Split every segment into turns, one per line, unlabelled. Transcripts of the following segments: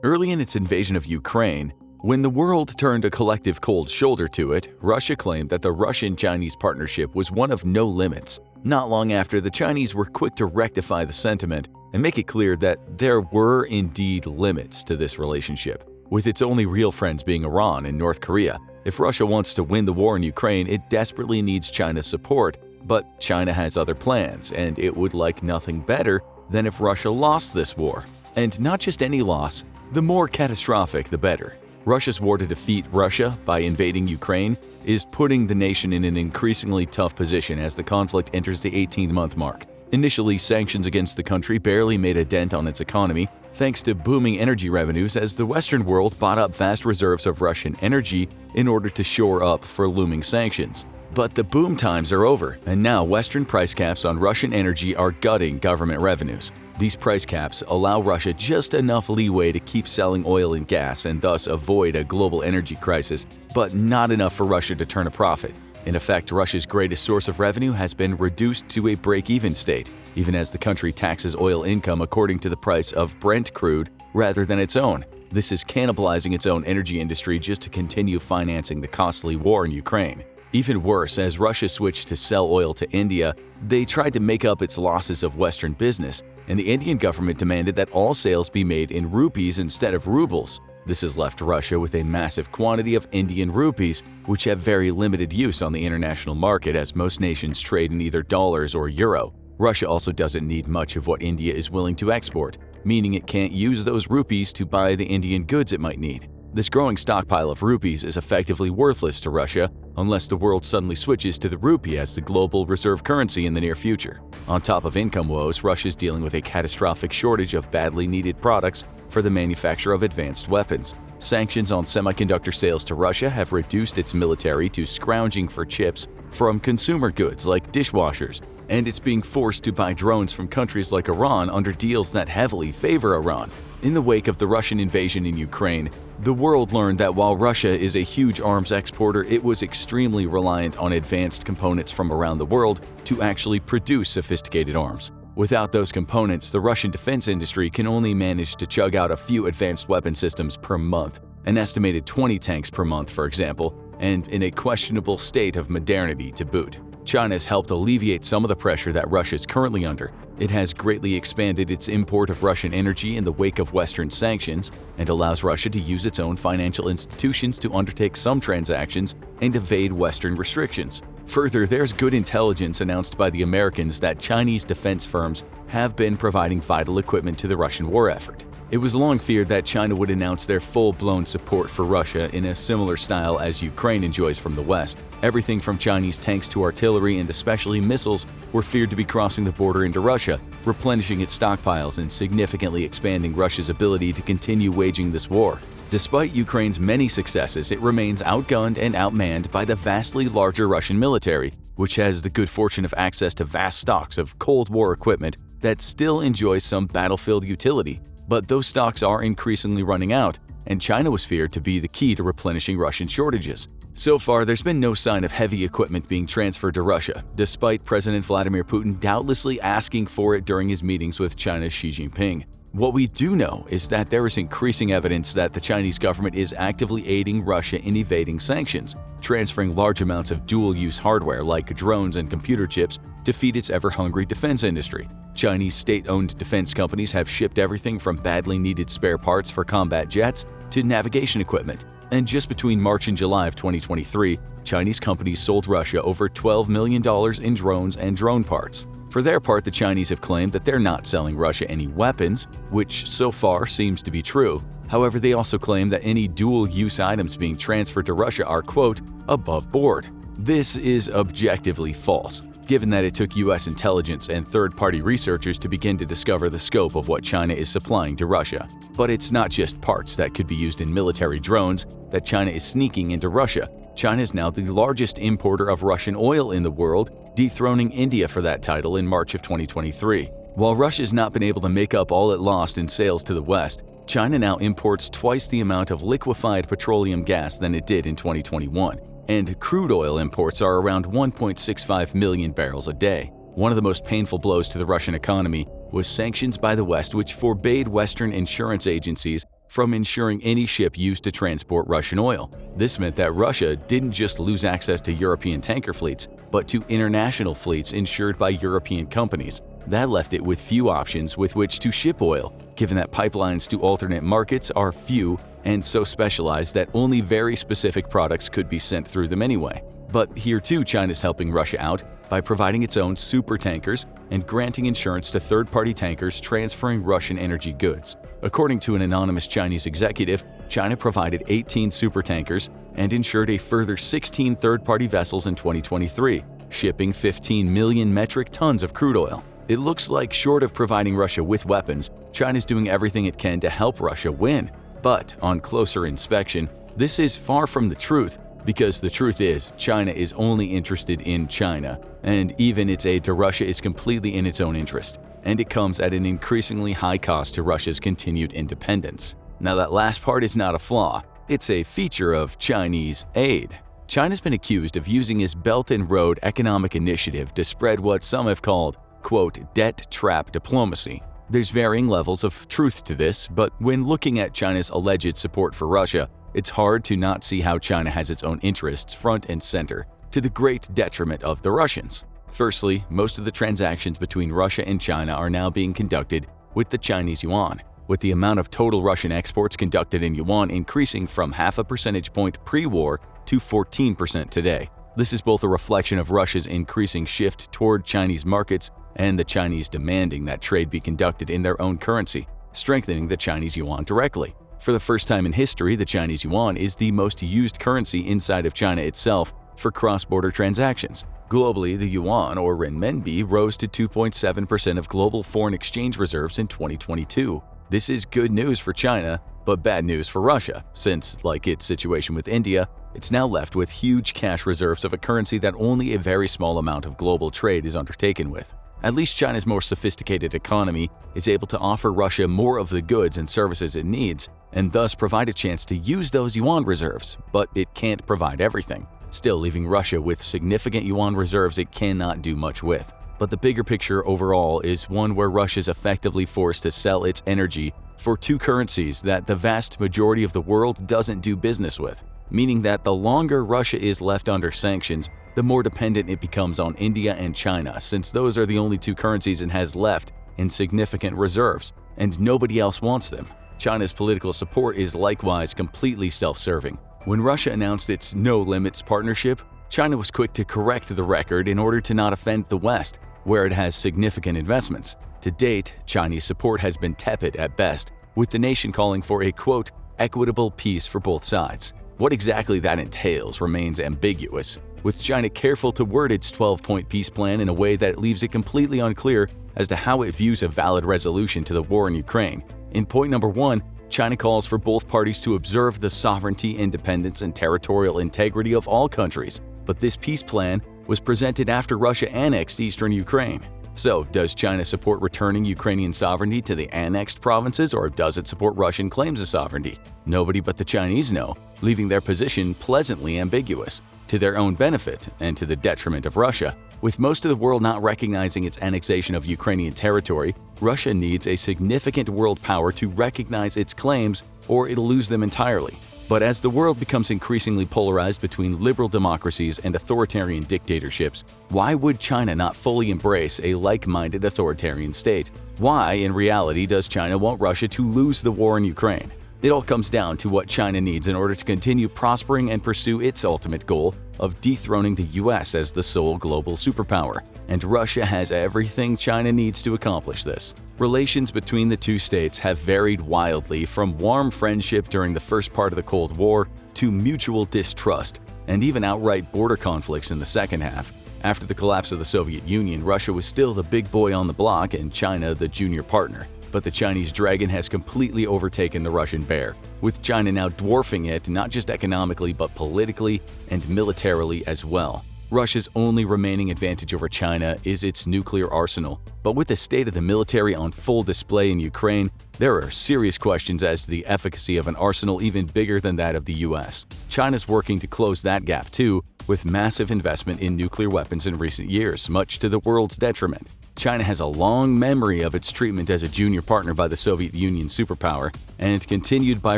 Early in its invasion of Ukraine, when the world turned a collective cold shoulder to it, Russia claimed that the Russian-Chinese partnership was one of no limits. Not long after, the Chinese were quick to rectify the sentiment and make it clear that there were indeed limits to this relationship, with its only real friends being Iran and North Korea. If Russia wants to win the war in Ukraine, it desperately needs China's support, but China has other plans, and it would like nothing better than if Russia lost this war. And not just any loss, the more catastrophic the better. Russia's war to defeat Russia by invading Ukraine is putting the nation in an increasingly tough position as the conflict enters the 18-month mark. Initially, sanctions against the country barely made a dent on its economy, thanks to booming energy revenues as the Western world bought up vast reserves of Russian energy in order to shore up for looming sanctions. But the boom times are over, and now Western price caps on Russian energy are gutting government revenues. These price caps allow Russia just enough leeway to keep selling oil and gas and thus avoid a global energy crisis, but not enough for Russia to turn a profit. In effect, Russia's greatest source of revenue has been reduced to a break-even state, even as the country taxes oil income according to the price of Brent crude rather than its own. This is cannibalizing its own energy industry just to continue financing the costly war in Ukraine. Even worse, as Russia switched to sell oil to India, they tried to make up its losses of Western business, and the Indian government demanded that all sales be made in rupees instead of rubles. This has left Russia with a massive quantity of Indian rupees, which have very limited use on the international market as most nations trade in either dollars or euro. Russia also doesn't need much of what India is willing to export, meaning it can't use those rupees to buy the Indian goods it might need. This growing stockpile of rupees is effectively worthless to Russia unless the world suddenly switches to the rupee as the global reserve currency in the near future. On top of income woes, Russia is dealing with a catastrophic shortage of badly needed products for the manufacture of advanced weapons. Sanctions on semiconductor sales to Russia have reduced its military to scrounging for chips from consumer goods like dishwashers, and it's being forced to buy drones from countries like Iran under deals that heavily favor Iran. In the wake of the Russian invasion in Ukraine, the world learned that while Russia is a huge arms exporter, it was extremely reliant on advanced components from around the world to actually produce sophisticated arms. Without those components, the Russian defense industry can only manage to chug out a few advanced weapon systems per month, an estimated 20 tanks per month, for example, and in a questionable state of modernity to boot. China has helped alleviate some of the pressure that Russia is currently under. It has greatly expanded its import of Russian energy in the wake of Western sanctions and allows Russia to use its own financial institutions to undertake some transactions and evade Western restrictions. Further, there's good intelligence announced by the Americans that Chinese defense firms have been providing vital equipment to the Russian war effort. It was long feared that China would announce their full-blown support for Russia in a similar style as Ukraine enjoys from the West. Everything from Chinese tanks to artillery and especially missiles were feared to be crossing the border into Russia, replenishing its stockpiles and significantly expanding Russia's ability to continue waging this war. Despite Ukraine's many successes, it remains outgunned and outmanned by the vastly larger Russian military, which has the good fortune of access to vast stocks of Cold War equipment that still enjoys some battlefield utility. But those stocks are increasingly running out, and China was feared to be the key to replenishing Russian shortages. So far, there's been no sign of heavy equipment being transferred to Russia, despite President Vladimir Putin doubtlessly asking for it during his meetings with China's Xi Jinping. What we do know is that there is increasing evidence that the Chinese government is actively aiding Russia in evading sanctions, transferring large amounts of dual-use hardware like drones and computer chips to feed its ever-hungry defense industry. Chinese state-owned defense companies have shipped everything from badly needed spare parts for combat jets to navigation equipment. And just between March and July of 2023, Chinese companies sold Russia over $12 million in drones and drone parts. For their part, the Chinese have claimed that they're not selling Russia any weapons, which so far seems to be true. However, they also claim that any dual-use items being transferred to Russia are, quote, above board. This is objectively false, given that it took U.S. intelligence and third-party researchers to begin to discover the scope of what China is supplying to Russia. But it's not just parts that could be used in military drones that China is sneaking into Russia. China is now the largest importer of Russian oil in the world, dethroning India for that title in March of 2023. While Russia has not been able to make up all it lost in sales to the West, China now imports twice the amount of liquefied petroleum gas than it did in 2021, and crude oil imports are around 1.65 million barrels a day. One of the most painful blows to the Russian economy was sanctions by the West, which forbade Western insurance agencies from ensuring any ship used to transport Russian oil. This meant that Russia didn't just lose access to European tanker fleets, but to international fleets insured by European companies. That left it with few options with which to ship oil, given that pipelines to alternate markets are few and so specialized that only very specific products could be sent through them anyway. But here too, China's helping Russia out by providing its own supertankers and granting insurance to third-party tankers transferring Russian energy goods. According to an anonymous Chinese executive, China provided 18 supertankers and insured a further 16 third-party vessels in 2023, shipping 15 million metric tons of crude oil. It looks like, short of providing Russia with weapons, China's doing everything it can to help Russia win. But on closer inspection, this is far from the truth, because the truth is, China is only interested in China, and even its aid to Russia is completely in its own interest, and it comes at an increasingly high cost to Russia's continued independence. Now, that last part is not a flaw, it's a feature of Chinese aid. China's been accused of using its Belt and Road Economic Initiative to spread what some have called, quote, debt trap diplomacy. There's varying levels of truth to this, but when looking at China's alleged support for Russia, it's hard to not see how China has its own interests front and center, to the great detriment of the Russians. Firstly, most of the transactions between Russia and China are now being conducted with the Chinese yuan, with the amount of total Russian exports conducted in yuan increasing from half a percentage point pre-war to 14% today. This is both a reflection of Russia's increasing shift toward Chinese markets and the Chinese demanding that trade be conducted in their own currency, strengthening the Chinese yuan directly. For the first time in history, the Chinese yuan is the most used currency inside of China itself for cross-border transactions. Globally, the yuan, or renminbi, rose to 2.7% of global foreign exchange reserves in 2022. This is good news for China, but bad news for Russia, since, like its situation with India, it's now left with huge cash reserves of a currency that only a very small amount of global trade is undertaken with. At least China's more sophisticated economy is able to offer Russia more of the goods and services it needs, and thus provide a chance to use those yuan reserves, but it can't provide everything, still leaving Russia with significant yuan reserves it cannot do much with. But the bigger picture overall is one where Russia's effectively forced to sell its energy for two currencies that the vast majority of the world doesn't do business with, meaning that the longer Russia is left under sanctions, the more dependent it becomes on India and China, since those are the only two currencies it has left in significant reserves, and nobody else wants them. China's political support is likewise completely self-serving. When Russia announced its no-limits partnership, China was quick to correct the record in order to not offend the West, where it has significant investments. To date, Chinese support has been tepid at best, with the nation calling for a, quote, equitable peace for both sides. What exactly that entails remains ambiguous, with China careful to word its 12-point peace plan in a way that leaves it completely unclear as to how it views a valid resolution to the war in Ukraine. In point number 1, China calls for both parties to observe the sovereignty, independence, and territorial integrity of all countries, but this peace plan was presented after Russia annexed eastern Ukraine. So, does China support returning Ukrainian sovereignty to the annexed provinces, or does it support Russian claims of sovereignty? Nobody but the Chinese know, leaving their position pleasantly ambiguous, to their own benefit and to the detriment of Russia. With most of the world not recognizing its annexation of Ukrainian territory, Russia needs a significant world power to recognize its claims, or it'll lose them entirely. But as the world becomes increasingly polarized between liberal democracies and authoritarian dictatorships, why would China not fully embrace a like-minded authoritarian state? Why, in reality, does China want Russia to lose the war in Ukraine? It all comes down to what China needs in order to continue prospering and pursue its ultimate goal of dethroning the US as the sole global superpower. And Russia has everything China needs to accomplish this. Relations between the two states have varied wildly, from warm friendship during the first part of the Cold War to mutual distrust and even outright border conflicts in the second half. After the collapse of the Soviet Union, Russia was still the big boy on the block and China the junior partner. But the Chinese dragon has completely overtaken the Russian bear, with China now dwarfing it not just economically but politically and militarily as well. Russia's only remaining advantage over China is its nuclear arsenal, but with the state of the military on full display in Ukraine, there are serious questions as to the efficacy of an arsenal even bigger than that of the US. China's working to close that gap too, with massive investment in nuclear weapons in recent years, much to the world's detriment. China has a long memory of its treatment as a junior partner by the Soviet Union superpower, and continued by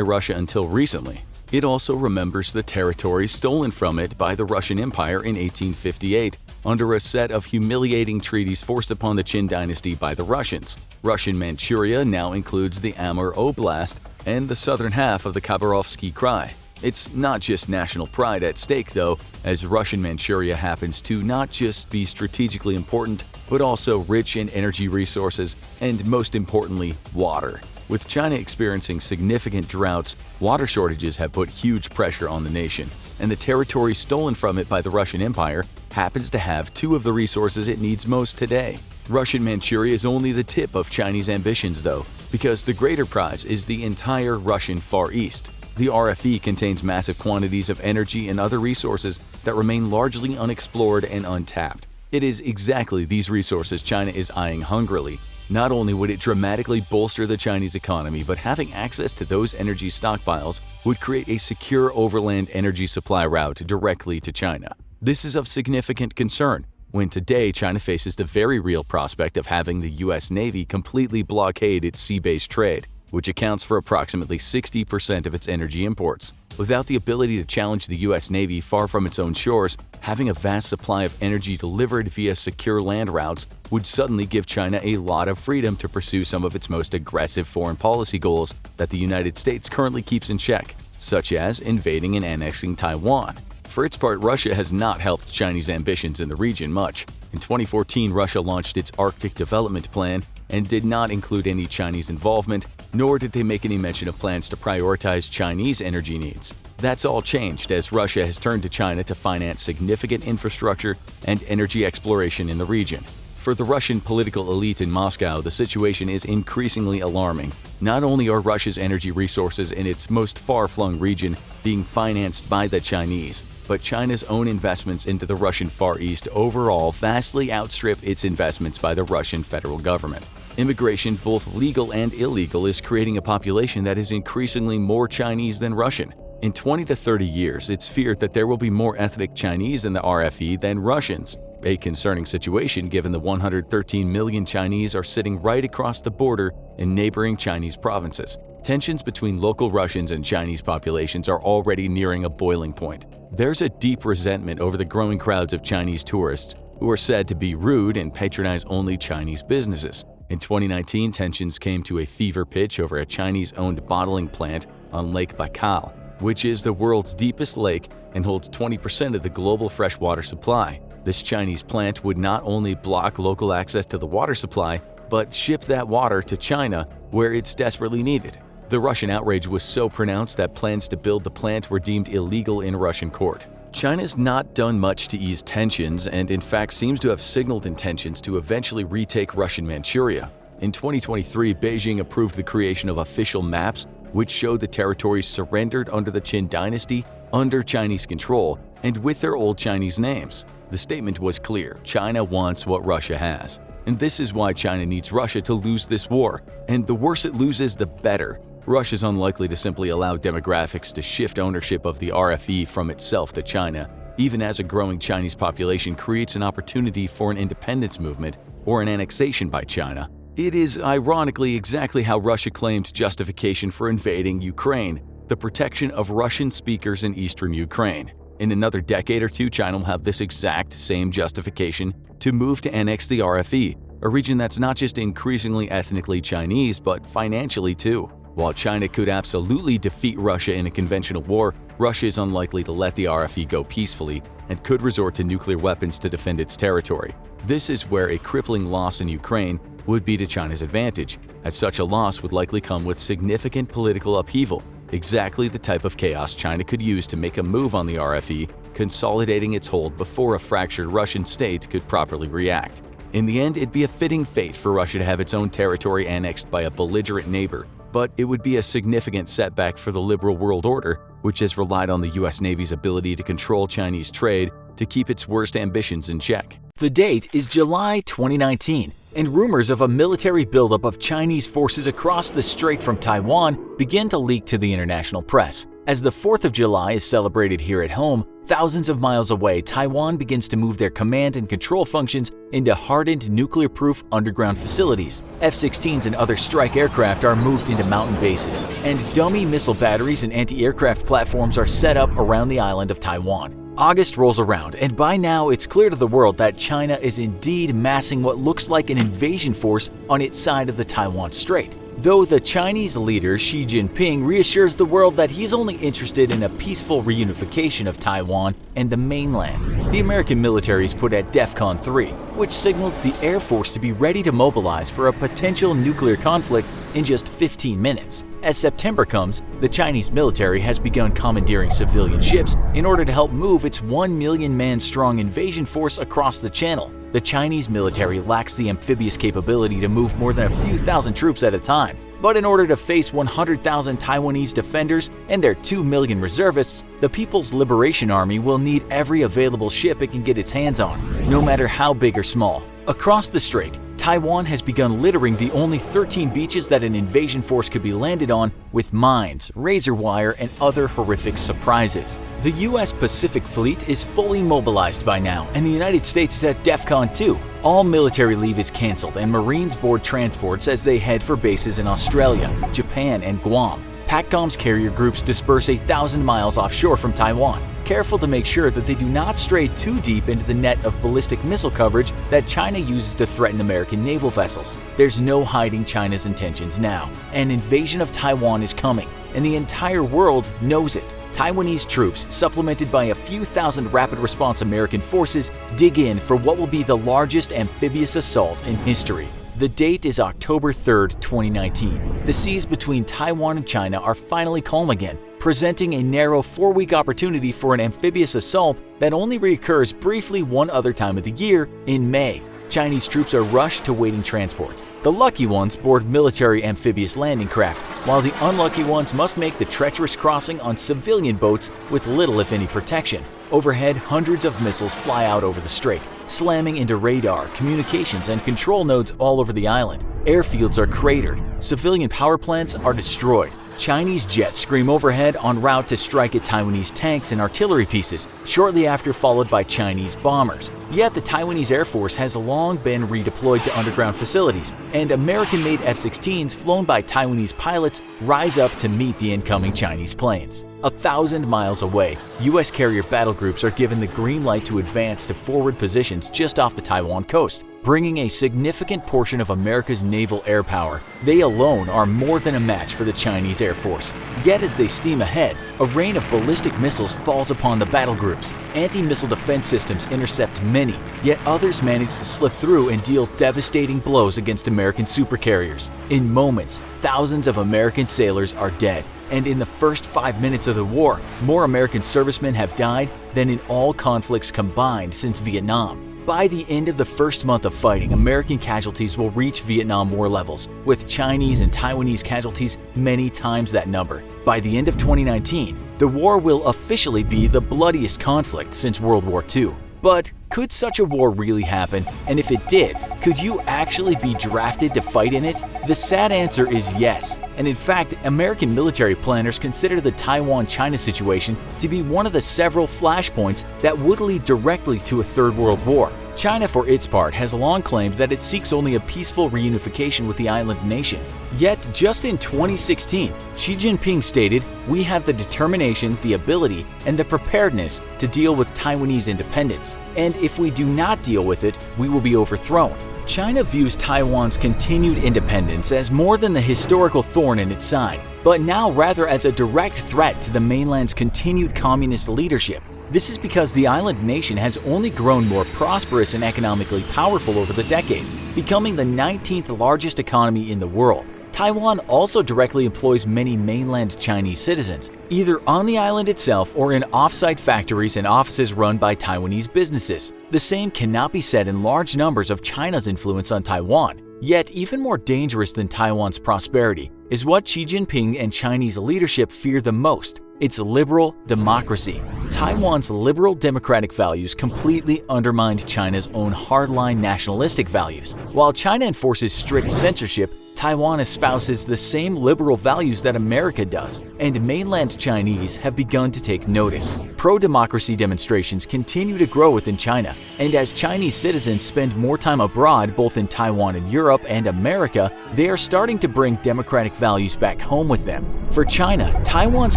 Russia until recently. It also remembers the territory stolen from it by the Russian Empire in 1858 under a set of humiliating treaties forced upon the Qin dynasty by the Russians. Russian Manchuria now includes the Amur Oblast and the southern half of the Khabarovsky Krai. It's not just national pride at stake, though, as Russian Manchuria happens to not just be strategically important, but also rich in energy resources and, most importantly, water. With China experiencing significant droughts, water shortages have put huge pressure on the nation, and the territory stolen from it by the Russian Empire happens to have two of the resources it needs most today. Russian Manchuria is only the tip of Chinese ambitions, though, because the greater prize is the entire Russian Far East. The RFE contains massive quantities of energy and other resources that remain largely unexplored and untapped. It is exactly these resources China is eyeing hungrily. Not only would it dramatically bolster the Chinese economy, but having access to those energy stockpiles would create a secure overland energy supply route directly to China. This is of significant concern when today China faces the very real prospect of having the U.S. Navy completely blockade its sea-based trade, which accounts for approximately 60% of its energy imports. Without the ability to challenge the U.S. Navy far from its own shores, having a vast supply of energy delivered via secure land routes would suddenly give China a lot of freedom to pursue some of its most aggressive foreign policy goals that the United States currently keeps in check, such as invading and annexing Taiwan. For its part, Russia has not helped Chinese ambitions in the region much. In 2014, Russia launched its Arctic Development Plan and did not include any Chinese involvement, nor did they make any mention of plans to prioritize Chinese energy needs. That's all changed as Russia has turned to China to finance significant infrastructure and energy exploration in the region. For the Russian political elite in Moscow, the situation is increasingly alarming. Not only are Russia's energy resources in its most far-flung region being financed by the Chinese, but China's own investments into the Russian Far East overall vastly outstrip its investments by the Russian federal government. Immigration, both legal and illegal, is creating a population that is increasingly more Chinese than Russian. In 20 to 30 years, it's feared that there will be more ethnic Chinese in the RFE than Russians. A concerning situation given the 113 million Chinese are sitting right across the border in neighboring Chinese provinces. Tensions between local Russians and Chinese populations are already nearing a boiling point. There's a deep resentment over the growing crowds of Chinese tourists who are said to be rude and patronize only Chinese businesses. In 2019, tensions came to a fever pitch over a Chinese-owned bottling plant on Lake Baikal, which is the world's deepest lake and holds 20% of the global freshwater supply. This Chinese plant would not only block local access to the water supply, but ship that water to China, where it's desperately needed. The Russian outrage was so pronounced that plans to build the plant were deemed illegal in Russian court. China's not done much to ease tensions and in fact seems to have signaled intentions to eventually retake Russian Manchuria. In 2023, Beijing approved the creation of official maps which showed the territories surrendered under the Qin dynasty under Chinese control and with their old Chinese names. The statement was clear: China wants what Russia has. And this is why China needs Russia to lose this war. And the worse it loses, the better. Russia's unlikely to simply allow demographics to shift ownership of the RFE from itself to China, even as a growing Chinese population creates an opportunity for an independence movement or an annexation by China. It is ironically exactly how Russia claimed justification for invading Ukraine: the protection of Russian speakers in eastern Ukraine. In another decade or two, China will have this exact same justification to move to annex the RFE, a region that's not just increasingly ethnically Chinese, but financially too. While China could absolutely defeat Russia in a conventional war, Russia is unlikely to let the RFE go peacefully and could resort to nuclear weapons to defend its territory. This is where a crippling loss in Ukraine would be to China's advantage, as such a loss would likely come with significant political upheaval, exactly the type of chaos China could use to make a move on the RFE, consolidating its hold before a fractured Russian state could properly react. In the end, it'd be a fitting fate for Russia to have its own territory annexed by a belligerent neighbor, but it would be a significant setback for the liberal world order, which has relied on the U.S. Navy's ability to control Chinese trade to keep its worst ambitions in check.
The date is July 2019, and rumors of a military buildup of Chinese forces across the strait from Taiwan begin to leak to the international press. As the 4th of July is celebrated here at home, thousands of miles away, Taiwan begins to move their command and control functions into hardened nuclear-proof underground facilities. F-16s and other strike aircraft are moved into mountain bases, and dummy missile batteries and anti-aircraft platforms are set up around the island of Taiwan. August rolls around, and by now it's clear to the world that China is indeed massing what looks like an invasion force on its side of the Taiwan Strait. Though the Chinese leader Xi Jinping reassures the world that he's only interested in a peaceful reunification of Taiwan and the mainland. The American military is put at DEFCON 3, which signals the Air Force to be ready to mobilize for a potential nuclear conflict in just 15 minutes. As September comes, the Chinese military has begun commandeering civilian ships in order to help move its 1 million man strong invasion force across the channel. The Chinese military lacks the amphibious capability to move more than a few thousand troops at a time. But in order to face 100,000 Taiwanese defenders and their 2 million reservists, the People's Liberation Army will need every available ship it can get its hands on, no matter how big or small. Across the strait, Taiwan has begun littering the only 13 beaches that an invasion force could be landed on with mines, razor wire, and other horrific surprises. The U.S. Pacific Fleet is fully mobilized by now, and the United States is at DEFCON 2. All military leave is canceled, and Marines board transports as they head for bases in Australia, Japan, and Guam. PACOM's carrier groups disperse 1,000 miles offshore from Taiwan, careful to make sure that they do not stray too deep into the net of ballistic missile coverage that China uses to threaten American naval vessels. There's no hiding China's intentions now. An invasion of Taiwan is coming, and the entire world knows it. Taiwanese troops, supplemented by a few thousand rapid response American forces, dig in for what will be the largest amphibious assault in history. The date is October 3, 2019. The seas between Taiwan and China are finally calm again, presenting a narrow 4-week opportunity for an amphibious assault that only reoccurs briefly one other time of the year, in May. Chinese troops are rushed to waiting transports. The lucky ones board military amphibious landing craft, while the unlucky ones must make the treacherous crossing on civilian boats with little if any protection. Overhead, hundreds of missiles fly out over the strait, slamming into radar, communications, and control nodes all over the island. Airfields are cratered. Civilian power plants are destroyed. Chinese jets scream overhead en route to strike at Taiwanese tanks and artillery pieces, shortly after followed by Chinese bombers. Yet the Taiwanese Air Force has long been redeployed to underground facilities, and American-made F-16s flown by Taiwanese pilots rise up to meet the incoming Chinese planes. 1,000 miles away, U.S. carrier battle groups are given the green light to advance to forward positions just off the Taiwan coast, bringing a significant portion of America's naval air power. They alone are more than a match for the Chinese Air Force. Yet as they steam ahead, a rain of ballistic missiles falls upon the battle groups. Anti-missile defense systems intercept many, yet others manage to slip through and deal devastating blows against American supercarriers. In moments, thousands of American sailors are dead. And in the first 5 minutes of the war, more American servicemen have died than in all conflicts combined since Vietnam. By the end of the first month of fighting, American casualties will reach Vietnam War levels, with Chinese and Taiwanese casualties many times that number. By the end of 2019, the war will officially be the bloodiest conflict since World War II. But could such a war really happen? And if it did, could you actually be drafted to fight in it? The sad answer is yes. And in fact, American military planners consider the Taiwan-China situation to be one of the several flashpoints that would lead directly to a Third World War. China, for its part, has long claimed that it seeks only a peaceful reunification with the island nation. Yet, just in 2016, Xi Jinping stated, "We have the determination, the ability, and the preparedness to deal with Taiwanese independence. And if we do not deal with it, we will be overthrown." China views Taiwan's continued independence as more than the historical thorn in its side, but now rather as a direct threat to the mainland's continued communist leadership. This is because the island nation has only grown more prosperous and economically powerful over the decades, becoming the 19th largest economy in the world. Taiwan also directly employs many mainland Chinese citizens, either on the island itself or in off-site factories and offices run by Taiwanese businesses. The same cannot be said in large numbers of China's influence on Taiwan. Yet, even more dangerous than Taiwan's prosperity is what Xi Jinping and Chinese leadership fear the most: its liberal democracy. Taiwan's liberal democratic values completely undermined China's own hardline nationalistic values. While China enforces strict censorship, Taiwan espouses the same liberal values that America does, and mainland Chinese have begun to take notice. Pro-democracy demonstrations continue to grow within China, and as Chinese citizens spend more time abroad both in Taiwan and Europe and America, they are starting to bring democratic values back home with them. For China, Taiwan's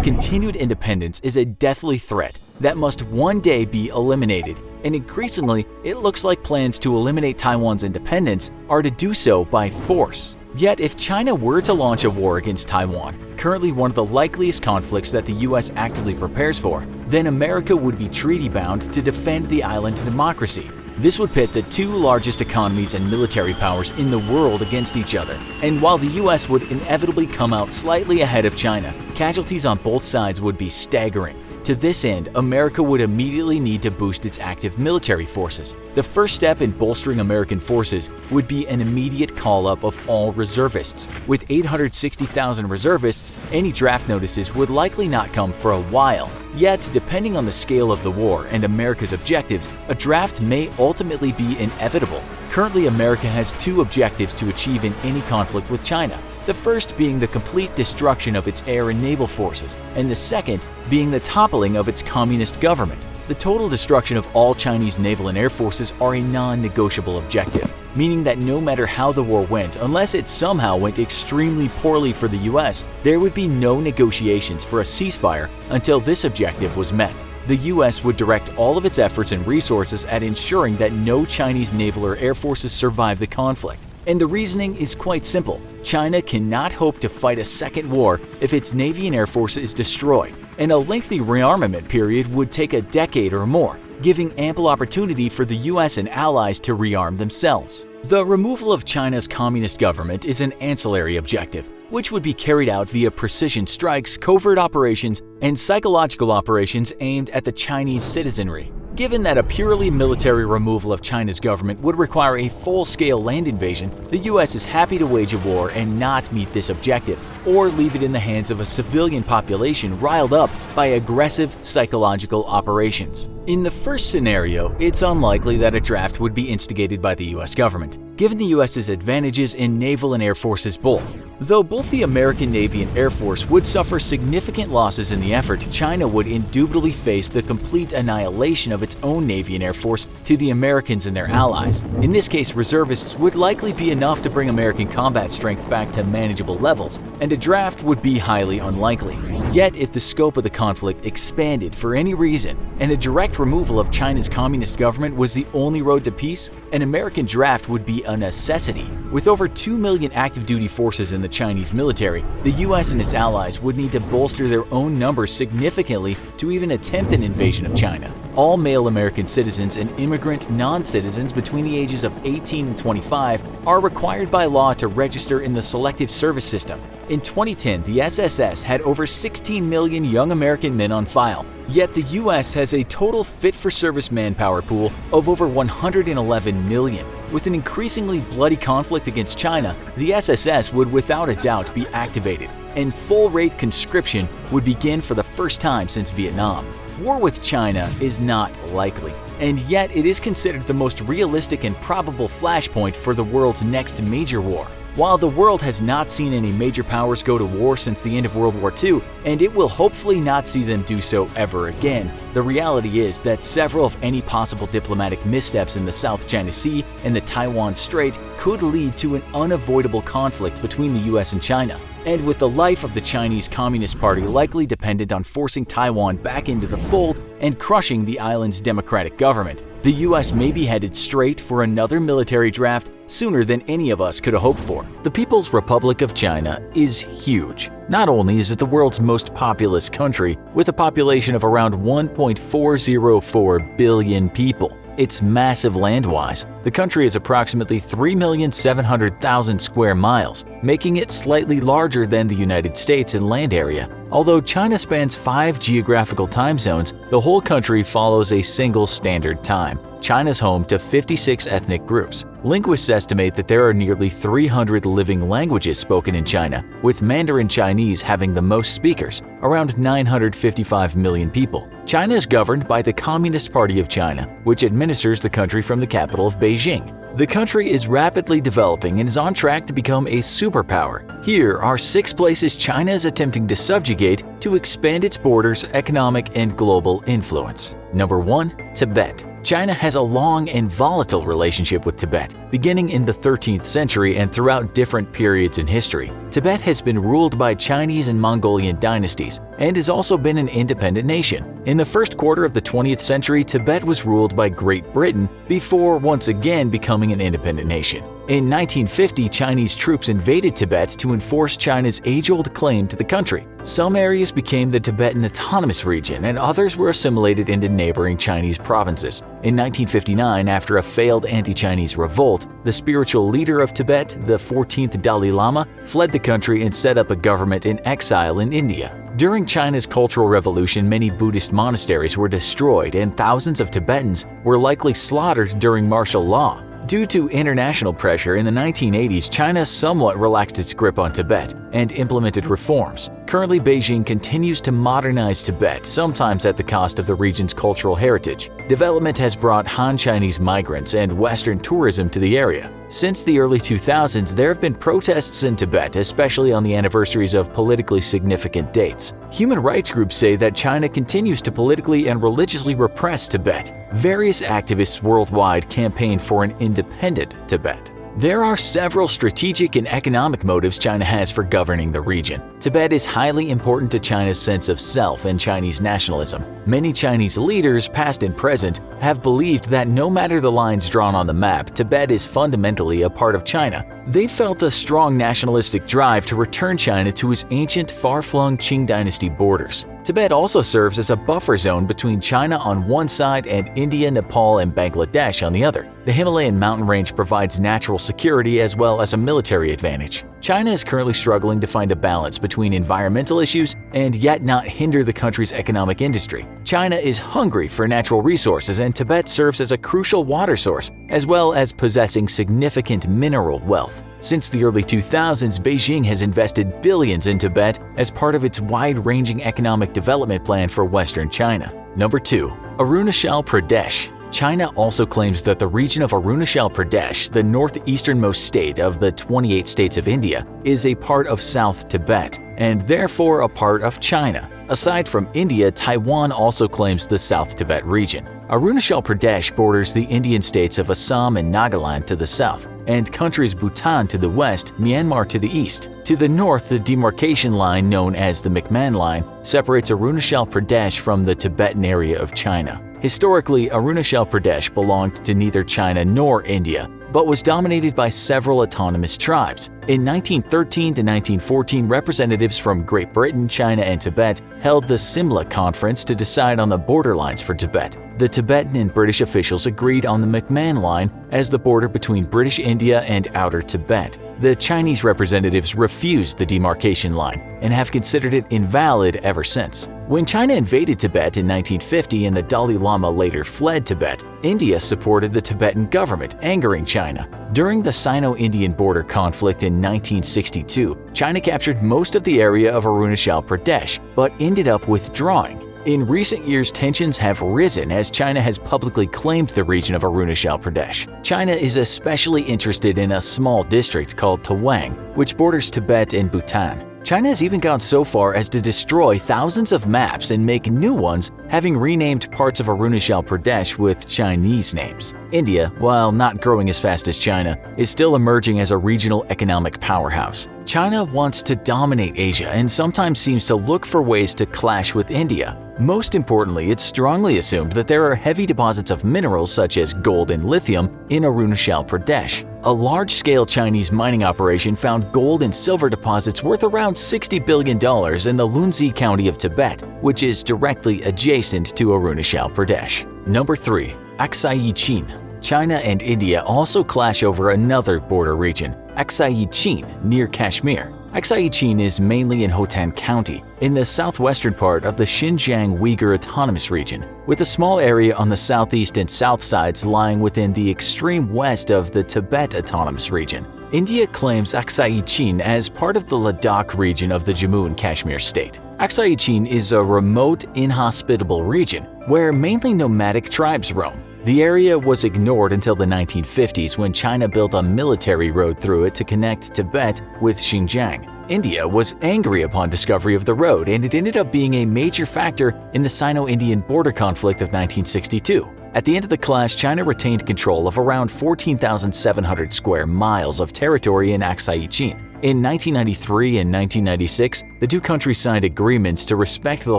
continued independence is a deathly threat that must one day be eliminated, and increasingly, it looks like plans to eliminate Taiwan's independence are to do so by force. Yet, if China were to launch a war against Taiwan, currently one of the likeliest conflicts that the US actively prepares for, then America would be treaty-bound to defend the island's democracy. This would pit the two largest economies and military powers in the world against each other, and while the US would inevitably come out slightly ahead of China, casualties on both sides would be staggering. To this end, America would immediately need to boost its active military forces. The first step in bolstering American forces would be an immediate call-up of all reservists. With 860,000 reservists, any draft notices would likely not come for a while. Yet, depending on the scale of the war and America's objectives, a draft may ultimately be inevitable. Currently, America has two objectives to achieve in any conflict with China. The first being the complete destruction of its air and naval forces, and the second being the toppling of its communist government. The total destruction of all Chinese naval and air forces are a non-negotiable objective, meaning that no matter how the war went, unless it somehow went extremely poorly for the US, there would be no negotiations for a ceasefire until this objective was met. The US would direct all of its efforts and resources at ensuring that no Chinese naval or air forces survive the conflict. And the reasoning is quite simple. China cannot hope to fight a second war if its Navy and Air Force is destroyed, and a lengthy rearmament period would take a decade or more, giving ample opportunity for the US and allies to rearm themselves. The removal of China's communist government is an ancillary objective, which would be carried out via precision strikes, covert operations, and psychological operations aimed at the Chinese citizenry. Given that a purely military removal of China's government would require a full-scale land invasion, the US is happy to wage a war and not meet this objective, or leave it in the hands of a civilian population riled up by aggressive psychological operations. In the first scenario, it's unlikely that a draft would be instigated by the US government, given the US's advantages in naval and air forces both. Though both the American Navy and Air Force would suffer significant losses in the effort, China would indubitably face the complete annihilation of its own Navy and Air Force to the Americans and their allies. In this case, reservists would likely be enough to bring American combat strength back to manageable levels, and a draft would be highly unlikely. Yet, if the scope of the conflict expanded for any reason, and a direct removal of China's communist government was the only road to peace, an American draft would be a necessity. With over 2 million active duty forces in the Chinese military, the US and its allies would need to bolster their own numbers significantly to even attempt an invasion of China. All male American citizens and immigrant non-citizens between the ages of 18 and 25 are required by law to register in the Selective Service System. In 2010, the SSS had over 16 million young American men on file, yet the US has a total fit-for-service manpower pool of over 111 million. With an increasingly bloody conflict against China, the SSS would without a doubt be activated, and full-rate conscription would begin for the first time since Vietnam. War with China is not likely, and yet it is considered the most realistic and probable flashpoint for the world's next major war. While the world has not seen any major powers go to war since the end of World War II, and it will hopefully not see them do so ever again, the reality is that several of any possible diplomatic missteps in the South China Sea and the Taiwan Strait could lead to an unavoidable conflict between the US and China. And with the life of the Chinese Communist Party likely dependent on forcing Taiwan back into the fold and crushing the island's democratic government, the US may be headed straight for another military draft sooner than any of us could have hoped for. The People's Republic of China is huge. Not only is it the world's most populous country, with a population of around 1.404 billion people, it's massive land-wise. The country is approximately 3,700,000 square miles, making it slightly larger than the United States in land area. Although China spans 5 geographical time zones, the whole country follows a single standard time. China's home to 56 ethnic groups. Linguists estimate that there are nearly 300 living languages spoken in China, with Mandarin Chinese having the most speakers, around 955 million people. China is governed by the Communist Party of China, which administers the country from the capital of Beijing. The country is rapidly developing and is on track to become a superpower. Here are 6 places China is attempting to subjugate to expand its borders, economic, and global influence. Number 1. Tibet. China has a long and volatile relationship with Tibet, beginning in the 13th century and throughout different periods in history. Tibet has been ruled by Chinese and Mongolian dynasties and has also been an independent nation. In the first quarter of the 20th century, Tibet was ruled by Great Britain before once again becoming an independent nation. In 1950, Chinese troops invaded Tibet to enforce China's age-old claim to the country. Some areas became the Tibetan Autonomous Region and others were assimilated into neighboring Chinese provinces. In 1959, after a failed anti-Chinese revolt, the spiritual leader of Tibet, the 14th Dalai Lama, fled the country and set up a government in exile in India. During China's Cultural Revolution, many Buddhist monasteries were destroyed and thousands of Tibetans were likely slaughtered during martial law. Due to international pressure in the 1980s, China somewhat relaxed its grip on Tibet and implemented reforms. Currently, Beijing continues to modernize Tibet, sometimes at the cost of the region's cultural heritage. Development has brought Han Chinese migrants and Western tourism to the area. Since the early 2000s, there have been protests in Tibet, especially on the anniversaries of politically significant dates. Human rights groups say that China continues to politically and religiously repress Tibet. Various activists worldwide campaign for an independent Tibet. There are several strategic and economic motives China has for governing the region. Tibet is highly important to China's sense of self and Chinese nationalism. Many Chinese leaders, past and present, have believed that no matter the lines drawn on the map, Tibet is fundamentally a part of China. They felt a strong nationalistic drive to return China to its ancient, far-flung Qing dynasty borders. Tibet also serves as a buffer zone between China on one side and India, Nepal, and Bangladesh on the other. The Himalayan mountain range provides natural security as well as a military advantage. China is currently struggling to find a balance between environmental issues and yet not hinder the country's economic industry. China is hungry for natural resources and Tibet serves as a crucial water source, as well as possessing significant mineral wealth. Since the early 2000s, Beijing has invested billions in Tibet as part of its wide-ranging economic development plan for Western China. Number 2. Arunachal Pradesh. China also claims that the region of Arunachal Pradesh, the northeasternmost state of the 28 states of India, is a part of South Tibet and therefore a part of China. Aside from India, Taiwan also claims the South Tibet region. Arunachal Pradesh borders the Indian states of Assam and Nagaland to the south, and countries Bhutan to the west, Myanmar to the east. To the north, the demarcation line known as the McMahon Line separates Arunachal Pradesh from the Tibetan area of China. Historically, Arunachal Pradesh belonged to neither China nor India, but was dominated by several autonomous tribes. In 1913 to 1914, representatives from Great Britain, China, and Tibet held the Simla Conference to decide on the borderlines for Tibet. The Tibetan and British officials agreed on the McMahon Line as the border between British India and Outer Tibet. The Chinese representatives refused the demarcation line and have considered it invalid ever since. When China invaded Tibet in 1950 and the Dalai Lama later fled Tibet, India supported the Tibetan government, angering China. During the Sino-Indian border conflict in 1962, China captured most of the area of Arunachal Pradesh, but ended up withdrawing. In recent years, tensions have risen as China has publicly claimed the region of Arunachal Pradesh. China is especially interested in a small district called Tawang, which borders Tibet and Bhutan. China has even gone so far as to destroy thousands of maps and make new ones, having renamed parts of Arunachal Pradesh with Chinese names. India, while not growing as fast as China, is still emerging as a regional economic powerhouse. China wants to dominate Asia and sometimes seems to look for ways to clash with India. Most importantly, it's strongly assumed that there are heavy deposits of minerals such as gold and lithium in Arunachal Pradesh. A large-scale Chinese mining operation found gold and silver deposits worth around $60 billion in the Lunzi County of Tibet, which is directly adjacent to Arunachal Pradesh. Number 3. Aksai Chin. China and India also clash over another border region, Aksai Chin, near Kashmir. Aksai Chin is mainly in Hotan County, in the southwestern part of the Xinjiang Uyghur Autonomous Region, with a small area on the southeast and south sides lying within the extreme west of the Tibet Autonomous Region. India claims Aksai Chin as part of the Ladakh region of the Jammu and Kashmir state. Aksai Chin is a remote, inhospitable region where mainly nomadic tribes roam. The area was ignored until the 1950s when China built a military road through it to connect Tibet with Xinjiang. India was angry upon discovery of the road, and it ended up being a major factor in the Sino-Indian border conflict of 1962. At the end of the clash, China retained control of around 14,700 square miles of territory in Aksai Chin. In 1993 and 1996, the two countries signed agreements to respect the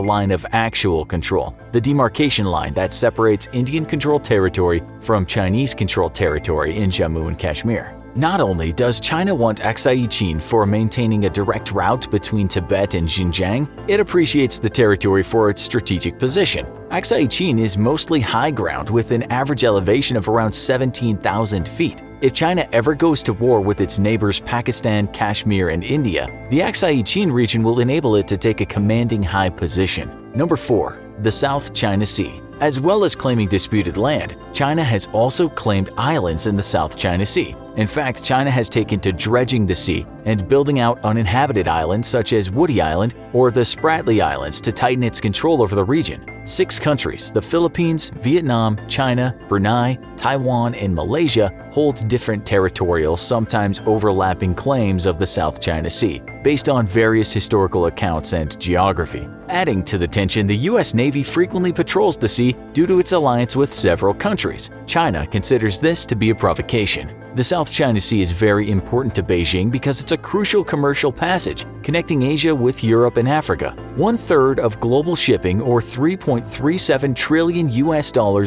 line of actual control, the demarcation line that separates Indian-controlled territory from Chinese-controlled territory in Jammu and Kashmir. Not only does China want Aksai Chin for maintaining a direct route between Tibet and Xinjiang, it appreciates the territory for its strategic position. Aksai Chin is mostly high ground with an average elevation of around 17,000 feet. If China ever goes to war with its neighbors Pakistan, Kashmir, and India, the Aksai Chin region will enable it to take a commanding high position. Number 4. The South China Sea. As well as claiming disputed land, China has also claimed islands in the South China Sea. In fact, China has taken to dredging the sea and building out uninhabited islands such as Woody Island or the Spratly Islands to tighten its control over the region. 6 countries, the Philippines, Vietnam, China, Brunei, Taiwan, and Malaysia, hold different territorial, sometimes overlapping claims of the South China Sea, based on various historical accounts and geography. Adding to the tension, the U.S. Navy frequently patrols the sea due to its alliance with several countries. China considers this to be a provocation. The South China Sea is very important to Beijing because it's a crucial commercial passage connecting Asia with Europe and Africa. 1/3 of global shipping, or $3.37 trillion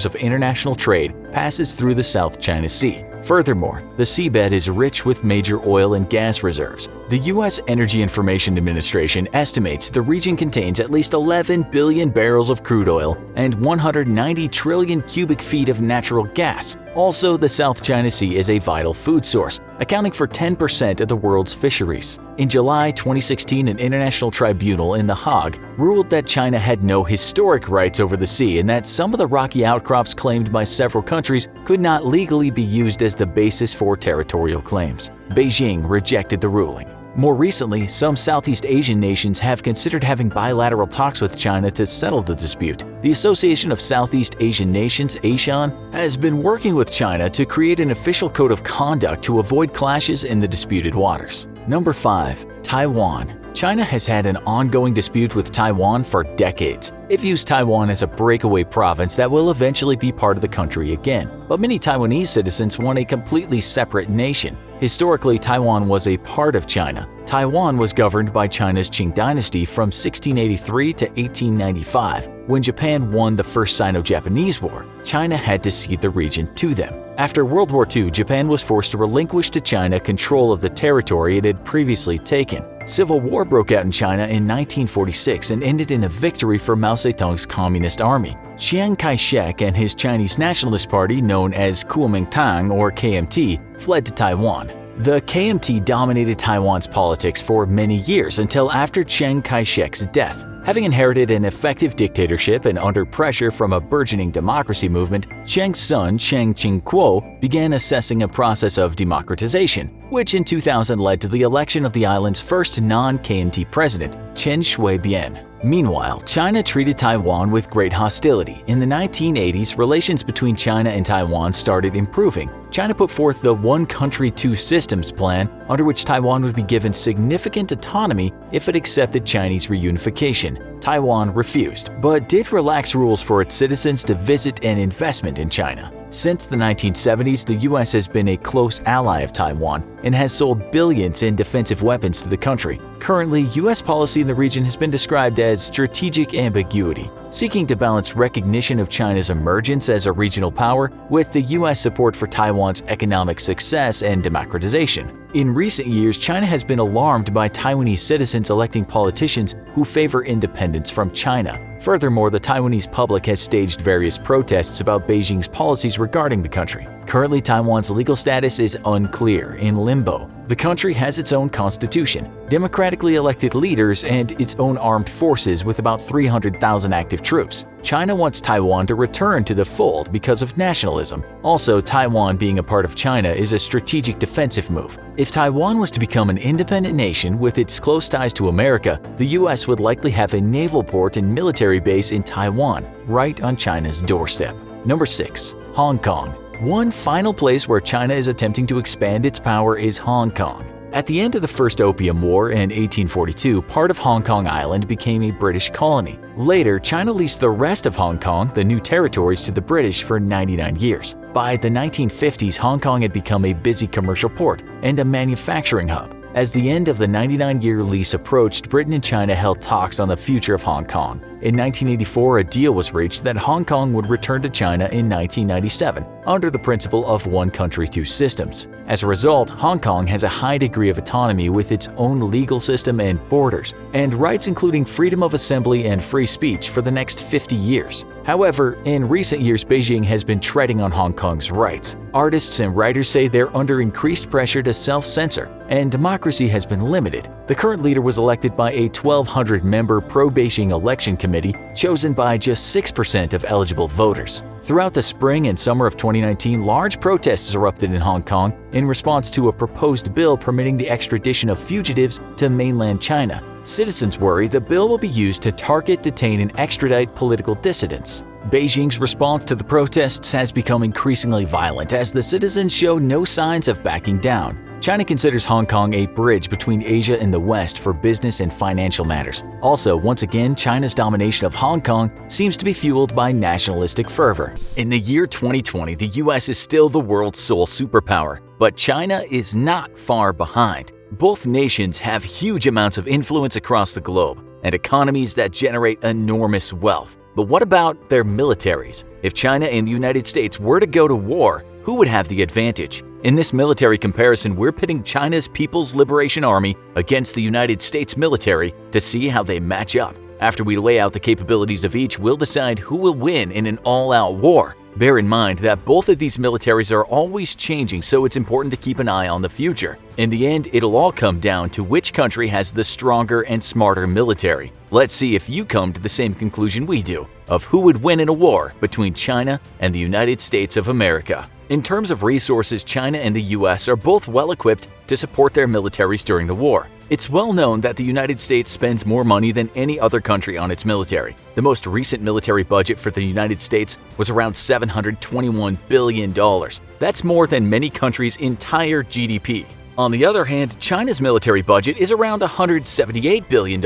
of international trade, passes through the South China Sea. Furthermore, the seabed is rich with major oil and gas reserves. The U.S. Energy Information Administration estimates the region contains at least 11 billion barrels of crude oil and 190 trillion cubic feet of natural gas. Also, the South China Sea is a vital food source, accounting for 10% of the world's fisheries. In July 2016, an international tribunal in The Hague ruled that China had no historic rights over the sea and that some of the rocky outcrops claimed by several countries could not legally be used as the basis for territorial claims. Beijing rejected the ruling. More recently, some Southeast Asian nations have considered having bilateral talks with China to settle the dispute. The Association of Southeast Asian Nations, ASEAN, has been working with China to create an official code of conduct to avoid clashes in the disputed waters. Number 5. Taiwan. China has had an ongoing dispute with Taiwan for decades. It views Taiwan as a breakaway province that will eventually be part of the country again. But many Taiwanese citizens want a completely separate nation. Historically, Taiwan was a part of China. Taiwan was governed by China's Qing dynasty from 1683 to 1895. When Japan won the First Sino-Japanese War, China had to cede the region to them. After World War II, Japan was forced to relinquish to China control of the territory it had previously taken. Civil war broke out in China in 1946 and ended in a victory for Mao Zedong's Communist Army. Chiang Kai-shek and his Chinese Nationalist Party, known as Kuomintang or KMT, fled to Taiwan. The KMT dominated Taiwan's politics for many years until after Chiang Kai-shek's death. Having inherited an effective dictatorship and under pressure from a burgeoning democracy movement, Chiang's son, Chiang Ching-kuo, began assessing a process of democratization, which in 2000 led to the election of the island's first non-KMT president, Chen Shui-bian. Meanwhile, China treated Taiwan with great hostility. In the 1980s, relations between China and Taiwan started improving. China put forth the One Country, Two Systems plan, under which Taiwan would be given significant autonomy if it accepted Chinese reunification. Taiwan refused, but did relax rules for its citizens to visit and investment in China. Since the 1970s, the U.S. has been a close ally of Taiwan and has sold billions in defensive weapons to the country. Currently, U.S. policy in the region has been described as strategic ambiguity, seeking to balance recognition of China's emergence as a regional power with the U.S. support for Taiwan's economic success and democratization. In recent years, China has been alarmed by Taiwanese citizens electing politicians who favor independence from China. Furthermore, the Taiwanese public has staged various protests about Beijing's policies regarding the country. Currently, Taiwan's legal status is unclear, in limbo. The country has its own constitution, democratically elected leaders, and its own armed forces with about 300,000 active troops. China wants Taiwan to return to the fold because of nationalism. Also, Taiwan being a part of China is a strategic defensive move. If Taiwan was to become an independent nation with its close ties to America, the U.S. would likely have a naval port and military base in Taiwan, right on China's doorstep. Number 6. Hong Kong. One final place where China is attempting to expand its power is Hong Kong. At the end of the First Opium War in 1842, part of Hong Kong Island became a British colony. Later, China leased the rest of Hong Kong, the new territories, to the British for 99 years. By the 1950s, Hong Kong had become a busy commercial port and a manufacturing hub. As the end of the 99-year lease approached, Britain and China held talks on the future of Hong Kong. In 1984, a deal was reached that Hong Kong would return to China in 1997, under the principle of one country, two systems. As a result, Hong Kong has a high degree of autonomy with its own legal system and borders, and rights including freedom of assembly and free speech for the next 50 years. However, in recent years, Beijing has been treading on Hong Kong's rights. Artists and writers say they're under increased pressure to self-censor, and democracy has been limited. The current leader was elected by a 1,200-member pro-Beijing election committee chosen by just 6% of eligible voters. Throughout the spring and summer of 2019, large protests erupted in Hong Kong in response to a proposed bill permitting the extradition of fugitives to mainland China. Citizens worry the bill will be used to target, detain, and extradite political dissidents. Beijing's response to the protests has become increasingly violent as the citizens show no signs of backing down. China considers Hong Kong a bridge between Asia and the West for business and financial matters. Also, once again, China's domination of Hong Kong seems to be fueled by nationalistic fervor. In the year 2020, the US is still the world's sole superpower, but China is not far behind. Both nations have huge amounts of influence across the globe and economies that generate enormous wealth. But what about their militaries? If China and the United States were to go to war, who would have the advantage? In this military comparison, we're pitting China's People's Liberation Army against the United States military to see how they match up. After we lay out the capabilities of each, we'll decide who will win in an all-out war. Bear in mind that both of these militaries are always changing, so it's important to keep an eye on the future. In the end, it'll all come down to which country has the stronger and smarter military. Let's see if you come to the same conclusion we do, of who would win in a war between China and the United States of America. In terms of resources, China and the US are both well equipped to support their militaries during the war. It's well known that the United States spends more money than any other country on its military. The most recent military budget for the United States was around $721 billion. That's more than many countries' entire GDP. On the other hand, China's military budget is around $178 billion.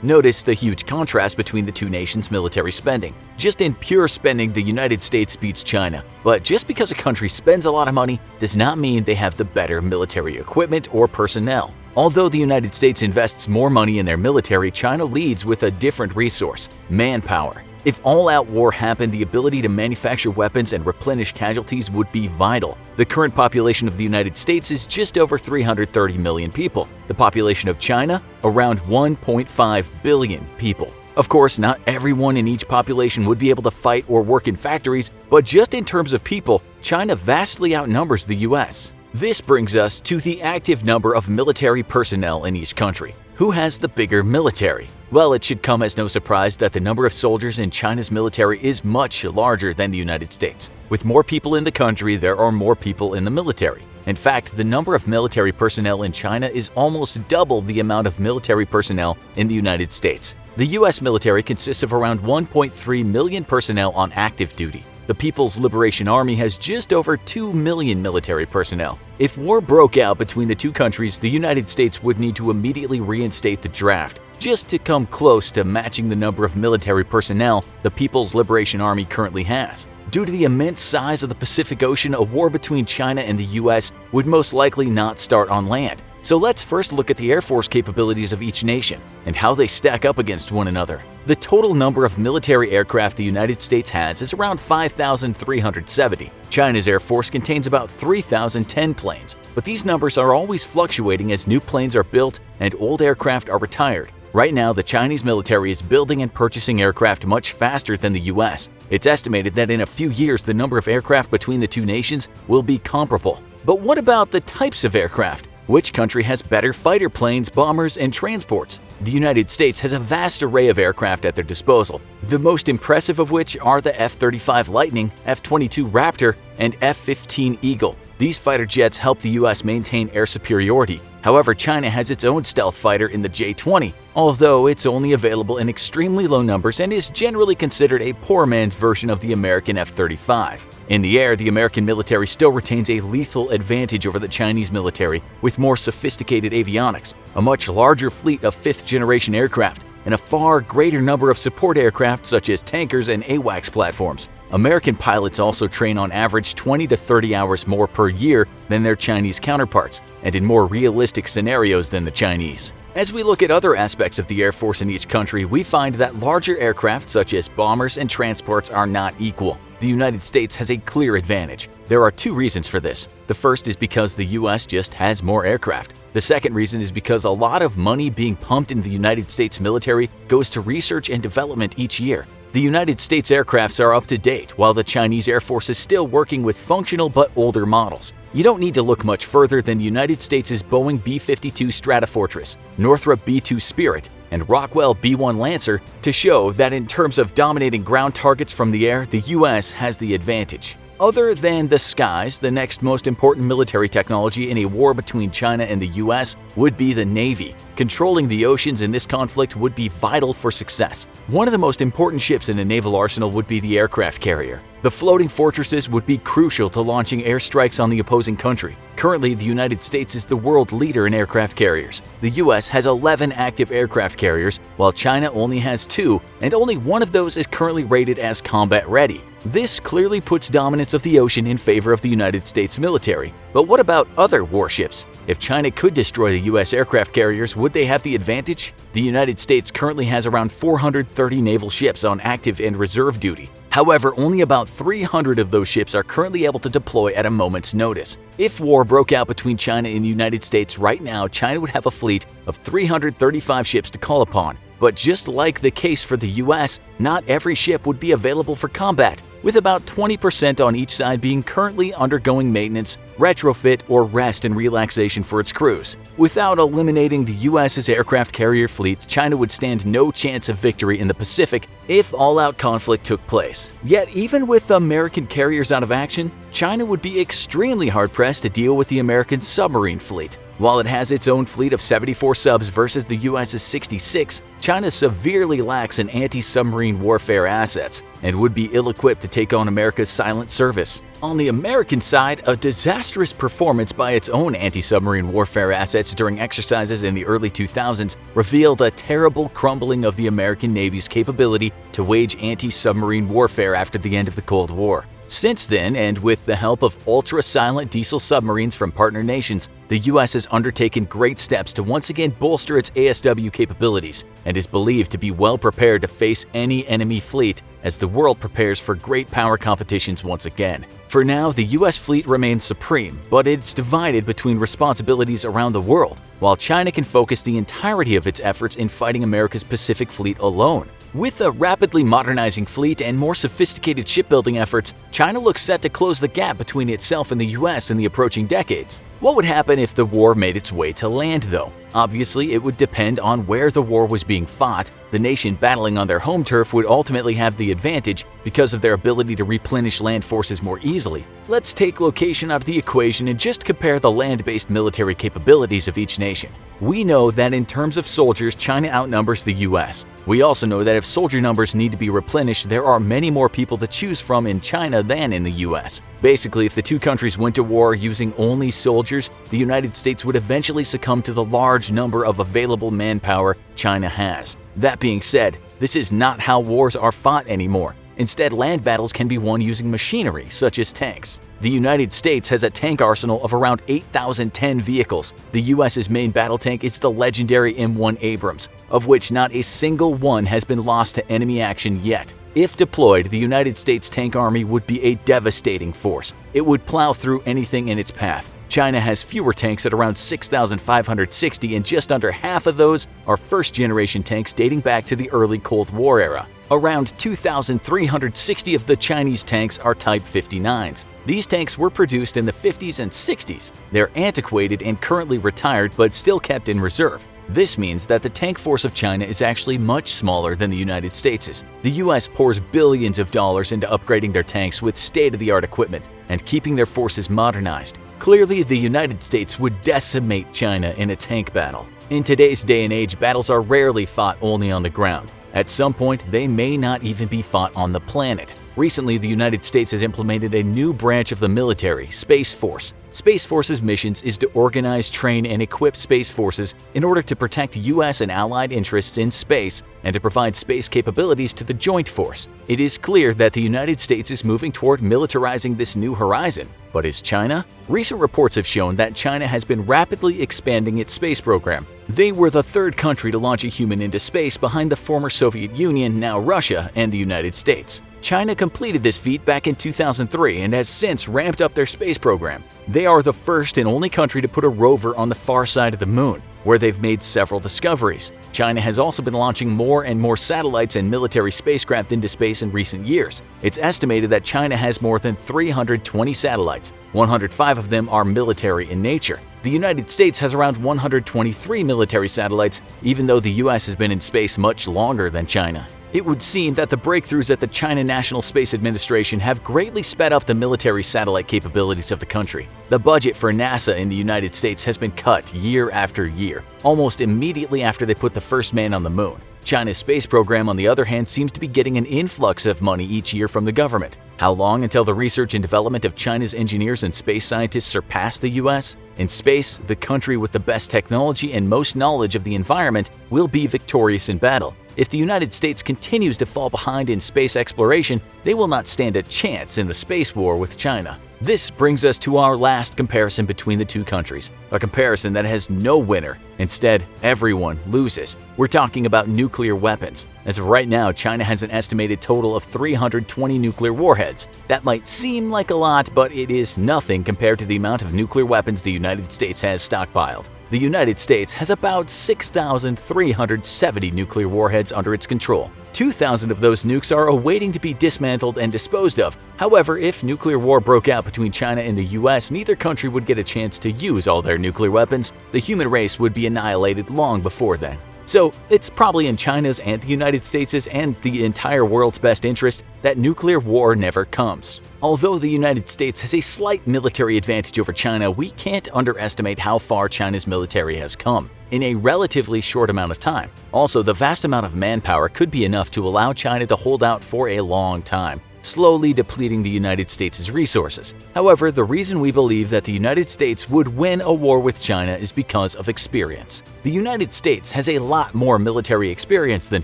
Notice the huge contrast between the two nations' military spending. Just in pure spending, the United States beats China. But just because a country spends a lot of money does not mean they have the better military equipment or personnel. Although the United States invests more money in their military, China leads with a different resource: manpower. If all-out war happened, the ability to manufacture weapons and replenish casualties would be vital. The current population of the United States is just over 330 million people. The population of China, around 1.5 billion people. Of course, not everyone in each population would be able to fight or work in factories, but just in terms of people, China vastly outnumbers the US. This brings us to the active number of military personnel in each country. Who has the bigger military? Well, it should come as no surprise that the number of soldiers in China's military is much larger than the United States. With more people in the country, there are more people in the military. In fact, the number of military personnel in China is almost double the amount of military personnel in the United States. The US military consists of around 1.3 million personnel on active duty. The People's Liberation Army has just over 2 million military personnel. If war broke out between the two countries, the United States would need to immediately reinstate the draft, just to come close to matching the number of military personnel the People's Liberation Army currently has. Due to the immense size of the Pacific Ocean, a war between China and the US would most likely not start on land. So let's first look at the Air Force capabilities of each nation and how they stack up against one another. The total number of military aircraft the United States has is around 5,370. China's Air Force contains about 3,010 planes, but these numbers are always fluctuating as new planes are built and old aircraft are retired. Right now, the Chinese military is building and purchasing aircraft much faster than the US. It's estimated that in a few years, the number of aircraft between the two nations will be comparable. But what about the types of aircraft? Which country has better fighter planes, bombers, and transports? The United States has a vast array of aircraft at their disposal, the most impressive of which are the F-35 Lightning, F-22 Raptor, and F-15 Eagle. These fighter jets help the US maintain air superiority. However, China has its own stealth fighter in the J-20, although it's only available in extremely low numbers and is generally considered a poor man's version of the American F-35. In the air, the American military still retains a lethal advantage over the Chinese military with more sophisticated avionics, a much larger fleet of fifth-generation aircraft, and a far greater number of support aircraft such as tankers and AWACS platforms. American pilots also train on average 20 to 30 hours more per year than their Chinese counterparts, and in more realistic scenarios than the Chinese. As we look at other aspects of the Air Force in each country, we find that larger aircraft such as bombers and transports are not equal. The United States has a clear advantage. There are two reasons for this. The first is because the US just has more aircraft. The second reason is because a lot of money being pumped into the United States military goes to research and development each year. The United States aircrafts are up to date, while the Chinese Air Force is still working with functional but older models. You don't need to look much further than the United States' Boeing B-52 Stratofortress, Northrop B-2 Spirit, and Rockwell B-1 Lancer to show that in terms of dominating ground targets from the air, the US has the advantage. Other than the skies, the next most important military technology in a war between China and the US would be the Navy. Controlling the oceans in this conflict would be vital for success. One of the most important ships in a naval arsenal would be the aircraft carrier. The floating fortresses would be crucial to launching airstrikes on the opposing country. Currently, the United States is the world leader in aircraft carriers. The US has 11 active aircraft carriers, while China only has 2, and only one of those is currently rated as combat ready. This clearly puts dominance of the ocean in favor of the United States military. But what about other warships? If China could destroy the US aircraft carriers, would they have the advantage? The United States currently has around 430 naval ships on active and reserve duty. However, only about 300 of those ships are currently able to deploy at a moment's notice. If war broke out between China and the United States right now, China would have a fleet of 335 ships to call upon. But just like the case for the US, not every ship would be available for combat, with about 20% on each side being currently undergoing maintenance, retrofit, or rest and relaxation for its crews. Without eliminating the US's aircraft carrier fleet, China would stand no chance of victory in the Pacific if all-out conflict took place. Yet even with American carriers out of action, China would be extremely hard-pressed to deal with the American submarine fleet. While it has its own fleet of 74 subs versus the US's 66, China severely lacks in anti-submarine warfare assets and would be ill-equipped to take on America's silent service. On the American side, a disastrous performance by its own anti-submarine warfare assets during exercises in the early 2000s revealed a terrible crumbling of the American Navy's capability to wage anti-submarine warfare after the end of the Cold War. Since then, and with the help of ultra-silent diesel submarines from partner nations, the US has undertaken great steps to once again bolster its ASW capabilities and is believed to be well prepared to face any enemy fleet as the world prepares for great power competitions once again. For now, the US fleet remains supreme, but it's divided between responsibilities around the world, while China can focus the entirety of its efforts in fighting America's Pacific Fleet alone. With a rapidly modernizing fleet and more sophisticated shipbuilding efforts, China looks set to close the gap between itself and the US in the approaching decades. What would happen if the war made its way to land, though? Obviously, it would depend on where the war was being fought. The nation battling on their home turf would ultimately have the advantage because of their ability to replenish land forces more easily. Let's take location out of the equation and just compare the land-based military capabilities of each nation. We know that in terms of soldiers, China outnumbers the US. We also know that if soldier numbers need to be replenished, there are many more people to choose from in China than in the US. Basically, if the two countries went to war using only soldiers, the United States would eventually succumb to the large number of available manpower China has. That being said, this is not how wars are fought anymore. Instead, land battles can be won using machinery, such as tanks. The United States has a tank arsenal of around 8,010 vehicles. The US's main battle tank is the legendary M1 Abrams, of which not a single one has been lost to enemy action yet. If deployed, the United States tank army would be a devastating force. It would plow through anything in its path. China has fewer tanks at around 6,560, and just under half of those are first-generation tanks dating back to the early Cold War era. Around 2,360 of the Chinese tanks are Type 59s. These tanks were produced in the 50s and 60s. They're antiquated and currently retired, but still kept in reserve. This means that the tank force of China is actually much smaller than the United States'. The US pours billions of dollars into upgrading their tanks with state-of-the-art equipment and keeping their forces modernized. Clearly, the United States would decimate China in a tank battle. In today's day and age, battles are rarely fought only on the ground. At some point, they may not even be fought on the planet. Recently, the United States has implemented a new branch of the military, Space Force. Space Force's missions is to organize, train, and equip space forces in order to protect U.S. and allied interests in space and to provide space capabilities to the Joint Force. It is clear that the United States is moving toward militarizing this new horizon. But is China? Recent reports have shown that China has been rapidly expanding its space program. They were the third country to launch a human into space behind the former Soviet Union, now Russia, and the United States. China completed this feat back in 2003 and has since ramped up their space program. They are the first and only country to put a rover on the far side of the moon, where they've made several discoveries. China has also been launching more and more satellites and military spacecraft into space in recent years. It's estimated that China has more than 320 satellites. 105 of them are military in nature. The United States has around 123 military satellites, even though the US has been in space much longer than China. It would seem that the breakthroughs at the China National Space Administration have greatly sped up the military satellite capabilities of the country. The budget for NASA in the United States has been cut year after year, almost immediately after they put the first man on the moon. China's space program, on the other hand, seems to be getting an influx of money each year from the government. How long until the research and development of China's engineers and space scientists surpass the US? In space, the country with the best technology and most knowledge of the environment will be victorious in battle. If the United States continues to fall behind in space exploration, they will not stand a chance in a space war with China. This brings us to our last comparison between the two countries, a comparison that has no winner. Instead, everyone loses. We're talking about nuclear weapons. As of right now, China has an estimated total of 320 nuclear warheads. That might seem like a lot, but it is nothing compared to the amount of nuclear weapons the United States has stockpiled. The United States has about 6,370 nuclear warheads under its control. 2,000 of those nukes are awaiting to be dismantled and disposed of. However, if nuclear war broke out between China and the US, neither country would get a chance to use all their nuclear weapons. The human race would be annihilated long before then. So, it's probably in China's and the United States' and the entire world's best interest that nuclear war never comes. Although the United States has a slight military advantage over China, we can't underestimate how far China's military has come in a relatively short amount of time. Also, the vast amount of manpower could be enough to allow China to hold out for a long time, slowly depleting the United States' resources. However, the reason we believe that the United States would win a war with China is because of experience. The United States has a lot more military experience than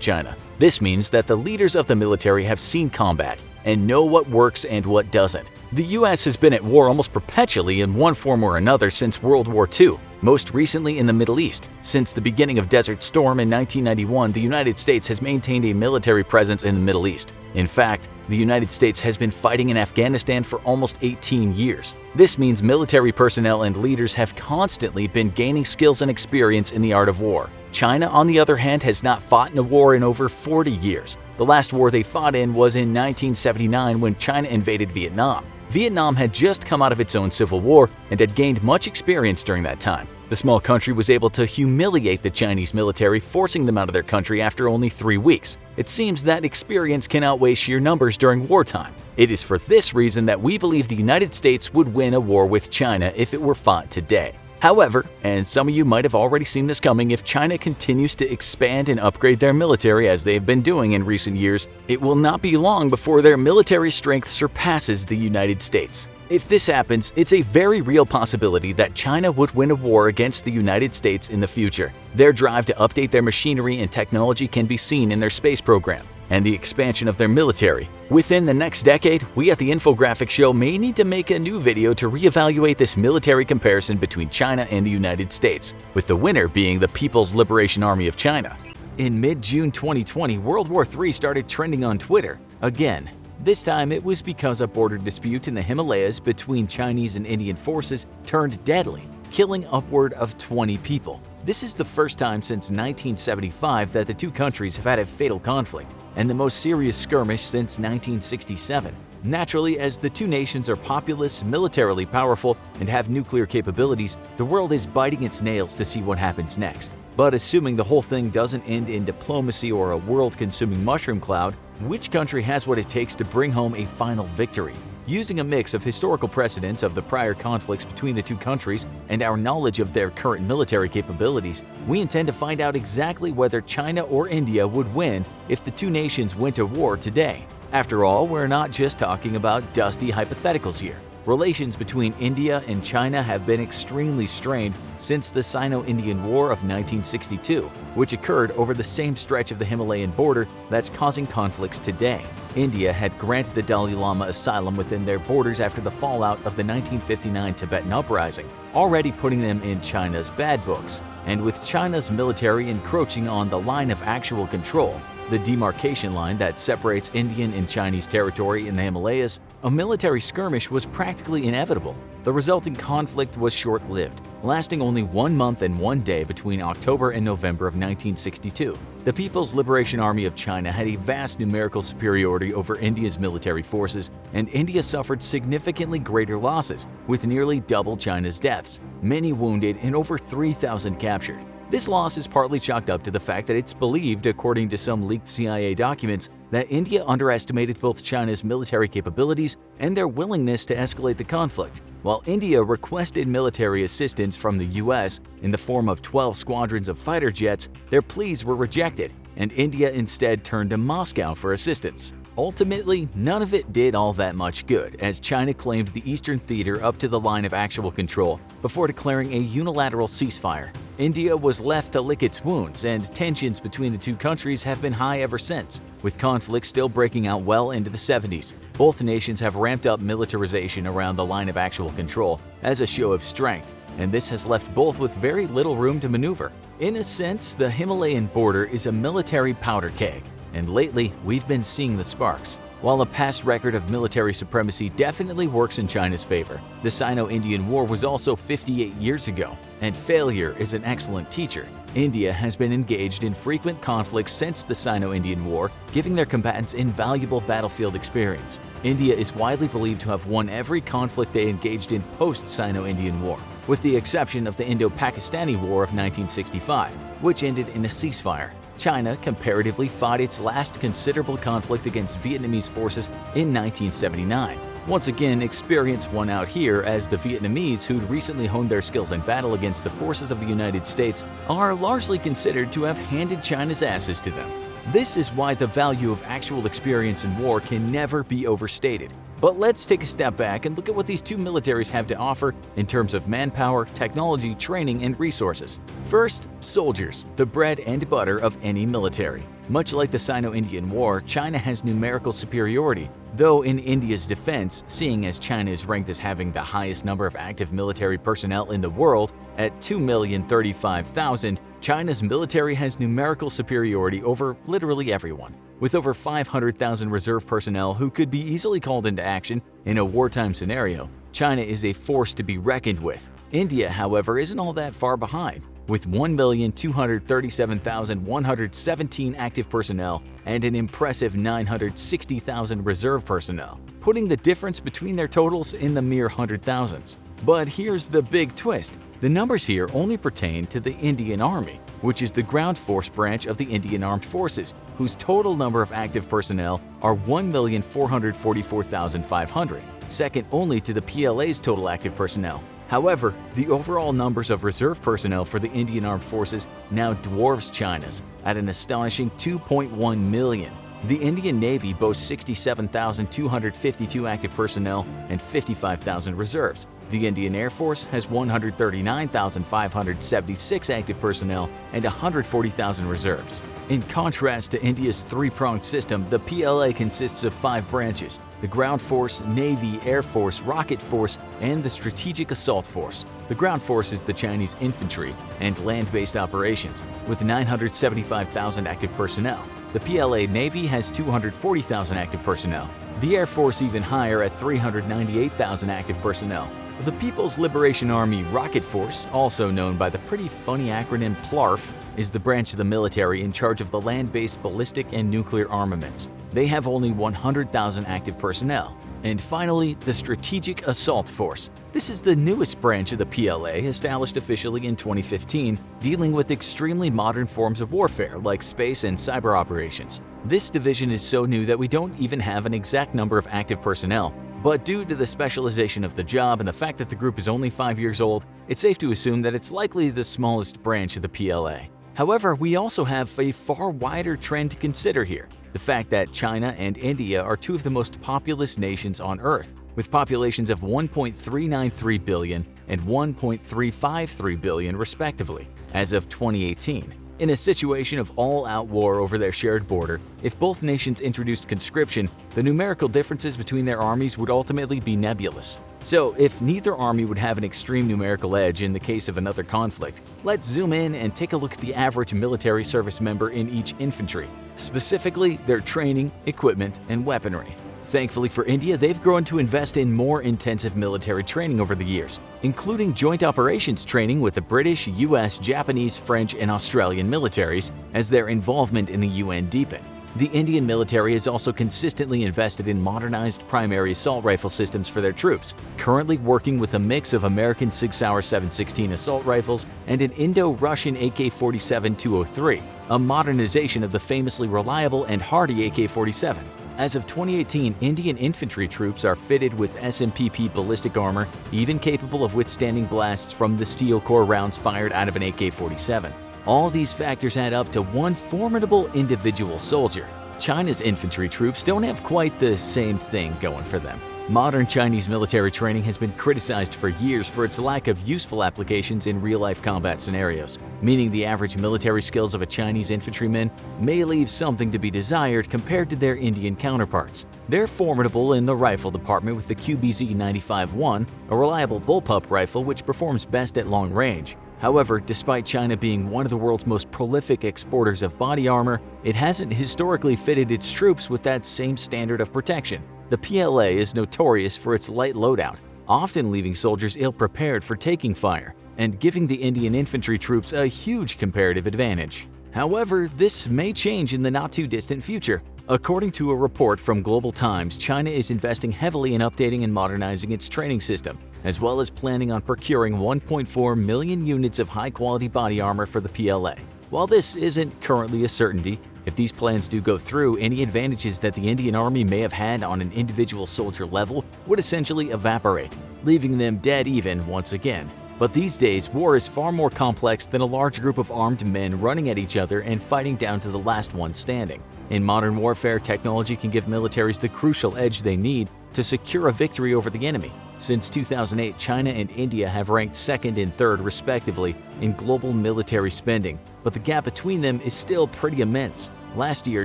China. This means that the leaders of the military have seen combat and know what works and what doesn't. The US has been at war almost perpetually in one form or another since World War II, most recently in the Middle East. Since the beginning of Desert Storm in 1991, the United States has maintained a military presence in the Middle East. In fact, the United States has been fighting in Afghanistan for almost 18 years. This means military personnel and leaders have constantly been gaining skills and experience in the art of war. China, on the other hand, has not fought in a war in over 40 years. The last war they fought in was in 1979 when China invaded Vietnam. Vietnam had just come out of its own civil war and had gained much experience during that time. The small country was able to humiliate the Chinese military, forcing them out of their country after only 3 weeks. It seems that experience can outweigh sheer numbers during wartime. It is for this reason that we believe the United States would win a war with China if it were fought today. However, and some of you might have already seen this coming, if China continues to expand and upgrade their military as they have been doing in recent years, it will not be long before their military strength surpasses the United States. If this happens, it's a very real possibility that China would win a war against the United States in the future. Their drive to update their machinery and technology can be seen in their space program and the expansion of their military. Within the next decade, we at the Infographics Show may need to make a new video to reevaluate this military comparison between China and the United States, with the winner being the People's Liberation Army of China. In mid-June 2020, World War III started trending on Twitter again. This time it was because a border dispute in the Himalayas between Chinese and Indian forces turned deadly, killing upward of 20 people. This is the first time since 1975 that the two countries have had a fatal conflict, and the most serious skirmish since 1967. Naturally, as the two nations are populous, militarily powerful, and have nuclear capabilities, the world is biting its nails to see what happens next. But assuming the whole thing doesn't end in diplomacy or a world-consuming mushroom cloud, which country has what it takes to bring home a final victory? Using a mix of historical precedents of the prior conflicts between the two countries and our knowledge of their current military capabilities, we intend to find out exactly whether China or India would win if the two nations went to war today. After all, we're not just talking about dusty hypotheticals here. Relations between India and China have been extremely strained since the Sino-Indian War of 1962, which occurred over the same stretch of the Himalayan border that's causing conflicts today. India had granted the Dalai Lama asylum within their borders after the fallout of the 1959 Tibetan Uprising, already putting them in China's bad books. And with China's military encroaching on the line of actual control, the demarcation line that separates Indian and Chinese territory in the Himalayas, a military skirmish was practically inevitable. The resulting conflict was short-lived, lasting only 1 month and 1 day between October and November of 1962. The People's Liberation Army of China had a vast numerical superiority over India's military forces, and India suffered significantly greater losses, with nearly double China's deaths, many wounded and over 3,000 captured. This loss is partly chalked up to the fact that it's believed, according to some leaked CIA documents, that India underestimated both China's military capabilities and their willingness to escalate the conflict. While India requested military assistance from the US in the form of 12 squadrons of fighter jets, their pleas were rejected, and India instead turned to Moscow for assistance. Ultimately, none of it did all that much good, as China claimed the eastern theater up to the line of actual control before declaring a unilateral ceasefire. India was left to lick its wounds, and tensions between the two countries have been high ever since, with conflicts still breaking out well into the 70s. Both nations have ramped up militarization around the line of actual control as a show of strength, and this has left both with very little room to maneuver. In a sense, the Himalayan border is a military powder keg, and lately we've been seeing the sparks. While a past record of military supremacy definitely works in China's favor, the Sino-Indian War was also 58 years ago, and failure is an excellent teacher. India has been engaged in frequent conflicts since the Sino-Indian War, giving their combatants invaluable battlefield experience. India is widely believed to have won every conflict they engaged in post-Sino-Indian War, with the exception of the Indo-Pakistani War of 1965, which ended in a ceasefire. China comparatively fought its last considerable conflict against Vietnamese forces in 1979. Once again, experience won out here, as the Vietnamese, who'd recently honed their skills in battle against the forces of the United States, are largely considered to have handed China's asses to them. This is why the value of actual experience in war can never be overstated. But let's take a step back and look at what these two militaries have to offer in terms of manpower, technology, training, and resources. First, soldiers, the bread and butter of any military. Much like the Sino-Indian War, China has numerical superiority, though in India's defense, seeing as China is ranked as having the highest number of active military personnel in the world at 2,035,000, China's military has numerical superiority over literally everyone. With over 500,000 reserve personnel who could be easily called into action in a wartime scenario, China is a force to be reckoned with. India, however, isn't all that far behind, with 1,237,117 active personnel and an impressive 960,000 reserve personnel, putting the difference between their totals in the mere hundred thousands. But here's the big twist. The numbers here only pertain to the Indian Army, which is the ground force branch of the Indian Armed Forces, whose total number of active personnel are 1,444,500, second only to the PLA's total active personnel. However, the overall numbers of reserve personnel for the Indian Armed Forces now dwarfs China's at an astonishing 2.1 million. The Indian Navy boasts 67,252 active personnel and 55,000 reserves. The Indian Air Force has 139,576 active personnel and 140,000 reserves. In contrast to India's three-pronged system, the PLA consists of 5 branches: the Ground Force, Navy, Air Force, Rocket Force, and the Strategic Assault Force. The Ground Force is the Chinese infantry and land-based operations, with 975,000 active personnel. The PLA Navy has 240,000 active personnel. The Air Force even higher at 398,000 active personnel. The People's Liberation Army Rocket Force, also known by the pretty funny acronym PLARF, is the branch of the military in charge of the land-based ballistic and nuclear armaments. They have only 100,000 active personnel. And finally, the Strategic Assault Force. This is the newest branch of the PLA, established officially in 2015, dealing with extremely modern forms of warfare like space and cyber operations. This division is so new that we don't even have an exact number of active personnel, But due to the specialization of the job and the fact that the group is only 5 years old, it's safe to assume that it's likely the smallest branch of the PLA. However, we also have a far wider trend to consider here: the fact that China and India are two of the most populous nations on Earth, with populations of 1.393 billion and 1.353 billion respectively, as of 2018. In a situation of all-out war over their shared border, if both nations introduced conscription, the numerical differences between their armies would ultimately be nebulous. So, if neither army would have an extreme numerical edge in the case of another conflict, let's zoom in and take a look at the average military service member in each infantry, specifically their training, equipment, and weaponry. Thankfully for India, they've grown to invest in more intensive military training over the years, including joint operations training with the British, US, Japanese, French, and Australian militaries as their involvement in the UN deepened. The Indian military has also consistently invested in modernized primary assault rifle systems for their troops, currently working with a mix of American Sig Sauer 716 assault rifles and an Indo-Russian AK-47-203, a modernization of the famously reliable and hardy AK-47. As of 2018, Indian infantry troops are fitted with SMPP ballistic armor, even capable of withstanding blasts from the steel core rounds fired out of an AK-47. All these factors add up to one formidable individual soldier. China's infantry troops don't have quite the same thing going for them. Modern Chinese military training has been criticized for years for its lack of useful applications in real-life combat scenarios, meaning the average military skills of a Chinese infantryman may leave something to be desired compared to their Indian counterparts. They're formidable in the rifle department with the QBZ-95-1, a reliable bullpup rifle which performs best at long range. However, despite China being one of the world's most prolific exporters of body armor, it hasn't historically fitted its troops with that same standard of protection. The PLA is notorious for its light loadout, often leaving soldiers ill-prepared for taking fire, and giving the Indian infantry troops a huge comparative advantage. However, this may change in the not-too-distant future. According to a report from Global Times, China is investing heavily in updating and modernizing its training system, as well as planning on procuring 1.4 million units of high-quality body armor for the PLA. While this isn't currently a certainty, if these plans do go through, any advantages that the Indian Army may have had on an individual soldier level would essentially evaporate, leaving them dead even once again. But these days, war is far more complex than a large group of armed men running at each other and fighting down to the last one standing. In modern warfare, technology can give militaries the crucial edge they need to secure a victory over the enemy. Since 2008, China and India have ranked second and third respectively in global military spending, but the gap between them is still pretty immense. Last year,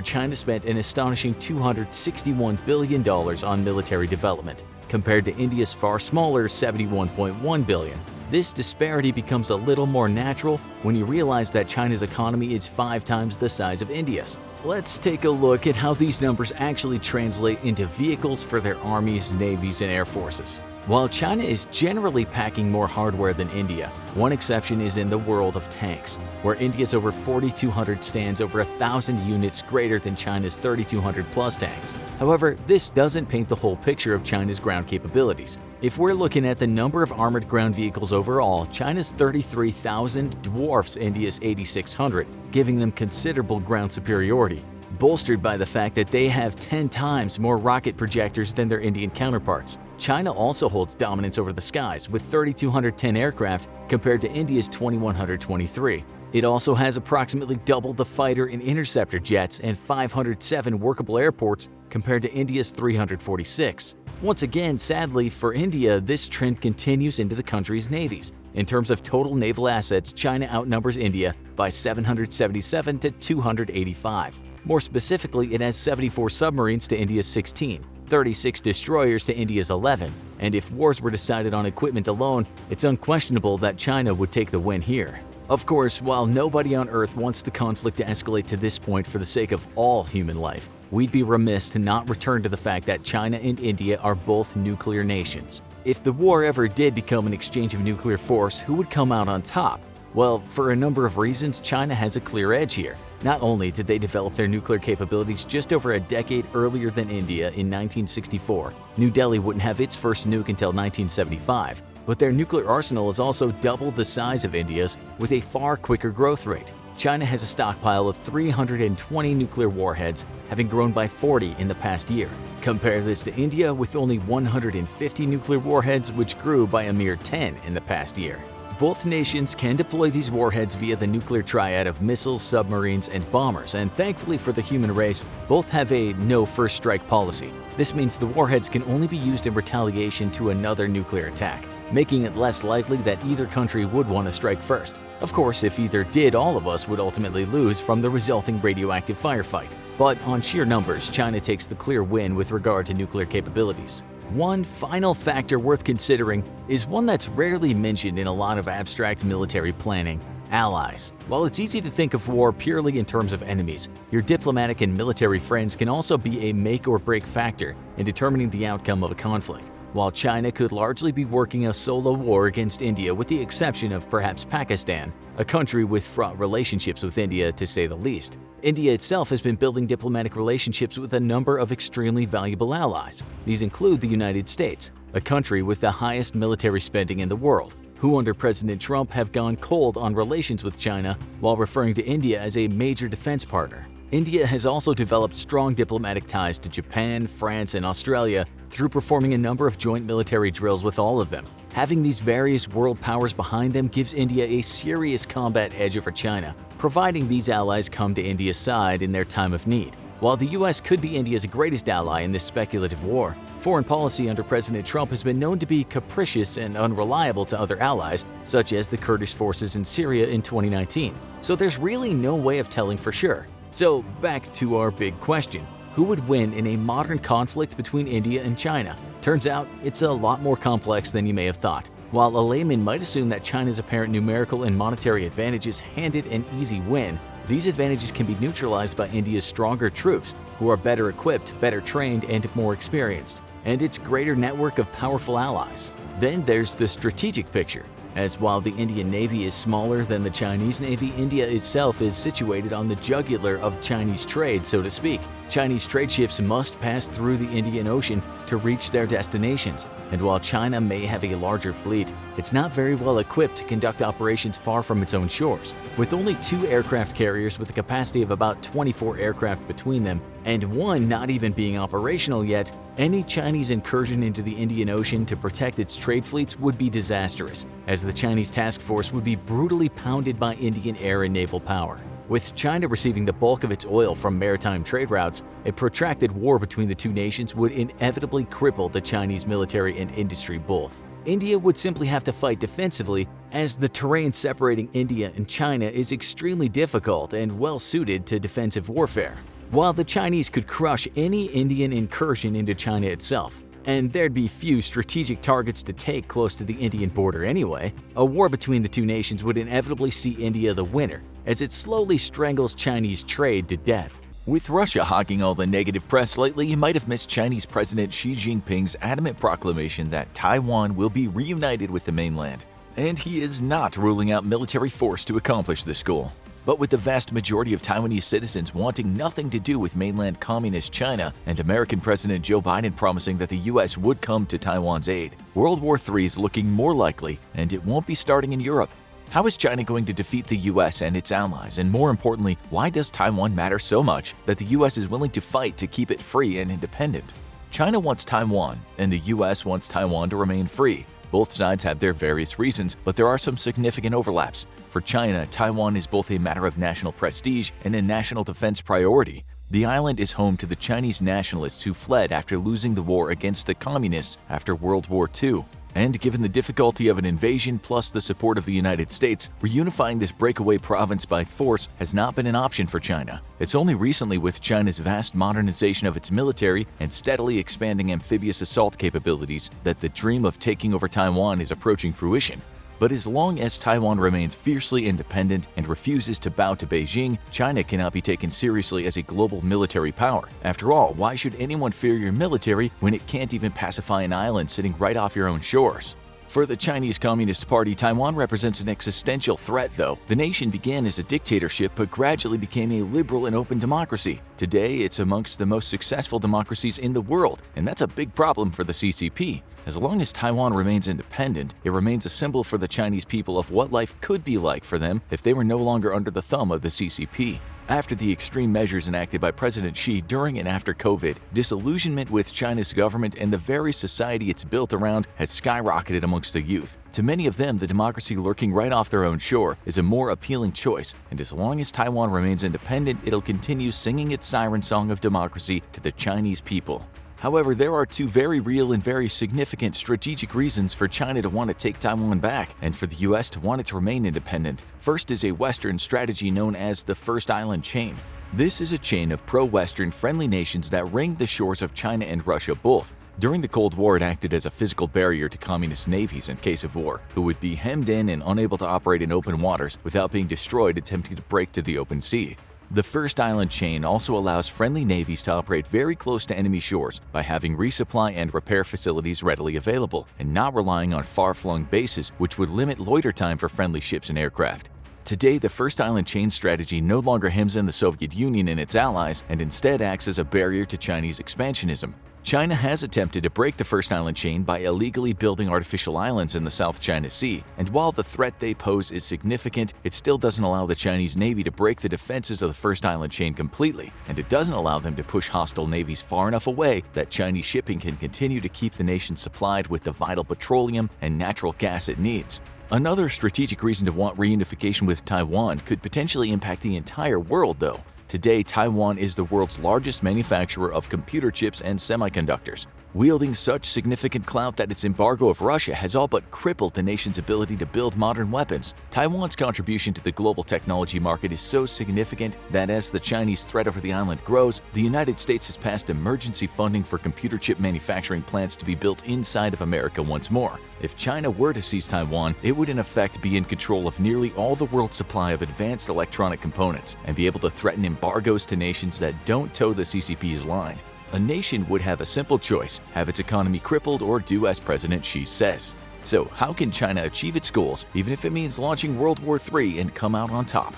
China spent an astonishing $261 billion on military development, compared to India's far smaller $71.1 billion. This disparity becomes a little more natural when you realize that China's economy is 5 times the size of India's. Let's take a look at how these numbers actually translate into vehicles for their armies, navies, and air forces. While China is generally packing more hardware than India, one exception is in the world of tanks, where India's over 4,200 stands over 1,000 units greater than China's 3,200 plus tanks. However, this doesn't paint the whole picture of China's ground capabilities. If we're looking at the number of armored ground vehicles overall, China's 33,000 dwarfs India's 8,600, giving them considerable ground superiority, bolstered by the fact that they have 10 times more rocket projectors than their Indian counterparts. China also holds dominance over the skies with 3,210 aircraft compared to India's 2,123. It also has approximately double the fighter and interceptor jets and 507 workable airports compared to India's 346. Once again, sadly for India, this trend continues into the country's navies. In terms of total naval assets, China outnumbers India by 777 to 285. More specifically, it has 74 submarines to India's 16. 36 destroyers to India's 11, and if wars were decided on equipment alone, it's unquestionable that China would take the win here. Of course, while nobody on Earth wants the conflict to escalate to this point for the sake of all human life, we'd be remiss to not return to the fact that China and India are both nuclear nations. If the war ever did become an exchange of nuclear force, who would come out on top? Well, for a number of reasons, China has a clear edge here. Not only did they develop their nuclear capabilities just over a decade earlier than India in 1964, New Delhi wouldn't have its first nuke until 1975, but their nuclear arsenal is also double the size of India's with a far quicker growth rate. China has a stockpile of 320 nuclear warheads, having grown by 40 in the past year. Compare this to India with only 150 nuclear warheads, which grew by a mere 10 in the past year. Both nations can deploy these warheads via the nuclear triad of missiles, submarines, and bombers, and thankfully for the human race, both have a no first strike policy. This means the warheads can only be used in retaliation to another nuclear attack, making it less likely that either country would want to strike first. Of course, if either did, all of us would ultimately lose from the resulting radioactive firefight. But on sheer numbers, China takes the clear win with regard to nuclear capabilities. One final factor worth considering is one that's rarely mentioned in a lot of abstract military planning: allies. While it's easy to think of war purely in terms of enemies, your diplomatic and military friends can also be a make or break factor in determining the outcome of a conflict. While China could largely be working a solo war against India with the exception of perhaps Pakistan, a country with fraught relationships with India to say the least, India itself has been building diplomatic relationships with a number of extremely valuable allies. These include the United States, a country with the highest military spending in the world, who under President Trump have gone cold on relations with China while referring to India as a major defense partner. India has also developed strong diplomatic ties to Japan, France, and Australia through performing a number of joint military drills with all of them. Having these various world powers behind them gives India a serious combat edge over China, providing these allies come to India's side in their time of need. While the US could be India's greatest ally in this speculative war, foreign policy under President Trump has been known to be capricious and unreliable to other allies, such as the Kurdish forces in Syria in 2019. So there's really no way of telling for sure. So back to our big question: who would win in a modern conflict between India and China? Turns out it's a lot more complex than you may have thought. While a layman might assume that China's apparent numerical and monetary advantages hand it an easy win, these advantages can be neutralized by India's stronger troops, who are better equipped, better trained, and more experienced, and its greater network of powerful allies. Then there's the strategic picture. As while the Indian Navy is smaller than the Chinese Navy, India itself is situated on the jugular of Chinese trade, so to speak. Chinese trade ships must pass through the Indian Ocean to reach their destinations, and while China may have a larger fleet, it's not very well equipped to conduct operations far from its own shores. With only 2 aircraft carriers with a capacity of about 24 aircraft between them, and one not even being operational yet, any Chinese incursion into the Indian Ocean to protect its trade fleets would be disastrous, as the Chinese task force would be brutally pounded by Indian air and naval power. With China receiving the bulk of its oil from maritime trade routes, a protracted war between the two nations would inevitably cripple the Chinese military and industry both. India would simply have to fight defensively, as the terrain separating India and China is extremely difficult and well suited to defensive warfare. While the Chinese could crush any Indian incursion into China itself, and there'd be few strategic targets to take close to the Indian border anyway, a war between the two nations would inevitably see India the winner, as it slowly strangles Chinese trade to death. With Russia hogging all the negative press lately, you might have missed Chinese President Xi Jinping's adamant proclamation that Taiwan will be reunited with the mainland. And he is not ruling out military force to accomplish this goal. But with the vast majority of Taiwanese citizens wanting nothing to do with mainland communist China and American President Joe Biden promising that the US would come to Taiwan's aid, World War III is looking more likely, and it won't be starting in Europe. How is China going to defeat the US and its allies? And more importantly, why does Taiwan matter so much that the US is willing to fight to keep it free and independent? China wants Taiwan, and the US wants Taiwan to remain free. Both sides have their various reasons, but there are some significant overlaps. For China, Taiwan is both a matter of national prestige and a national defense priority. The island is home to the Chinese nationalists who fled after losing the war against the communists after World War II. And given the difficulty of an invasion plus the support of the United States, reunifying this breakaway province by force has not been an option for China. It's only recently, with China's vast modernization of its military and steadily expanding amphibious assault capabilities, that the dream of taking over Taiwan is approaching fruition. But as long as Taiwan remains fiercely independent and refuses to bow to Beijing, China cannot be taken seriously as a global military power. After all, why should anyone fear your military when it can't even pacify an island sitting right off your own shores? For the Chinese Communist Party, Taiwan represents an existential threat, though. The nation began as a dictatorship but gradually became a liberal and open democracy. Today, it's amongst the most successful democracies in the world, and that's a big problem for the CCP. As long as Taiwan remains independent, it remains a symbol for the Chinese people of what life could be like for them if they were no longer under the thumb of the CCP.
After the extreme measures enacted by President Xi during and after COVID, disillusionment with China's government and the very society it's built around has skyrocketed amongst the youth. To many of them, the democracy lurking right off their own shore is a more appealing choice, and as long as Taiwan remains independent, it'll continue singing its siren song of democracy to the Chinese people. However, there are two very real and very significant strategic reasons for China to want to take Taiwan back and for the US to want it to remain independent. First is a Western strategy known as the First Island Chain. This is a chain of pro-Western friendly nations that ring the shores of China and Russia both. During the Cold War, it acted as a physical barrier to communist navies in case of war, who would be hemmed in and unable to operate in open waters without being destroyed attempting to break to the open sea. The First Island Chain also allows friendly navies to operate very close to enemy shores by having resupply and repair facilities readily available and not relying on far-flung bases, which would limit loiter time for friendly ships and aircraft. Today, the First Island Chain strategy no longer hems in the Soviet Union and its allies and instead acts as a barrier to Chinese expansionism. China has attempted to break the First Island Chain by illegally building artificial islands in the South China Sea, and while the threat they pose is significant, it still doesn't allow the Chinese Navy to break the defenses of the First Island Chain completely, and it doesn't allow them to push hostile navies far enough away that Chinese shipping can continue to keep the nation supplied with the vital petroleum and natural gas it needs. Another strategic reason to want reunification with Taiwan could potentially impact the entire world, though. Today, Taiwan is the world's largest manufacturer of computer chips and semiconductors, wielding such significant clout that its embargo of Russia has all but crippled the nation's ability to build modern weapons. Taiwan's contribution to the global technology market is so significant that as the Chinese threat over the island grows, the United States has passed emergency funding for computer chip manufacturing plants to be built inside of America once more. If China were to seize Taiwan, it would in effect be in control of nearly all the world's supply of advanced electronic components and be able to threaten embargoes to nations that don't toe the CCP's line. A nation would have a simple choice: have its economy crippled or do as President Xi says. So how can China achieve its goals, even if it means launching World War III, and come out on top?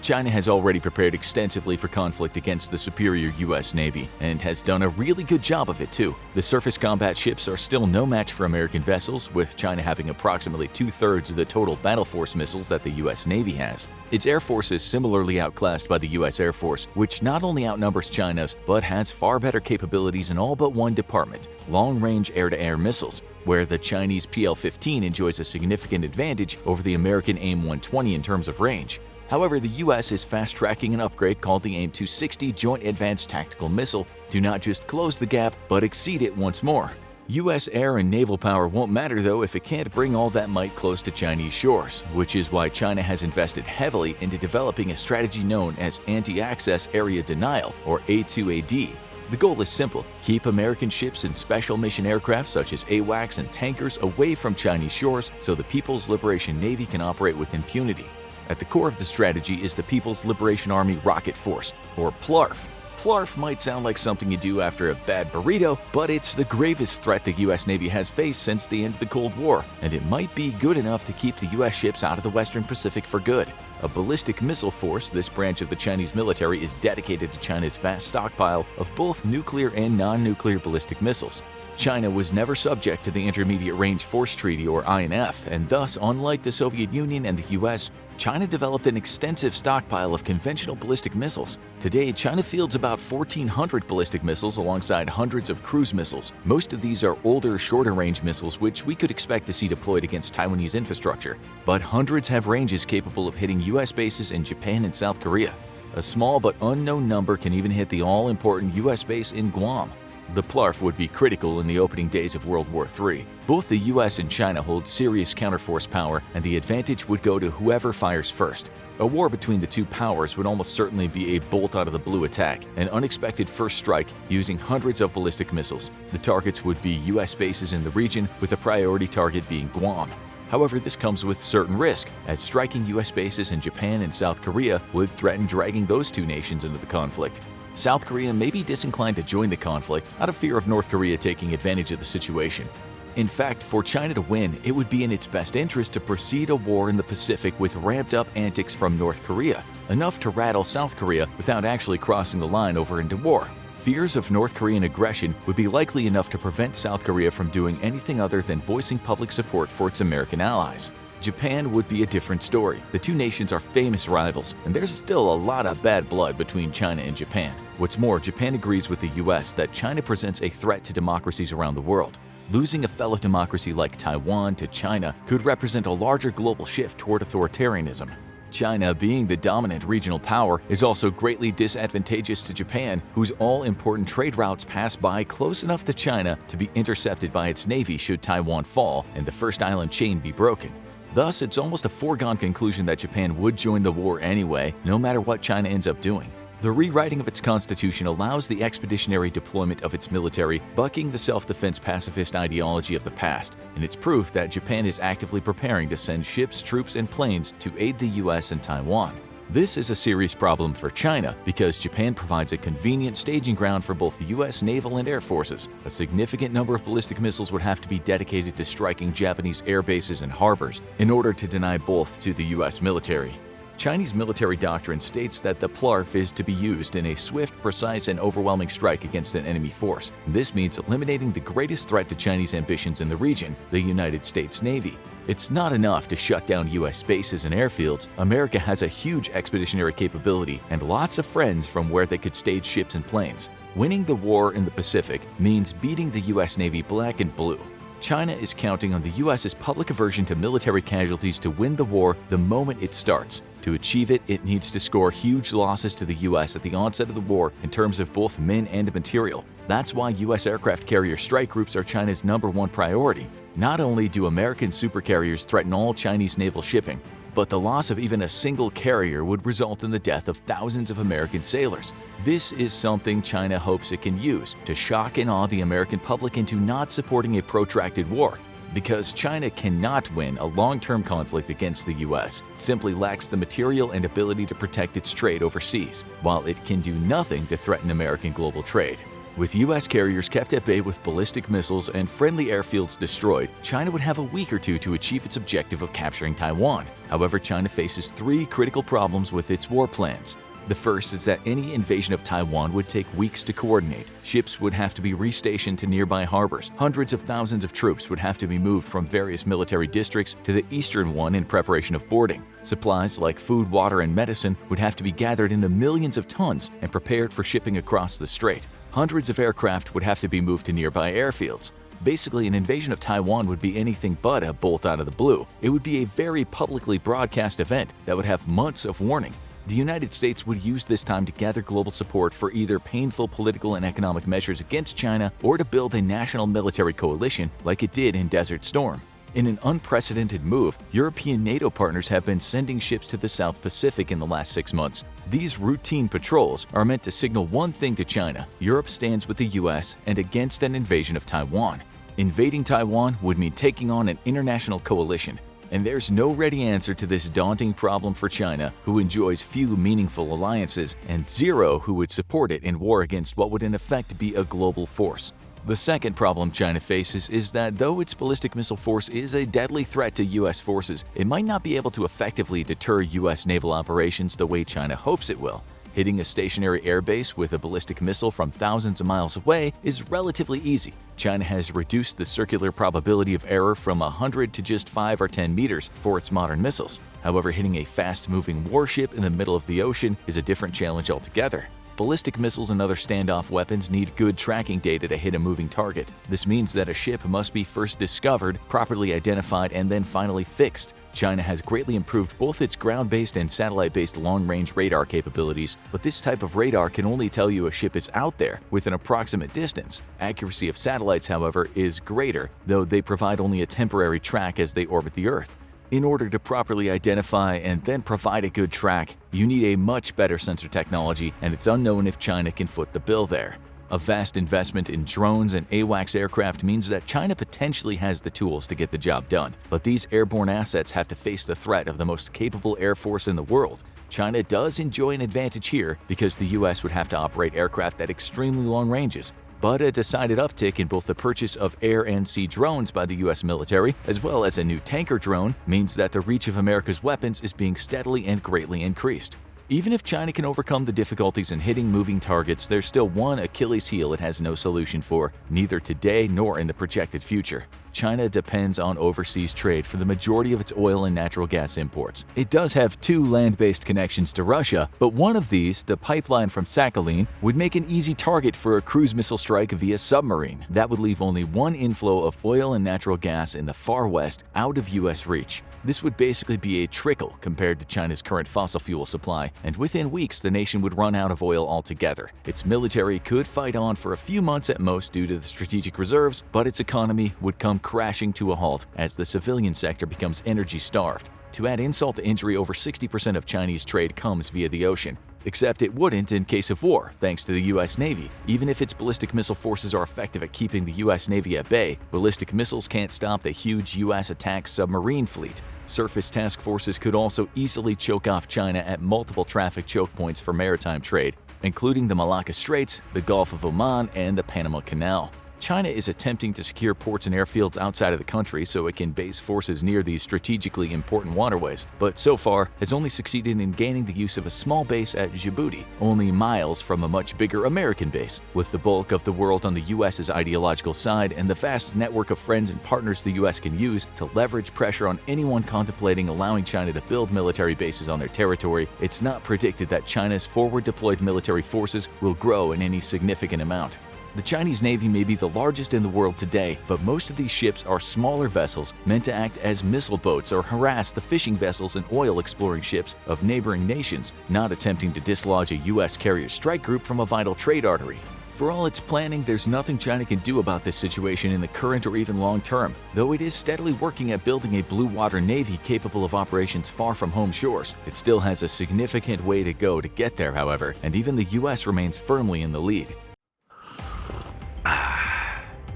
China has already prepared extensively for conflict against the superior US Navy, and has done a really good job of it too. The surface combat ships are still no match for American vessels, with China having approximately 2/3 of the total battle force missiles that the US Navy has. Its Air Force is similarly outclassed by the US Air Force, which not only outnumbers China's, but has far better capabilities in all but one department: long-range air-to-air missiles, where the Chinese PL-15 enjoys a significant advantage over the American AIM-120 in terms of range. However, the US is fast-tracking an upgrade called the AIM-260 Joint Advanced Tactical Missile to not just close the gap, but exceed it once more. US air and naval power won't matter though if it can't bring all that might close to Chinese shores, which is why China has invested heavily into developing a strategy known as Anti-Access Area Denial, or A2AD. The goal is simple: keep American ships and special mission aircraft such as AWACS and tankers away from Chinese shores so the People's Liberation Navy can operate with impunity. At the core of the strategy is the People's Liberation Army Rocket Force, or PLARF. PLARF might sound like something you do after a bad burrito, but it's the gravest threat the US Navy has faced since the end of the Cold War, and it might be good enough to keep the US ships out of the Western Pacific for good. A ballistic missile force, this branch of the Chinese military is dedicated to China's vast stockpile of both nuclear and non-nuclear ballistic missiles. China was never subject to the Intermediate Range Force Treaty, or INF, and thus, unlike the Soviet Union and the US, China developed an extensive stockpile of conventional ballistic missiles. Today, China fields about 1,400 ballistic missiles alongside hundreds of cruise missiles. Most of these are older, shorter-range missiles which we could expect to see deployed against Taiwanese infrastructure, but hundreds have ranges capable of hitting US bases in Japan and South Korea. A small but unknown number can even hit the all-important US base in Guam. The PLARF would be critical in the opening days of World War III. Both the US and China hold serious counterforce power, and the advantage would go to whoever fires first. A war between the two powers would almost certainly be a bolt-out-of-the-blue attack, an unexpected first strike using hundreds of ballistic missiles. The targets would be US bases in the region, with a priority target being Guam. However, this comes with certain risk, as striking US bases in Japan and South Korea would threaten dragging those two nations into the conflict. South Korea may be disinclined to join the conflict out of fear of North Korea taking advantage of the situation. In fact, for China to win, it would be in its best interest to proceed a war in the Pacific with ramped-up antics from North Korea, enough to rattle South Korea without actually crossing the line over into war. Fears of North Korean aggression would be likely enough to prevent South Korea from doing anything other than voicing public support for its American allies. Japan would be a different story. The two nations are famous rivals, and there's still a lot of bad blood between China and Japan. What's more, Japan agrees with the US that China presents a threat to democracies around the world. Losing a fellow democracy like Taiwan to China could represent a larger global shift toward authoritarianism. China, being the dominant regional power, is also greatly disadvantageous to Japan, whose all-important trade routes pass by close enough to China to be intercepted by its navy should Taiwan fall and the first island chain be broken. Thus, it's almost a foregone conclusion that Japan would join the war anyway, no matter what China ends up doing. The rewriting of its constitution allows the expeditionary deployment of its military, bucking the self-defense pacifist ideology of the past, and it's proof that Japan is actively preparing to send ships, troops, and planes to aid the US and Taiwan. This is a serious problem for China because Japan provides a convenient staging ground for both the US naval and air forces. A significant number of ballistic missiles would have to be dedicated to striking Japanese air bases and harbors in order to deny both to the US military. Chinese military doctrine states that the PLARF is to be used in a swift, precise, and overwhelming strike against an enemy force. This means eliminating the greatest threat to Chinese ambitions in the region, the United States Navy. It's not enough to shut down US bases and airfields. America has a huge expeditionary capability and lots of friends from where they could stage ships and planes. Winning the war in the Pacific means beating the US Navy black and blue. China is counting on the US's public aversion to military casualties to win the war the moment it starts. To achieve it, it needs to score huge losses to the US at the onset of the war in terms of both men and material. That's why US aircraft carrier strike groups are China's #1 priority. Not only do American supercarriers threaten all Chinese naval shipping, but the loss of even a single carrier would result in the death of thousands of American sailors. This is something China hopes it can use to shock and awe the American public into not supporting a protracted war. Because China cannot win a long-term conflict against the US, it simply lacks the material and ability to protect its trade overseas, while it can do nothing to threaten American global trade. With US carriers kept at bay with ballistic missiles and friendly airfields destroyed, China would have a week or two to achieve its objective of capturing Taiwan. However, China faces 3 critical problems with its war plans. The first is that any invasion of Taiwan would take weeks to coordinate. Ships would have to be restationed to nearby harbors. Hundreds of thousands of troops would have to be moved from various military districts to the eastern one in preparation of boarding. Supplies like food, water, and medicine would have to be gathered in the millions of tons and prepared for shipping across the strait. Hundreds of aircraft would have to be moved to nearby airfields. Basically, an invasion of Taiwan would be anything but a bolt out of the blue. It would be a very publicly broadcast event that would have months of warning. The United States would use this time to gather global support for either painful political and economic measures against China or to build a national military coalition like it did in Desert Storm. In an unprecedented move, European NATO partners have been sending ships to the South Pacific in the last 6 months. These routine patrols are meant to signal one thing to China: Europe stands with the US and against an invasion of Taiwan. Invading Taiwan would mean taking on an international coalition. And there's no ready answer to this daunting problem for China, who enjoys few meaningful alliances and 0 who would support it in war against what would in effect be a global force. The second problem China faces is that though its ballistic missile force is a deadly threat to US forces, it might not be able to effectively deter US naval operations the way China hopes it will. Hitting a stationary airbase with a ballistic missile from thousands of miles away is relatively easy. China has reduced the circular probability of error from 100 to just 5 or 10 meters for its modern missiles. However, hitting a fast-moving warship in the middle of the ocean is a different challenge altogether. Ballistic missiles and other standoff weapons need good tracking data to hit a moving target. This means that a ship must be first discovered, properly identified, and then finally fixed. China has greatly improved both its ground-based and satellite-based long-range radar capabilities, but this type of radar can only tell you a ship is out there with an approximate distance. Accuracy of satellites, however, is greater, though they provide only a temporary track as they orbit the Earth. In order to properly identify and then provide a good track, you need a much better sensor technology, and it's unknown if China can foot the bill there. A vast investment in drones and AWACS aircraft means that China potentially has the tools to get the job done, but these airborne assets have to face the threat of the most capable air force in the world. China does enjoy an advantage here because the US would have to operate aircraft at extremely long ranges, but a decided uptick in both the purchase of air and sea drones by the US military, as well as a new tanker drone, means that the reach of America's weapons is being steadily and greatly increased. Even if China can overcome the difficulties in hitting moving targets, there's still one Achilles heel it has no solution for, neither today nor in the projected future. China depends on overseas trade for the majority of its oil and natural gas imports. It does have 2 land-based connections to Russia, but one of these, the pipeline from Sakhalin, would make an easy target for a cruise missile strike via submarine. That would leave only one inflow of oil and natural gas in the far west out of U.S. reach. This would basically be a trickle compared to China's current fossil fuel supply, and within weeks the nation would run out of oil altogether. Its military could fight on for a few months at most due to the strategic reserves, but its economy would come crashing to a halt as the civilian sector becomes energy-starved. To add insult to injury, over 60% of Chinese trade comes via the ocean. Except it wouldn't in case of war, thanks to the U.S. Navy. Even if its ballistic missile forces are effective at keeping the U.S. Navy at bay, ballistic missiles can't stop the huge U.S. attack submarine fleet. Surface task forces could also easily choke off China at multiple traffic choke points for maritime trade, including the Malacca Straits, the Gulf of Oman, and the Panama Canal. China is attempting to secure ports and airfields outside of the country so it can base forces near these strategically important waterways, but so far has only succeeded in gaining the use of a small base at Djibouti, only miles from a much bigger American base. With the bulk of the world on the US's ideological side and the vast network of friends and partners the US can use to leverage pressure on anyone contemplating allowing China to build military bases on their territory, it's not predicted that China's forward-deployed military forces will grow in any significant amount. The Chinese Navy may be the largest in the world today, but most of these ships are smaller vessels meant to act as missile boats or harass the fishing vessels and oil-exploring ships of neighboring nations, not attempting to dislodge a U.S. carrier strike group from a vital trade artery. For all its planning, there's nothing China can do about this situation in the current or even long term, though it is steadily working at building a blue water navy capable of operations far from home shores. It still has a significant way to go to get there, however, and even the U.S. remains firmly in the lead.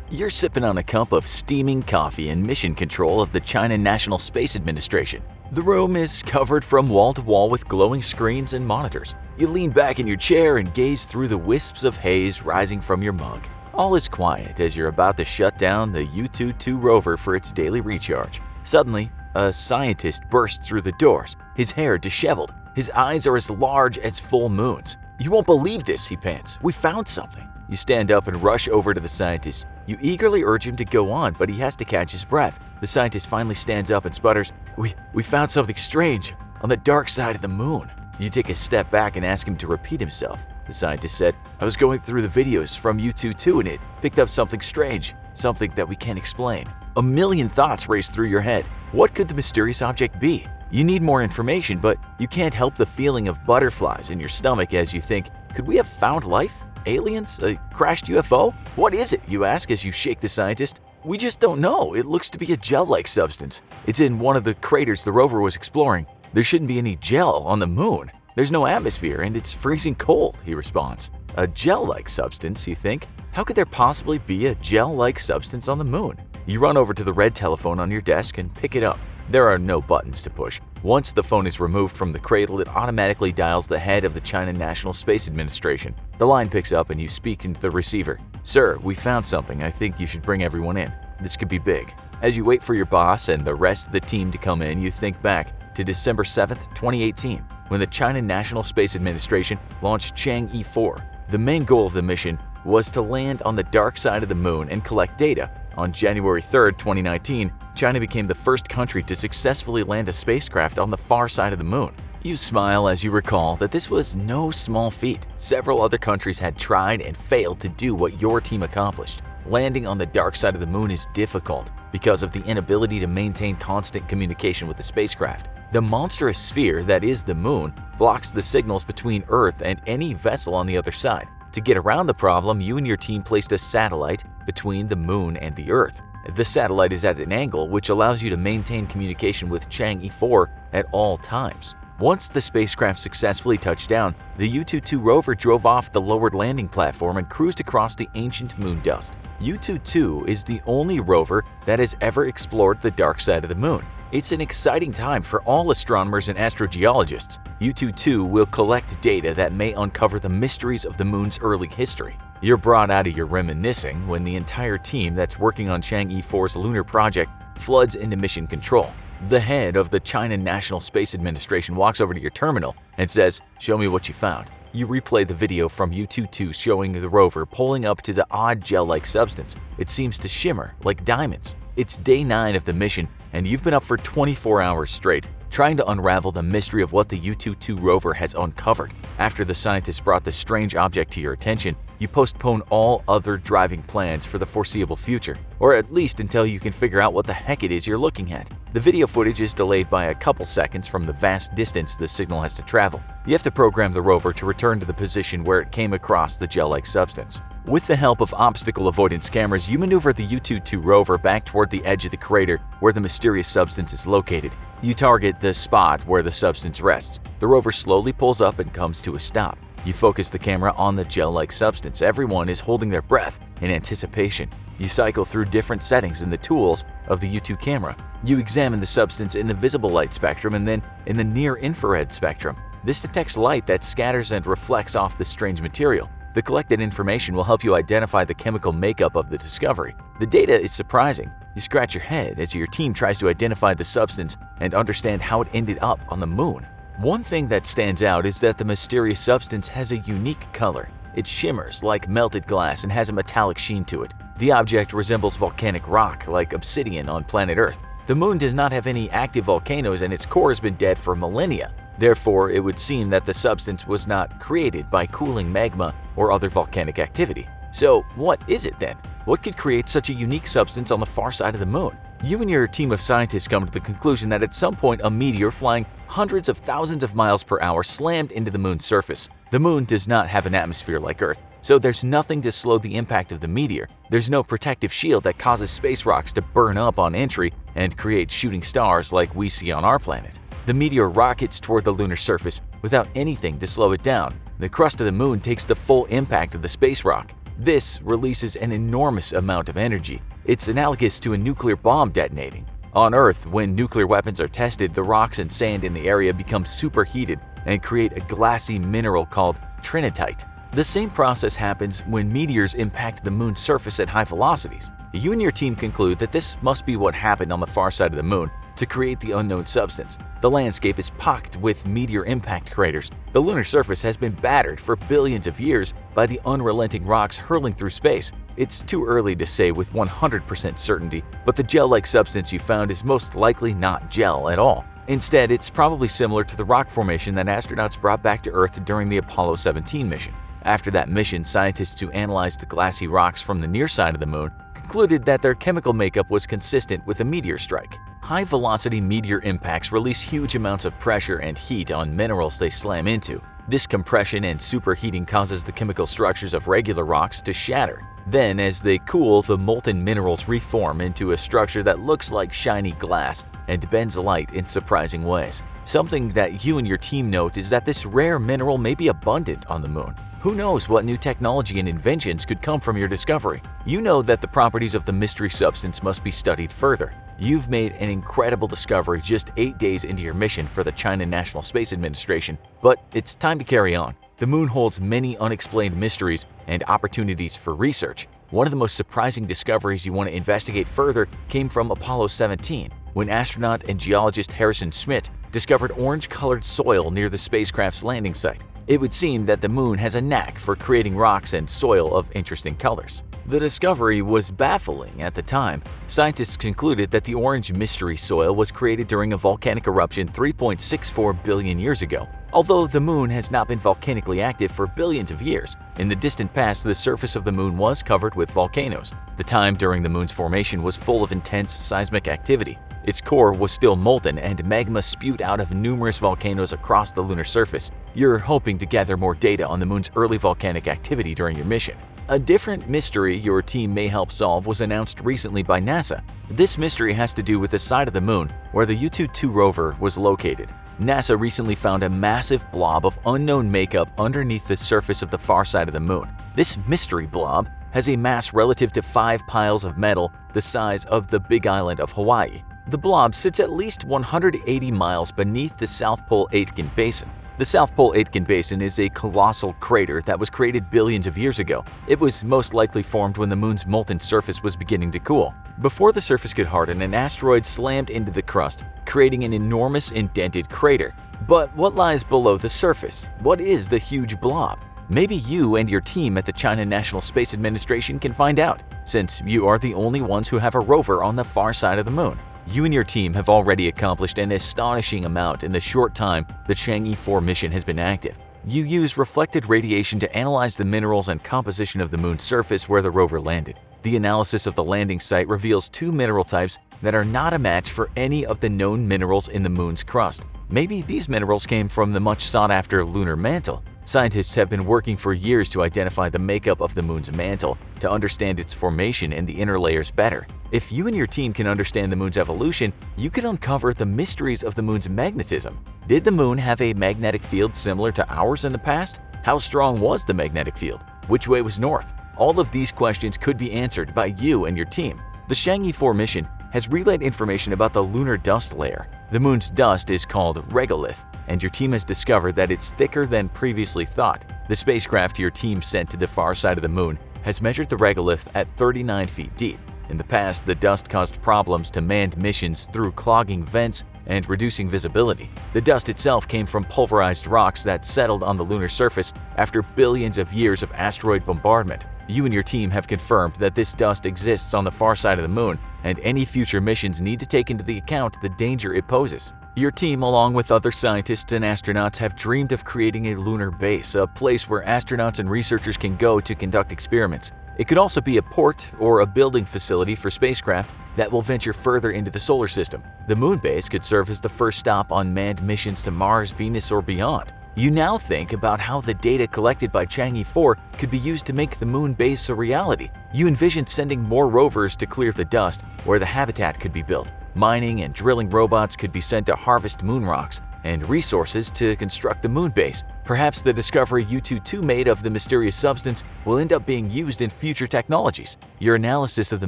You're sipping on a cup of steaming coffee in mission control of the China National Space Administration. The room is covered from wall to wall with glowing screens and monitors. You lean back in your chair and gaze through the wisps of haze rising from your mug. All is quiet as you're about to shut down the U-2 rover for its daily recharge. Suddenly, a scientist bursts through the doors, his hair disheveled. His eyes are as large as full moons. "You won't believe this," he pants. "We found something." You stand up and rush over to the scientist. You eagerly urge him to go on, but he has to catch his breath. The scientist finally stands up and sputters, We found something strange on the dark side of the moon." You take a step back and ask him to repeat himself. The scientist said, "I was going through the videos from U-2 and it picked up something strange, something that we can't explain." A million thoughts race through your head. What could the mysterious object be? You need more information, but you can't help the feeling of butterflies in your stomach as you think, could we have found life? Aliens? A crashed UFO? What is it, you ask as you shake the scientist. "We just don't know. It looks to be a gel-like substance. It's in one of the craters the rover was exploring. There shouldn't be any gel on the moon. There's no atmosphere and it's freezing cold," he responds. A gel-like substance, you think? How could there possibly be a gel-like substance on the moon? You run over to the red telephone on your desk and pick it up. There are no buttons to push. Once the phone is removed from the cradle, it automatically dials the head of the China National Space Administration. The line picks up and you speak into the receiver. "Sir, we found something. I think you should bring everyone in. This could be big." As you wait for your boss and the rest of the team to come in, you think back to December 7th, 2018, when the China National Space Administration launched Chang'e 4. The main goal of the mission was to land on the dark side of the moon and collect data. On January 3rd, 2019, China became the first country to successfully land a spacecraft on the far side of the moon. You smile as you recall that this was no small feat. Several other countries had tried and failed to do what your team accomplished. Landing on the dark side of the moon is difficult because of the inability to maintain constant communication with the spacecraft. The monstrous sphere that is the moon blocks the signals between Earth and any vessel on the other side. To get around the problem, you and your team placed a satellite between the moon and the Earth. The satellite is at an angle which allows you to maintain communication with Chang'e 4 at all times. Once the spacecraft successfully touched down, the U-2 rover drove off the lowered landing platform and cruised across the ancient moon dust. U-2 is the only rover that has ever explored the dark side of the moon. It's an exciting time for all astronomers and astrogeologists. U-2 will collect data that may uncover the mysteries of the moon's early history. You're brought out of your reminiscing when the entire team that's working on Chang'e 4's lunar project floods into mission control. The head of the China National Space Administration walks over to your terminal and says, "Show me what you found."
You replay the video from U-22 showing the rover pulling up to the odd gel-like substance. It seems to shimmer like diamonds. It's day 9 of the mission, and you've been up for 24 hours straight, trying to unravel the mystery of what the U-22 rover has uncovered. After the scientists brought the strange object to your attention, you postpone all other driving plans for the foreseeable future, or at least until you can figure out what the heck it is you're looking at. The video footage is delayed by a couple seconds from the vast distance the signal has to travel. You have to program the rover to return to the position where it came across the gel-like substance. With the help of obstacle avoidance cameras, you maneuver the U-22 rover back toward the edge of the crater where the mysterious substance is located. You target the spot where the substance rests. The rover slowly pulls up and comes to a stop. You focus the camera on the gel-like substance. Everyone is holding their breath in anticipation. You cycle through different settings in the tools of the U-2 camera. You examine the substance in the visible light spectrum and then in the near-infrared spectrum. This detects light that scatters and reflects off the strange material. The collected information will help you identify the chemical makeup of the discovery. The data is surprising. You scratch your head as your team tries to identify the substance and understand how it ended up on the moon. One thing that stands out is that the mysterious substance has a unique color. It shimmers like melted glass and has a metallic sheen to it. The object resembles volcanic rock like obsidian on planet Earth. The moon does not have any active volcanoes and its core has been dead for millennia. Therefore, it would seem that the substance was not created by cooling magma or other volcanic activity. So, what is it then? What could create such a unique substance on the far side of the moon? You and your team of scientists come to the conclusion that at some point a meteor flying hundreds of thousands of miles per hour slammed into the moon's surface. The moon does not have an atmosphere like Earth, so there's nothing to slow the impact of the meteor. There's no protective shield that causes space rocks to burn up on entry and create shooting stars like we see on our planet. The meteor rockets toward the lunar surface without anything to slow it down. The crust of the moon takes the full impact of the space rock. This releases an enormous amount of energy. It's analogous to a nuclear bomb detonating. On Earth, when nuclear weapons are tested, the rocks and sand in the area become superheated and create a glassy mineral called trinitite. The same process happens when meteors impact the moon's surface at high velocities. You and your team conclude that this must be what happened on the far side of the moon to create the unknown substance. The landscape is pocked with meteor impact craters. The lunar surface has been battered for billions of years by the unrelenting rocks hurling through space. It's too early to say with 100% certainty, but the gel-like substance you found is most likely not gel at all. Instead, it's probably similar to the rock formation that astronauts brought back to Earth during the Apollo 17 mission. After that mission, scientists who analyzed the glassy rocks from the near side of the moon concluded that their chemical makeup was consistent with a meteor strike. High-velocity meteor impacts release huge amounts of pressure and heat on minerals they slam into. This compression and superheating causes the chemical structures of regular rocks to shatter. Then, as they cool, the molten minerals reform into a structure that looks like shiny glass and bends light in surprising ways. Something that you and your team note is that this rare mineral may be abundant on the moon. Who knows what new technology and inventions could come from your discovery? You know that the properties of the mystery substance must be studied further. You've made an incredible discovery just 8 days into your mission for the China National Space Administration, but it's time to carry on. The moon holds many unexplained mysteries and opportunities for research. One of the most surprising discoveries you want to investigate further came from Apollo 17, when astronaut and geologist Harrison Schmitt discovered orange-colored soil near the spacecraft's landing site. It would seem that the moon has a knack for creating rocks and soil of interesting colors. The discovery was baffling at the time. Scientists concluded that the orange mystery soil was created during a volcanic eruption 3.64 billion years ago. Although the moon has not been volcanically active for billions of years, in the distant past the surface of the moon was covered with volcanoes. The time during the moon's formation was full of intense seismic activity. Its core was still molten and magma spewed out of numerous volcanoes across the lunar surface. You're hoping to gather more data on the moon's early volcanic activity during your mission. A different mystery your team may help solve was announced recently by NASA. This mystery has to do with the side of the moon where the U-22 rover was located. NASA recently found a massive blob of unknown makeup underneath the surface of the far side of the moon. This mystery blob has a mass relative to 5 piles of metal the size of the Big Island of Hawaii. The blob sits at least 180 miles beneath the South Pole Aitken Basin. The South Pole Aitken Basin is a colossal crater that was created billions of years ago. It was most likely formed when the moon's molten surface was beginning to cool. Before the surface could harden, an asteroid slammed into the crust, creating an enormous indented crater. But what lies below the surface? What is the huge blob? Maybe you and your team at the China National Space Administration can find out, since you are the only ones who have a rover on the far side of the moon. You and your team have already accomplished an astonishing amount in the short time the Chang'e 4 mission has been active. You use reflected radiation to analyze the minerals and composition of the moon's surface where the rover landed. The analysis of the landing site reveals 2 mineral types that are not a match for any of the known minerals in the moon's crust. Maybe these minerals came from the much sought-after lunar mantle. Scientists have been working for years to identify the makeup of the moon's mantle to understand its formation and the inner layers better. If you and your team can understand the moon's evolution, you can uncover the mysteries of the moon's magnetism. Did the moon have a magnetic field similar to ours in the past? How strong was the magnetic field? Which way was north? All of these questions could be answered by you and your team. The Chang'e 4 mission has relayed information about the lunar dust layer. The moon's dust is called regolith, and your team has discovered that it's thicker than previously thought. The spacecraft your team sent to the far side of the moon has measured the regolith at 39 feet deep. In the past, the dust caused problems to manned missions through clogging vents and reducing visibility. The dust itself came from pulverized rocks that settled on the lunar surface after billions of years of asteroid bombardment. You and your team have confirmed that this dust exists on the far side of the moon, and any future missions need to take into account the danger it poses. Your team, along with other scientists and astronauts, have dreamed of creating a lunar base, a place where astronauts and researchers can go to conduct experiments. It could also be a port or a building facility for spacecraft that will venture further into the solar system. The moon base could serve as the first stop on manned missions to Mars, Venus, or beyond. You now think about how the data collected by Chang'e 4 could be used to make the moon base a reality. You envision sending more rovers to clear the dust where the habitat could be built. Mining and drilling robots could be sent to harvest moon rocks and resources to construct the moon base. Perhaps the discovery U-22 made of the mysterious substance will end up being used in future technologies. Your analysis of the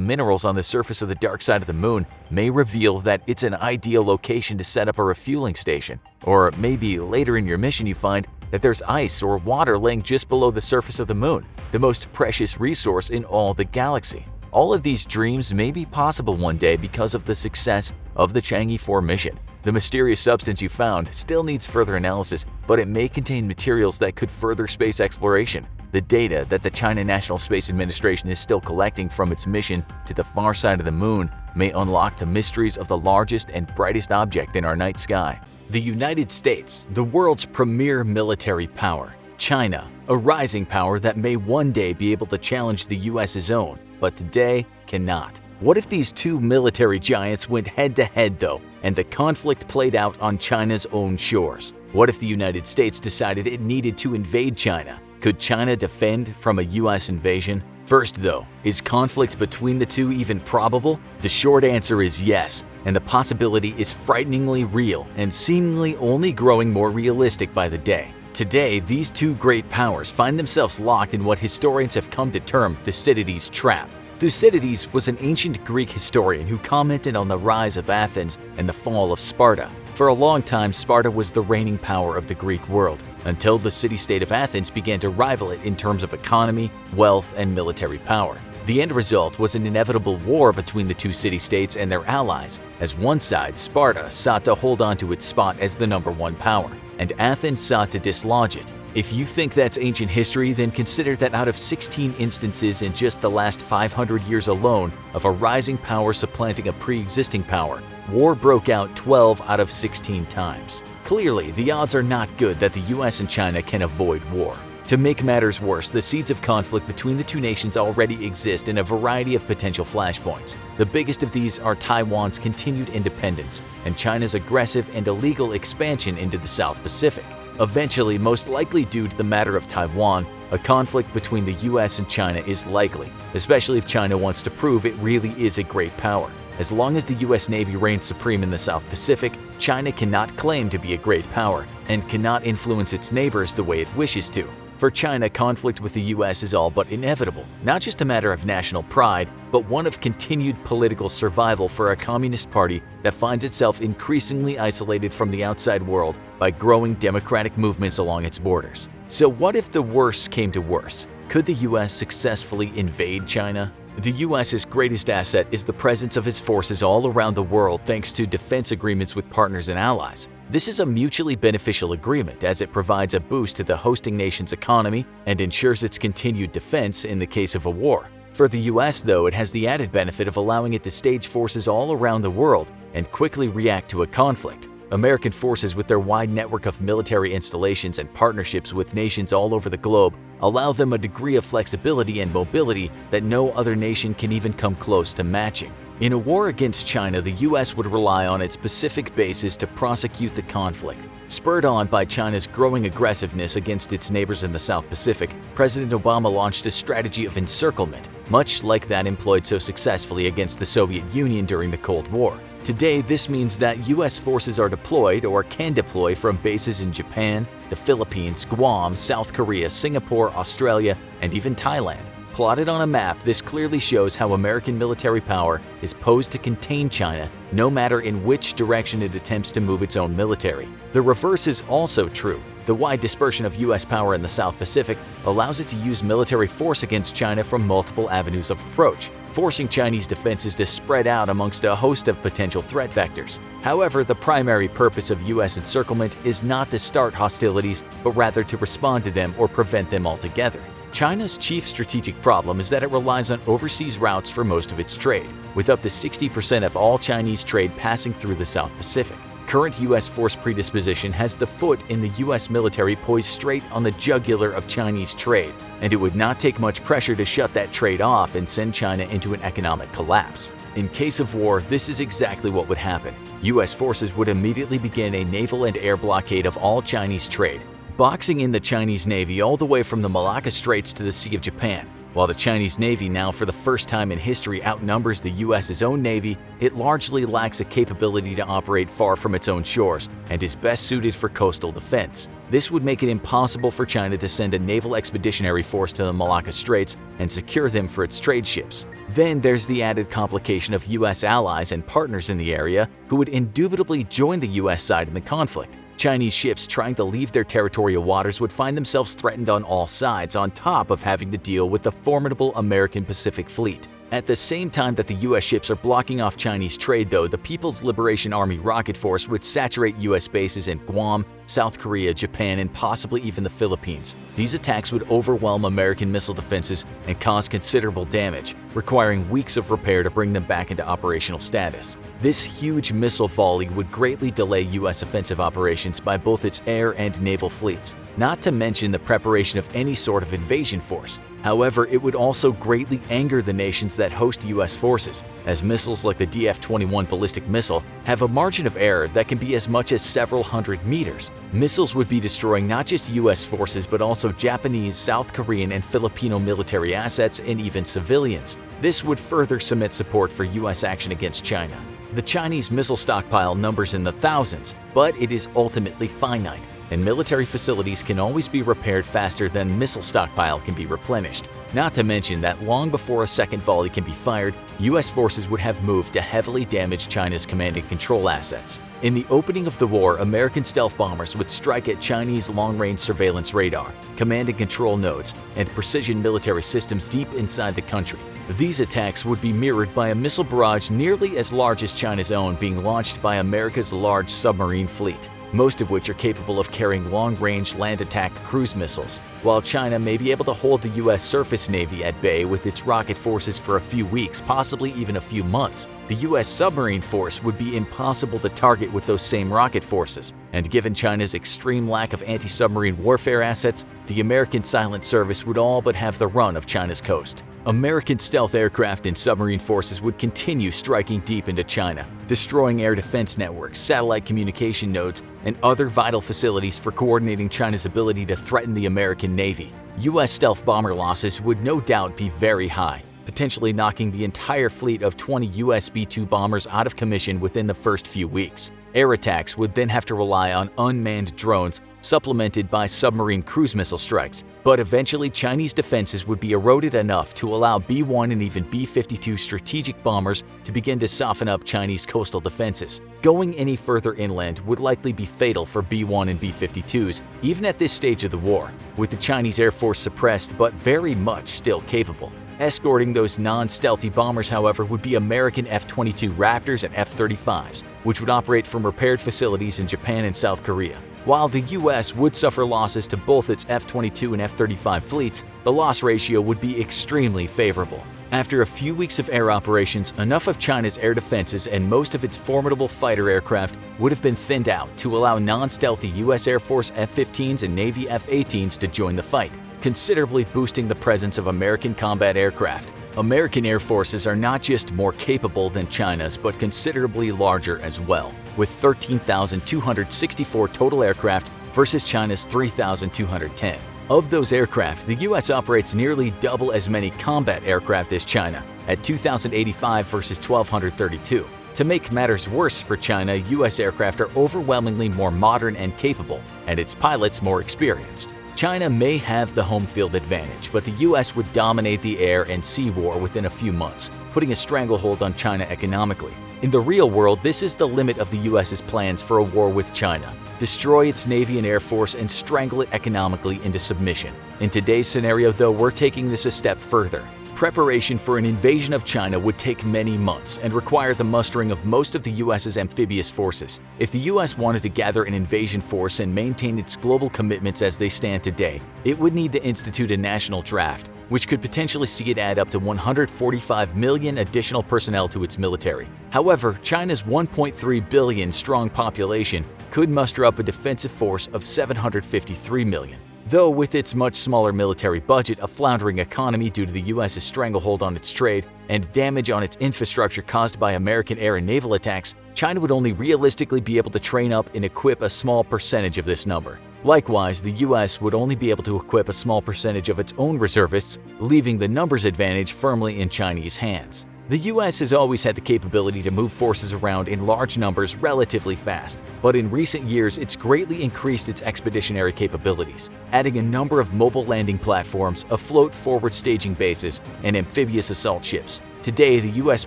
minerals on the surface of the dark side of the moon may reveal that it's an ideal location to set up a refueling station. Or maybe later in your mission you find that there's ice or water laying just below the surface of the moon, the most precious resource in all the galaxy. All of these dreams may be possible one day because of the success of the Chang'e 4 mission. The mysterious substance you found still needs further analysis, but it may contain materials that could further space exploration. The data that the China National Space Administration is still collecting from its mission to the far side of the moon may unlock the mysteries of the largest and brightest object in our night sky. The United States, the world's premier military power. China, a rising power that may one day be able to challenge the US's own, but today cannot. What if these two military giants went head-to-head though, and the conflict played out on China's own shores? What if the United States decided it needed to invade China? Could China defend from a US invasion? First though, is conflict between the two even probable? The short answer is yes, and the possibility is frighteningly real and seemingly only growing more realistic by the day. Today, these two great powers find themselves locked in what historians have come to term Thucydides' trap. Thucydides was an ancient Greek historian who commented on the rise of Athens and the fall of Sparta. For a long time, Sparta was the reigning power of the Greek world, until the city-state of Athens began to rival it in terms of economy, wealth, and military power. The end result was an inevitable war between the two city-states and their allies, as one side, Sparta, sought to hold on to its spot as the #1 power, and Athens sought to dislodge it. If you think that's ancient history, then consider that out of 16 instances in just the last 500 years alone of a rising power supplanting a pre-existing power, war broke out 12 out of 16 times. Clearly, the odds are not good that the US and China can avoid war. To make matters worse, the seeds of conflict between the two nations already exist in a variety of potential flashpoints. The biggest of these are Taiwan's continued independence and China's aggressive and illegal expansion into the South Pacific. Eventually, most likely due to the matter of Taiwan, a conflict between the US and China is likely, especially if China wants to prove it really is a great power. As long as the US Navy reigns supreme in the South Pacific, China cannot claim to be a great power and cannot influence its neighbors the way it wishes to. For China, conflict with the US is all but inevitable, not just a matter of national pride, but one of continued political survival for a communist party that finds itself increasingly isolated from the outside world by growing democratic movements along its borders. So what if the worst came to worse? Could the US successfully invade China? The US's greatest asset is the presence of its forces all around the world thanks to defense agreements with partners and allies. This is a mutually beneficial agreement as it provides a boost to the hosting nation's economy and ensures its continued defense in the case of a war. For the US, though, it has the added benefit of allowing it to stage forces all around the world and quickly react to a conflict. American forces, with their wide network of military installations and partnerships with nations all over the globe, allow them a degree of flexibility and mobility that no other nation can even come close to matching. In a war against China, the US would rely on its Pacific bases to prosecute the conflict. Spurred on by China's growing aggressiveness against its neighbors in the South Pacific, President Obama launched a strategy of encirclement, much like that employed so successfully against the Soviet Union during the Cold War. Today, this means that US forces are deployed or can deploy from bases in Japan, the Philippines, Guam, South Korea, Singapore, Australia, and even Thailand. Plotted on a map, this clearly shows how American military power is posed to contain China, no matter in which direction it attempts to move its own military. The reverse is also true. The wide dispersion of US power in the South Pacific allows it to use military force against China from multiple avenues of approach, forcing Chinese defenses to spread out amongst a host of potential threat vectors. However, the primary purpose of US encirclement is not to start hostilities, but rather to respond to them or prevent them altogether. China's chief strategic problem is that it relies on overseas routes for most of its trade, with up to 60% of all Chinese trade passing through the South Pacific. Current US force predisposition has the foot in the US military poised straight on the jugular of Chinese trade, and it would not take much pressure to shut that trade off and send China into an economic collapse. In case of war, this is exactly what would happen. US forces would immediately begin a naval and air blockade of all Chinese trade, boxing in the Chinese Navy all the way from the Malacca Straits to the Sea of Japan. While the Chinese Navy now for the first time in history outnumbers the US's own Navy, it largely lacks a capability to operate far from its own shores and is best suited for coastal defense. This would make it impossible for China to send a naval expeditionary force to the Malacca Straits and secure them for its trade ships. Then there's the added complication of US allies and partners in the area who would indubitably join the US side in the conflict. Chinese ships trying to leave their territorial waters would find themselves threatened on all sides, on top of having to deal with the formidable American Pacific Fleet. At the same time that the US ships are blocking off Chinese trade, though, the People's Liberation Army rocket force would saturate US bases in Guam, South Korea, Japan, and possibly even the Philippines. These attacks would overwhelm American missile defenses and cause considerable damage, requiring weeks of repair to bring them back into operational status. This huge missile volley would greatly delay US offensive operations by both its air and naval fleets, not to mention the preparation of any sort of invasion force. However, it would also greatly anger the nations that host US forces, as missiles like the DF-21 ballistic missile have a margin of error that can be as much as several hundred meters. Missiles would be destroying not just US forces but also Japanese, South Korean, and Filipino military assets and even civilians. This would further cement support for US action against China. The Chinese missile stockpile numbers in the thousands, but it is ultimately finite, and military facilities can always be repaired faster than missile stockpile can be replenished. Not to mention that long before a second volley can be fired, US forces would have moved to heavily damage China's command and control assets. In the opening of the war, American stealth bombers would strike at Chinese long-range surveillance radar, command and control nodes, and precision military systems deep inside the country. These attacks would be mirrored by a missile barrage nearly as large as China's own being launched by America's large submarine fleet, most of which are capable of carrying long-range land attack cruise missiles. While China may be able to hold the US surface navy at bay with its rocket forces for a few weeks, possibly even a few months, the US submarine force would be impossible to target with those same rocket forces. And given China's extreme lack of anti-submarine warfare assets, the American Silent Service would all but have the run of China's coast. American stealth aircraft and submarine forces would continue striking deep into China, destroying air defense networks, satellite communication nodes, and other vital facilities for coordinating China's ability to threaten the American Navy. US stealth bomber losses would no doubt be very high, potentially knocking the entire fleet of 20 US B-2 bombers out of commission within the first few weeks. Air attacks would then have to rely on unmanned drones, supplemented by submarine cruise missile strikes, but eventually Chinese defenses would be eroded enough to allow B-1 and even B-52 strategic bombers to begin to soften up Chinese coastal defenses. Going any further inland would likely be fatal for B-1 and B-52s, even at this stage of the war, with the Chinese Air Force suppressed but very much still capable. Escorting those non-stealthy bombers, however, would be American F-22 Raptors and F-35s, which would operate from repaired facilities in Japan and South Korea. While the U.S. would suffer losses to both its F-22 and F-35 fleets, the loss ratio would be extremely favorable. After a few weeks of air operations, enough of China's air defenses and most of its formidable fighter aircraft would have been thinned out to allow non-stealthy U.S. Air Force F-15s and Navy F-18s to join the fight, considerably boosting the presence of American combat aircraft. American air forces are not just more capable than China's, but considerably larger as well, with 13,264 total aircraft versus China's 3,210. Of those aircraft, the U.S. operates nearly double as many combat aircraft as China, at 2,085 versus 1,232. To make matters worse for China, U.S. aircraft are overwhelmingly more modern and capable, and its pilots more experienced. China may have the home field advantage, but the U.S. would dominate the air and sea war within a few months, putting a stranglehold on China economically. In the real world, this is the limit of the U.S.'s plans for a war with China. Destroy its Navy and Air Force and strangle it economically into submission. In today's scenario, though, we're taking this a step further. Preparation for an invasion of China would take many months and require the mustering of most of the U.S.'s amphibious forces. If the U.S. wanted to gather an invasion force and maintain its global commitments as they stand today, it would need to institute a national draft, which could potentially see it add up to 145 million additional personnel to its military. However, China's 1.3 billion strong population could muster up a defensive force of 753 million. Though with its much smaller military budget, a floundering economy due to the U.S.'s stranglehold on its trade, and damage on its infrastructure caused by American air and naval attacks, China would only realistically be able to train up and equip a small percentage of this number. Likewise, the U.S. would only be able to equip a small percentage of its own reservists, leaving the numbers advantage firmly in Chinese hands. The U.S. has always had the capability to move forces around in large numbers relatively fast, but in recent years it's greatly increased its expeditionary capabilities, adding a number of mobile landing platforms, afloat forward staging bases, and amphibious assault ships. Today, the U.S.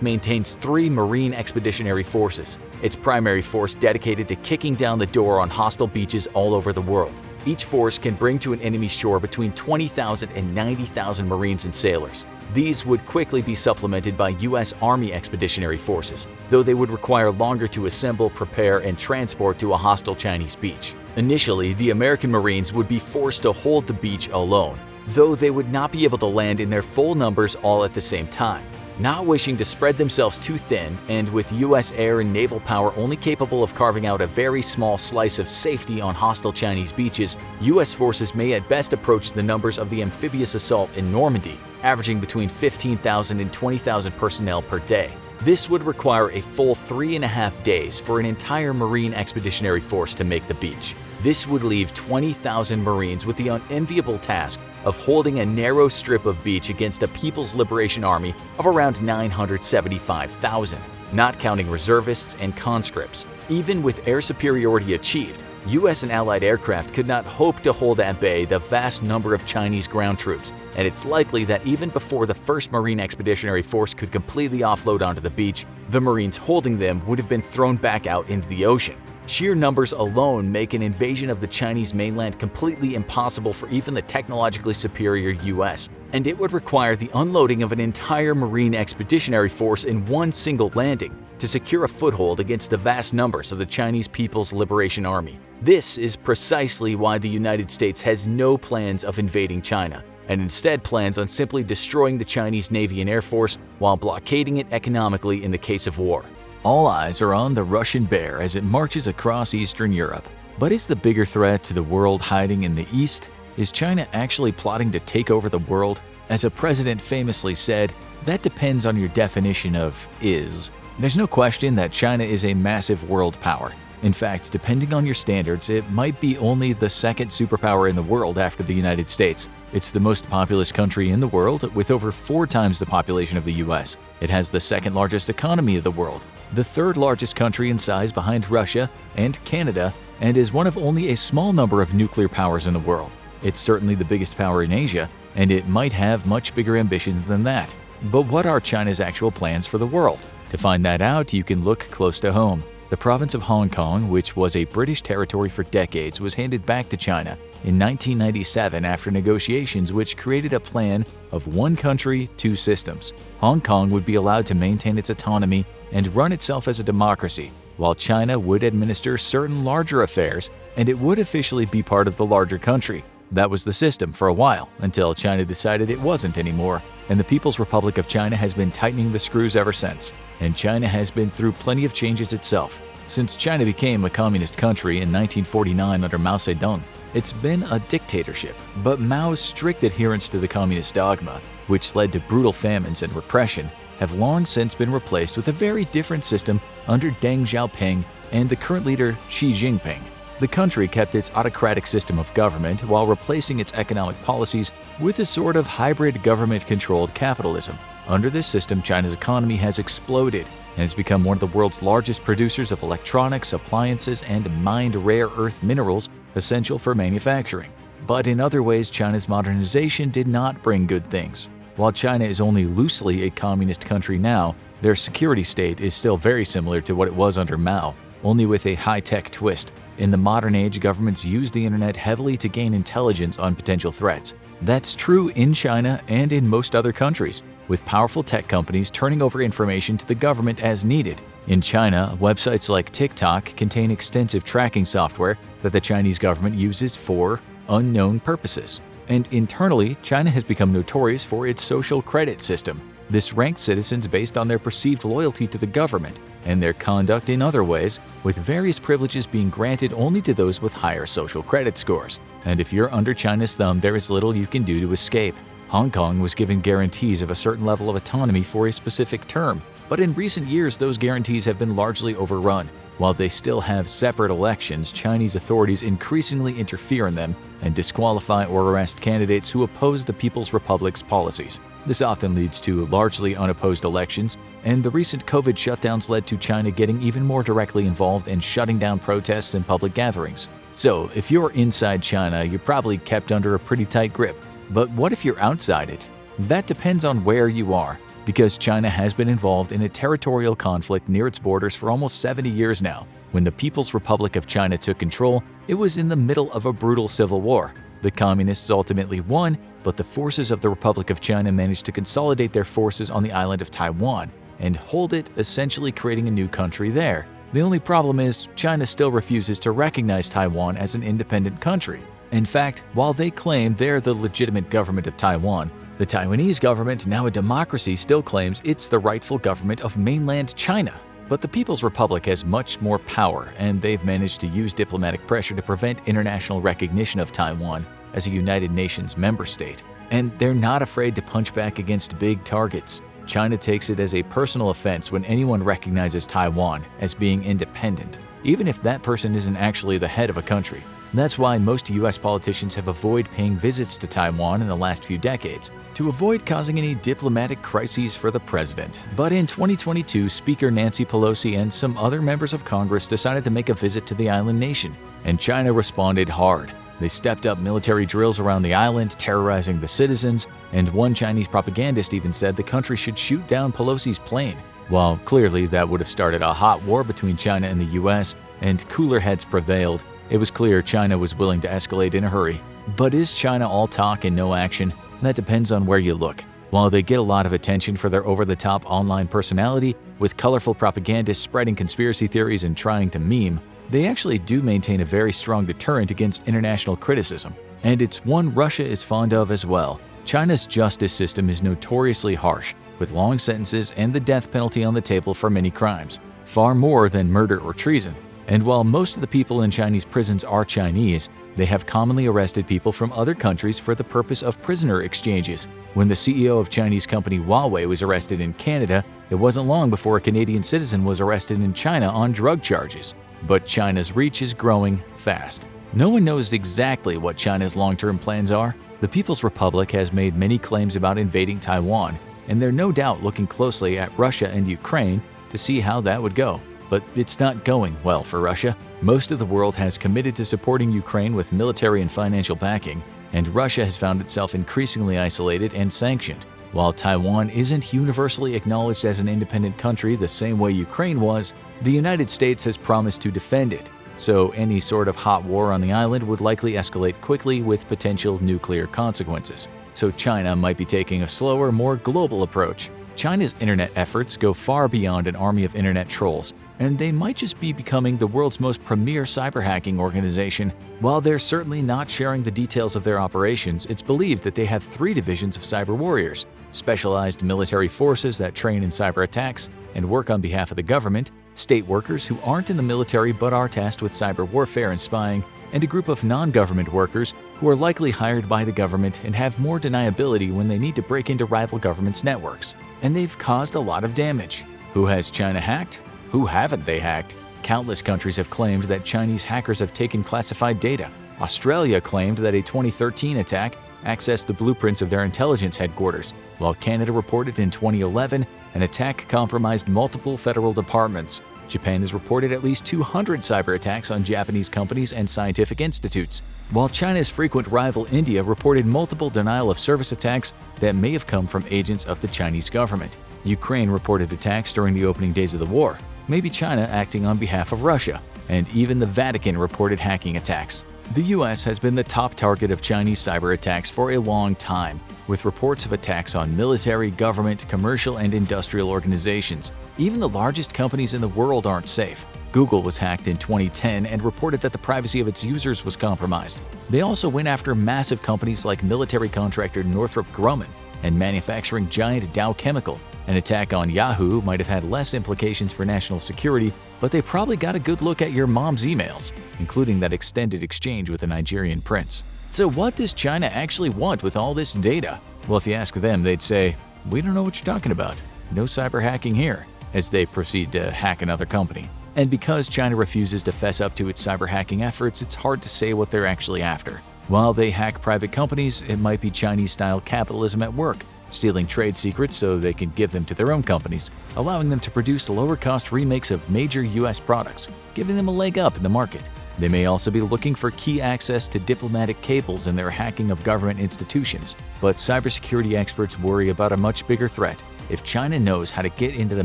maintains 3 Marine Expeditionary Forces, its primary force dedicated to kicking down the door on hostile beaches all over the world. Each force can bring to an enemy's shore between 20,000 and 90,000 Marines and sailors. These would quickly be supplemented by U.S. Army Expeditionary Forces, though they would require longer to assemble, prepare, and transport to a hostile Chinese beach. Initially, the American Marines would be forced to hold the beach alone, though they would not be able to land in their full numbers all at the same time. Not wishing to spread themselves too thin, and with U.S. air and naval power only capable of carving out a very small slice of safety on hostile Chinese beaches, U.S. forces may at best approach the numbers of the amphibious assault in Normandy, averaging between 15,000 and 20,000 personnel per day. This would require a full 3.5 days for an entire Marine Expeditionary Force to make the beach. This would leave 20,000 Marines with the unenviable task of holding a narrow strip of beach against a People's Liberation Army of around 975,000, not counting reservists and conscripts. Even with air superiority achieved, U.S. and Allied aircraft could not hope to hold at bay the vast number of Chinese ground troops, and it's likely that even before the first Marine Expeditionary Force could completely offload onto the beach, the Marines holding them would have been thrown back out into the ocean. Sheer numbers alone make an invasion of the Chinese mainland completely impossible for even the technologically superior U.S., and it would require the unloading of an entire Marine Expeditionary Force in one single landing to secure a foothold against the vast numbers of the Chinese People's Liberation Army. This is precisely why the United States has no plans of invading China, and instead plans on simply destroying the Chinese Navy and Air Force while blockading it economically in the case of war. All eyes are on the Russian bear as it marches across Eastern Europe. But is the bigger threat to the world hiding in the East? Is China actually plotting to take over the world? As a president famously said, that depends on your definition of is. There's no question that China is a massive world power. In fact, depending on your standards, it might be only the second superpower in the world after the United States. It's the most populous country in the world, with over 4 times the population of the US. It has the second largest economy of the world, the third largest country in size behind Russia and Canada, and is one of only a small number of nuclear powers in the world. It's certainly the biggest power in Asia, and it might have much bigger ambitions than that. But what are China's actual plans for the world? To find that out, you can look close to home. The province of Hong Kong, which was a British territory for decades, was handed back to China in 1997 after negotiations which created a plan of one country, two systems. Hong Kong would be allowed to maintain its autonomy and run itself as a democracy, while China would administer certain larger affairs, and it would officially be part of the larger country. That was the system for a while, until China decided it wasn't anymore, and the People's Republic of China has been tightening the screws ever since. And China has been through plenty of changes itself. Since China became a communist country in 1949 under Mao Zedong, it's been a dictatorship, but Mao's strict adherence to the communist dogma, which led to brutal famines and repression, have long since been replaced with a very different system under Deng Xiaoping and the current leader Xi Jinping. The country kept its autocratic system of government while replacing its economic policies with a sort of hybrid government-controlled capitalism. Under this system, China's economy has exploded and has become one of the world's largest producers of electronics, appliances, and mined rare earth minerals essential for manufacturing. But in other ways, China's modernization did not bring good things. While China is only loosely a communist country now, their security state is still very similar to what it was under Mao, only with a high-tech twist. In the modern age, governments use the internet heavily to gain intelligence on potential threats. That's true in China and in most other countries, with powerful tech companies turning over information to the government as needed. In China, websites like TikTok contain extensive tracking software that the Chinese government uses for unknown purposes. And internally, China has become notorious for its social credit system. This ranks citizens based on their perceived loyalty to the government and their conduct in other ways, with various privileges being granted only to those with higher social credit scores. And if you're under China's thumb, there is little you can do to escape. Hong Kong was given guarantees of a certain level of autonomy for a specific term, but in recent years those guarantees have been largely overrun. While they still have separate elections, Chinese authorities increasingly interfere in them and disqualify or arrest candidates who oppose the People's Republic's policies. This often leads to largely unopposed elections, and the recent COVID shutdowns led to China getting even more directly involved in shutting down protests and public gatherings. So, if you're inside China, you're probably kept under a pretty tight grip. But what if you're outside it? That depends on where you are, because China has been involved in a territorial conflict near its borders for almost 70 years now. When the People's Republic of China took control, it was in the middle of a brutal civil war. The Communists ultimately won, but the forces of the Republic of China managed to consolidate their forces on the island of Taiwan and hold it, essentially creating a new country there. The only problem is, China still refuses to recognize Taiwan as an independent country. In fact, while they claim they're the legitimate government of Taiwan, the Taiwanese government, now a democracy, still claims it's the rightful government of mainland China. But the People's Republic has much more power, and they've managed to use diplomatic pressure to prevent international recognition of Taiwan as a United Nations member state. And they're not afraid to punch back against big targets. China takes it as a personal offense when anyone recognizes Taiwan as being independent, even if that person isn't actually the head of a country. That's why most US politicians have avoided paying visits to Taiwan in the last few decades, to avoid causing any diplomatic crises for the president. But in 2022, Speaker Nancy Pelosi and some other members of Congress decided to make a visit to the island nation, and China responded hard. They stepped up military drills around the island, terrorizing the citizens, and one Chinese propagandist even said the country should shoot down Pelosi's plane. While clearly that would have started a hot war between China and the US, and cooler heads prevailed, it was clear China was willing to escalate in a hurry. But is China all talk and no action? That depends on where you look. While they get a lot of attention for their over-the-top online personality, with colorful propagandists spreading conspiracy theories and trying to meme, they actually do maintain a very strong deterrent against international criticism. And it's one Russia is fond of as well. China's justice system is notoriously harsh, with long sentences and the death penalty on the table for many crimes, far more than murder or treason. And while most of the people in Chinese prisons are Chinese, they have commonly arrested people from other countries for the purpose of prisoner exchanges. When the CEO of Chinese company Huawei was arrested in Canada, it wasn't long before a Canadian citizen was arrested in China on drug charges. But China's reach is growing fast. No one knows exactly what China's long-term plans are. The People's Republic has made many claims about invading Taiwan, and they're no doubt looking closely at Russia and Ukraine to see how that would go. But it's not going well for Russia. Most of the world has committed to supporting Ukraine with military and financial backing, and Russia has found itself increasingly isolated and sanctioned. While Taiwan isn't universally acknowledged as an independent country the same way Ukraine was, the United States has promised to defend it, so any sort of hot war on the island would likely escalate quickly with potential nuclear consequences. So China might be taking a slower, more global approach. China's internet efforts go far beyond an army of internet trolls, and they might just be becoming the world's most premier cyber hacking organization. While they're certainly not sharing the details of their operations, it's believed that they have 3 divisions of cyber warriors: specialized military forces that train in cyber attacks and work on behalf of the government, state workers who aren't in the military but are tasked with cyber warfare and spying, and a group of non-government workers who are likely hired by the government and have more deniability when they need to break into rival governments' networks. And they've caused a lot of damage. Who has China hacked? Who haven't they hacked? Countless countries have claimed that Chinese hackers have taken classified data. Australia claimed that a 2013 attack accessed the blueprints of their intelligence headquarters, while Canada reported in 2011 an attack compromised multiple federal departments. Japan has reported at least 200 cyber attacks on Japanese companies and scientific institutes, while China's frequent rival India reported multiple denial-of-service attacks that may have come from agents of the Chinese government. Ukraine reported attacks during the opening days of the war, maybe China acting on behalf of Russia, and even the Vatican reported hacking attacks. The US has been the top target of Chinese cyber attacks for a long time, with reports of attacks on military, government, commercial, and industrial organizations. Even the largest companies in the world aren't safe. Google was hacked in 2010 and reported that the privacy of its users was compromised. They also went after massive companies like military contractor Northrop Grumman and manufacturing giant Dow Chemical. An attack on Yahoo might have had less implications for national security, but they probably got a good look at your mom's emails, including that extended exchange with a Nigerian prince. So what does China actually want with all this data? Well, if you ask them, they'd say, "We don't know what you're talking about. No cyber hacking here," as they proceed to hack another company. And because China refuses to fess up to its cyber hacking efforts, it's hard to say what they're actually after. While they hack private companies, it might be Chinese-style capitalism at work, stealing trade secrets so they can give them to their own companies, allowing them to produce lower-cost remakes of major US products, giving them a leg up in the market. They may also be looking for key access to diplomatic cables in their hacking of government institutions, but cybersecurity experts worry about a much bigger threat. If China knows how to get into the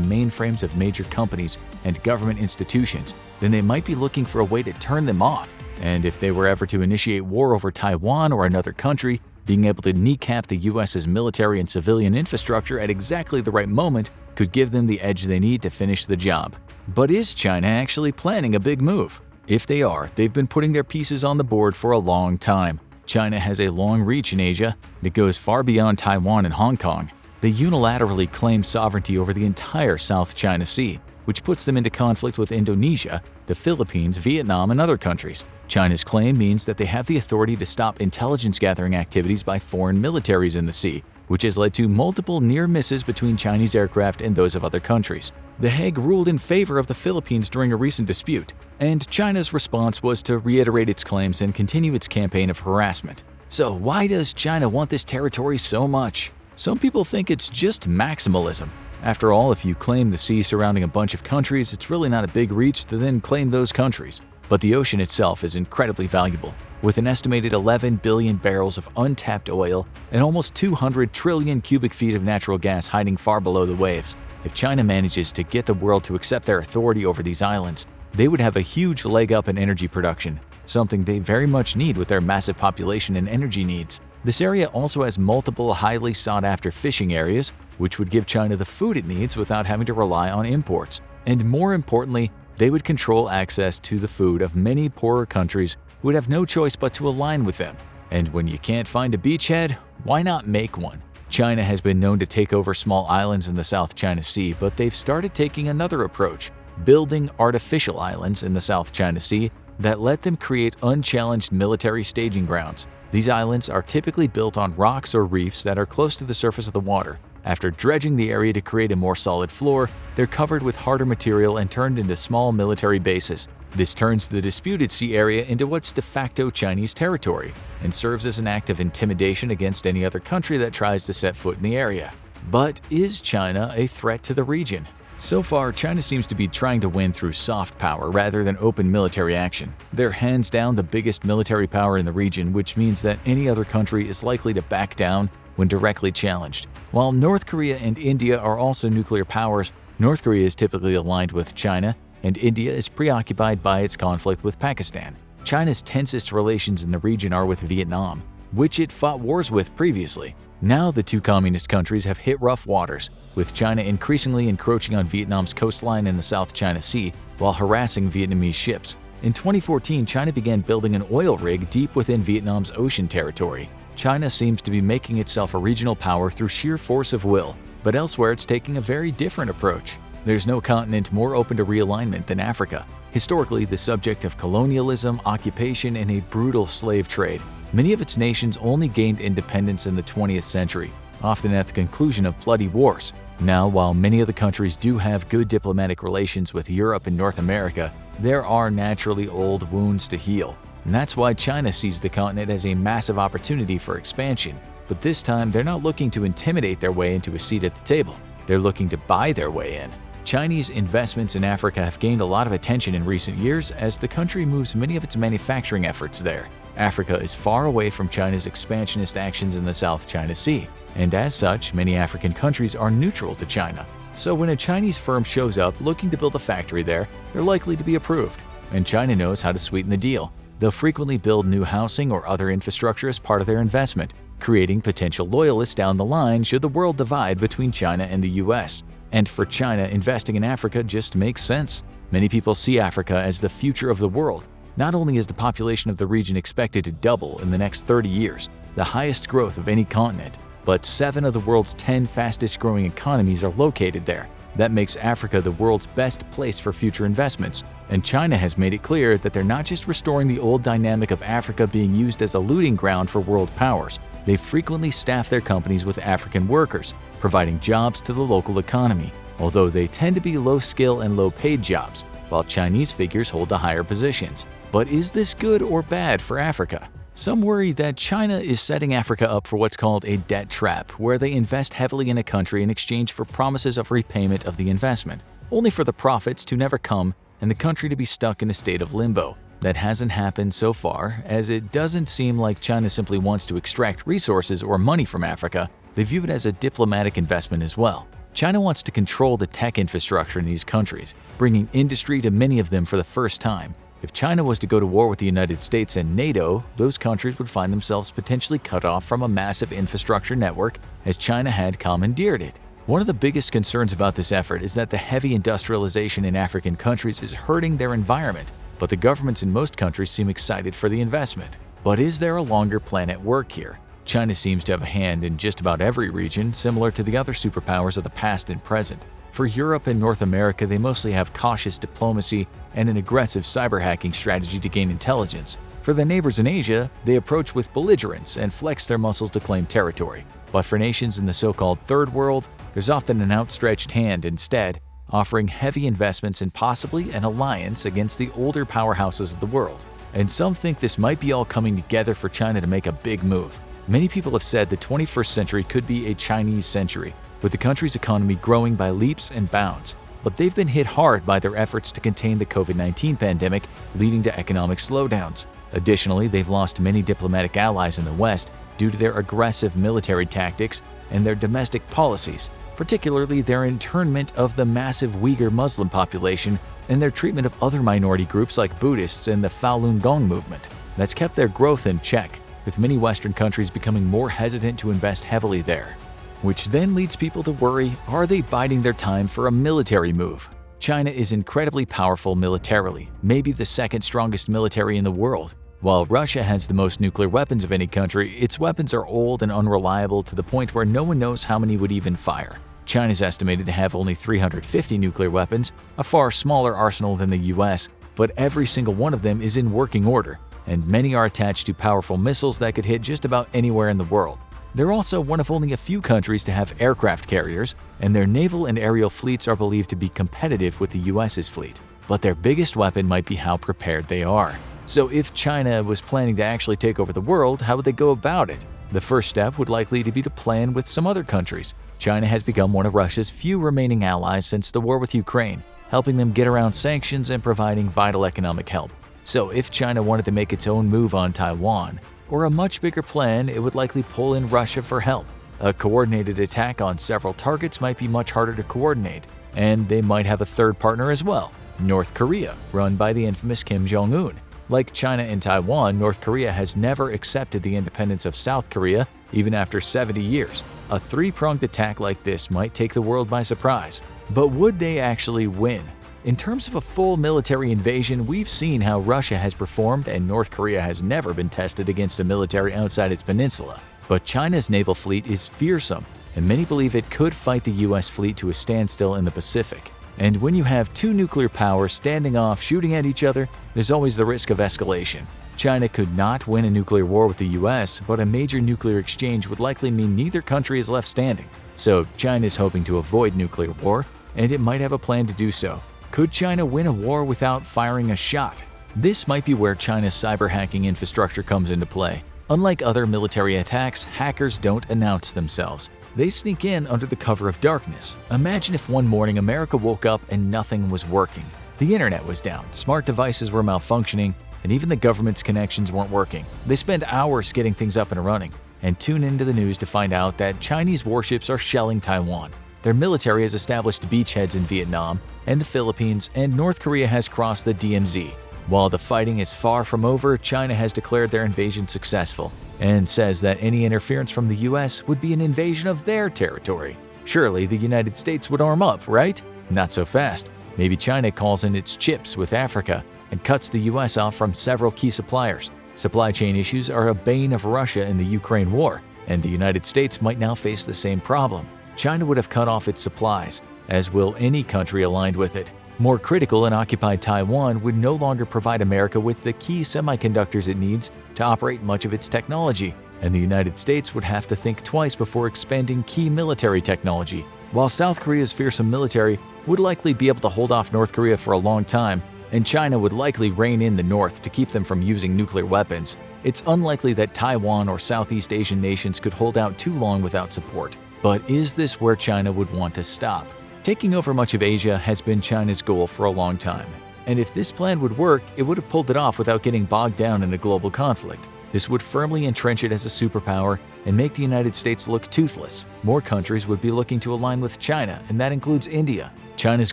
mainframes of major companies and government institutions, then they might be looking for a way to turn them off. And if they were ever to initiate war over Taiwan or another country, being able to kneecap the US's military and civilian infrastructure at exactly the right moment could give them the edge they need to finish the job. But is China actually planning a big move? If they are, they've been putting their pieces on the board for a long time. China has a long reach in Asia, and it goes far beyond Taiwan and Hong Kong. They unilaterally claim sovereignty over the entire South China Sea, which puts them into conflict with Indonesia, the Philippines, Vietnam, and other countries. China's claim means that they have the authority to stop intelligence-gathering activities by foreign militaries in the sea, which has led to multiple near misses between Chinese aircraft and those of other countries. The Hague ruled in favor of the Philippines during a recent dispute, and China's response was to reiterate its claims and continue its campaign of harassment. So why does China want this territory so much? Some people think it's just maximalism. After all, if you claim the sea surrounding a bunch of countries, it's really not a big reach to then claim those countries. But the ocean itself is incredibly valuable, with an estimated 11 billion barrels of untapped oil and almost 200 trillion cubic feet of natural gas hiding far below the waves. If China manages to get the world to accept their authority over these islands, they would have a huge leg up in energy production, something they very much need with their massive population and energy needs. This area also has multiple highly sought-after fishing areas, which would give China the food it needs without having to rely on imports. And more importantly, they would control access to the food of many poorer countries who would have no choice but to align with them. And when you can't find a beachhead, why not make one? China has been known to take over small islands in the South China Sea, but they've started taking another approach, building artificial islands in the South China Sea that let them create unchallenged military staging grounds. These islands are typically built on rocks or reefs that are close to the surface of the water. After dredging the area to create a more solid floor, they're covered with harder material and turned into small military bases. This turns the disputed sea area into what's de facto Chinese territory and serves as an act of intimidation against any other country that tries to set foot in the area. But is China a threat to the region? So far, China seems to be trying to win through soft power rather than open military action. They're hands down the biggest military power in the region, which means that any other country is likely to back down when directly challenged. While North Korea and India are also nuclear powers, North Korea is typically aligned with China, and India is preoccupied by its conflict with Pakistan. China's tensest relations in the region are with Vietnam, which it fought wars with previously. Now the two communist countries have hit rough waters, with China increasingly encroaching on Vietnam's coastline in the South China Sea while harassing Vietnamese ships. In 2014, China began building an oil rig deep within Vietnam's ocean territory. China seems to be making itself a regional power through sheer force of will, but elsewhere it's taking a very different approach. There's no continent more open to realignment than Africa, historically the subject of colonialism, occupation, and a brutal slave trade. Many of its nations only gained independence in the 20th century, often at the conclusion of bloody wars. Now, while many of the countries do have good diplomatic relations with Europe and North America, there are naturally old wounds to heal. And that's why China sees the continent as a massive opportunity for expansion. But this time, they're not looking to intimidate their way into a seat at the table. They're looking to buy their way in. Chinese investments in Africa have gained a lot of attention in recent years as the country moves many of its manufacturing efforts there. Africa is far away from China's expansionist actions in the South China Sea, and as such, many African countries are neutral to China. So when a Chinese firm shows up looking to build a factory there, they're likely to be approved. And China knows how to sweeten the deal. They'll frequently build new housing or other infrastructure as part of their investment, creating potential loyalists down the line should the world divide between China and the US. And for China, investing in Africa just makes sense. Many people see Africa as the future of the world. Not only is the population of the region expected to double in the next 30 years, the highest growth of any continent, but 7 of the world's 10 fastest growing economies are located there. That makes Africa the world's best place for future investments. And China has made it clear that they're not just restoring the old dynamic of Africa being used as a looting ground for world powers. They frequently staff their companies with African workers, providing jobs to the local economy, although they tend to be low-skill and low-paid jobs, while Chinese figures hold the higher positions. But is this good or bad for Africa? Some worry that China is setting Africa up for what's called a debt trap, where they invest heavily in a country in exchange for promises of repayment of the investment, only for the profits to never come and the country to be stuck in a state of limbo. That hasn't happened so far, as it doesn't seem like China simply wants to extract resources or money from Africa. They view it as a diplomatic investment as well. China wants to control the tech infrastructure in these countries, bringing industry to many of them for the first time. If China was to go to war with the United States and NATO, those countries would find themselves potentially cut off from a massive infrastructure network, as China had commandeered it. One of the biggest concerns about this effort is that the heavy industrialization in African countries is hurting their environment, but the governments in most countries seem excited for the investment. But is there a longer plan at work here? China seems to have a hand in just about every region, similar to the other superpowers of the past and present. For Europe and North America, they mostly have cautious diplomacy and an aggressive cyber-hacking strategy to gain intelligence. For their neighbors in Asia, they approach with belligerence and flex their muscles to claim territory. But for nations in the so-called Third World, there's often an outstretched hand instead, offering heavy investments and possibly an alliance against the older powerhouses of the world. And some think this might be all coming together for China to make a big move. Many people have said the 21st century could be a Chinese century, with the country's economy growing by leaps and bounds. But they've been hit hard by their efforts to contain the COVID-19 pandemic, leading to economic slowdowns. Additionally, they've lost many diplomatic allies in the West due to their aggressive military tactics and their domestic policies, particularly their internment of the massive Uyghur Muslim population and their treatment of other minority groups like Buddhists and the Falun Gong movement. That's kept their growth in check, with many Western countries becoming more hesitant to invest heavily there. Which then leads people to worry, are they biding their time for a military move? China is incredibly powerful militarily, maybe the second strongest military in the world. While Russia has the most nuclear weapons of any country, its weapons are old and unreliable to the point where no one knows how many would even fire. China's estimated to have only 350 nuclear weapons, a far smaller arsenal than the US, but every single one of them is in working order, and many are attached to powerful missiles that could hit just about anywhere in the world. They're also one of only a few countries to have aircraft carriers, and their naval and aerial fleets are believed to be competitive with the US's fleet. But their biggest weapon might be how prepared they are. So if China was planning to actually take over the world, how would they go about it? The first step would likely to be to plan with some other countries. China has become one of Russia's few remaining allies since the war with Ukraine, helping them get around sanctions and providing vital economic help. So if China wanted to make its own move on Taiwan, or a much bigger plan, it would likely pull in Russia for help. A coordinated attack on several targets might be much harder to coordinate, and they might have a third partner as well, North Korea, run by the infamous Kim Jong-un. Like China and Taiwan, North Korea has never accepted the independence of South Korea, even after 70 years. A three-pronged attack like this might take the world by surprise. But would they actually win? In terms of a full military invasion, we've seen how Russia has performed, and North Korea has never been tested against a military outside its peninsula. But China's naval fleet is fearsome, and many believe it could fight the US fleet to a standstill in the Pacific. And when you have two nuclear powers standing off shooting at each other, there's always the risk of escalation. China could not win a nuclear war with the US, but a major nuclear exchange would likely mean neither country is left standing. So China is hoping to avoid nuclear war, and it might have a plan to do so. Could China win a war without firing a shot? This might be where China's cyber hacking infrastructure comes into play. Unlike other military attacks, hackers don't announce themselves. They sneak in under the cover of darkness. Imagine if one morning America woke up and nothing was working. The internet was down, smart devices were malfunctioning, and even the government's connections weren't working. They spend hours getting things up and running, and tune into the news to find out that Chinese warships are shelling Taiwan. Their military has established beachheads in Vietnam and the Philippines, and North Korea has crossed the DMZ. While the fighting is far from over, China has declared their invasion successful and says that any interference from the US would be an invasion of their territory. Surely the United States would arm up, right? Not so fast. Maybe China calls in its chips with Africa and cuts the US off from several key suppliers. Supply chain issues are a bane of Russia in the Ukraine war, and the United States might now face the same problem. China would have cut off its supplies, as will any country aligned with it. More critical, and occupied Taiwan would no longer provide America with the key semiconductors it needs to operate much of its technology, and the United States would have to think twice before expanding key military technology. While South Korea's fearsome military would likely be able to hold off North Korea for a long time, and China would likely rein in the North to keep them from using nuclear weapons, it's unlikely that Taiwan or Southeast Asian nations could hold out too long without support. But is this where China would want to stop? Taking over much of Asia has been China's goal for a long time, and if this plan would work, it would have pulled it off without getting bogged down in a global conflict. This would firmly entrench it as a superpower and make the United States look toothless. More countries would be looking to align with China, and that includes India. China's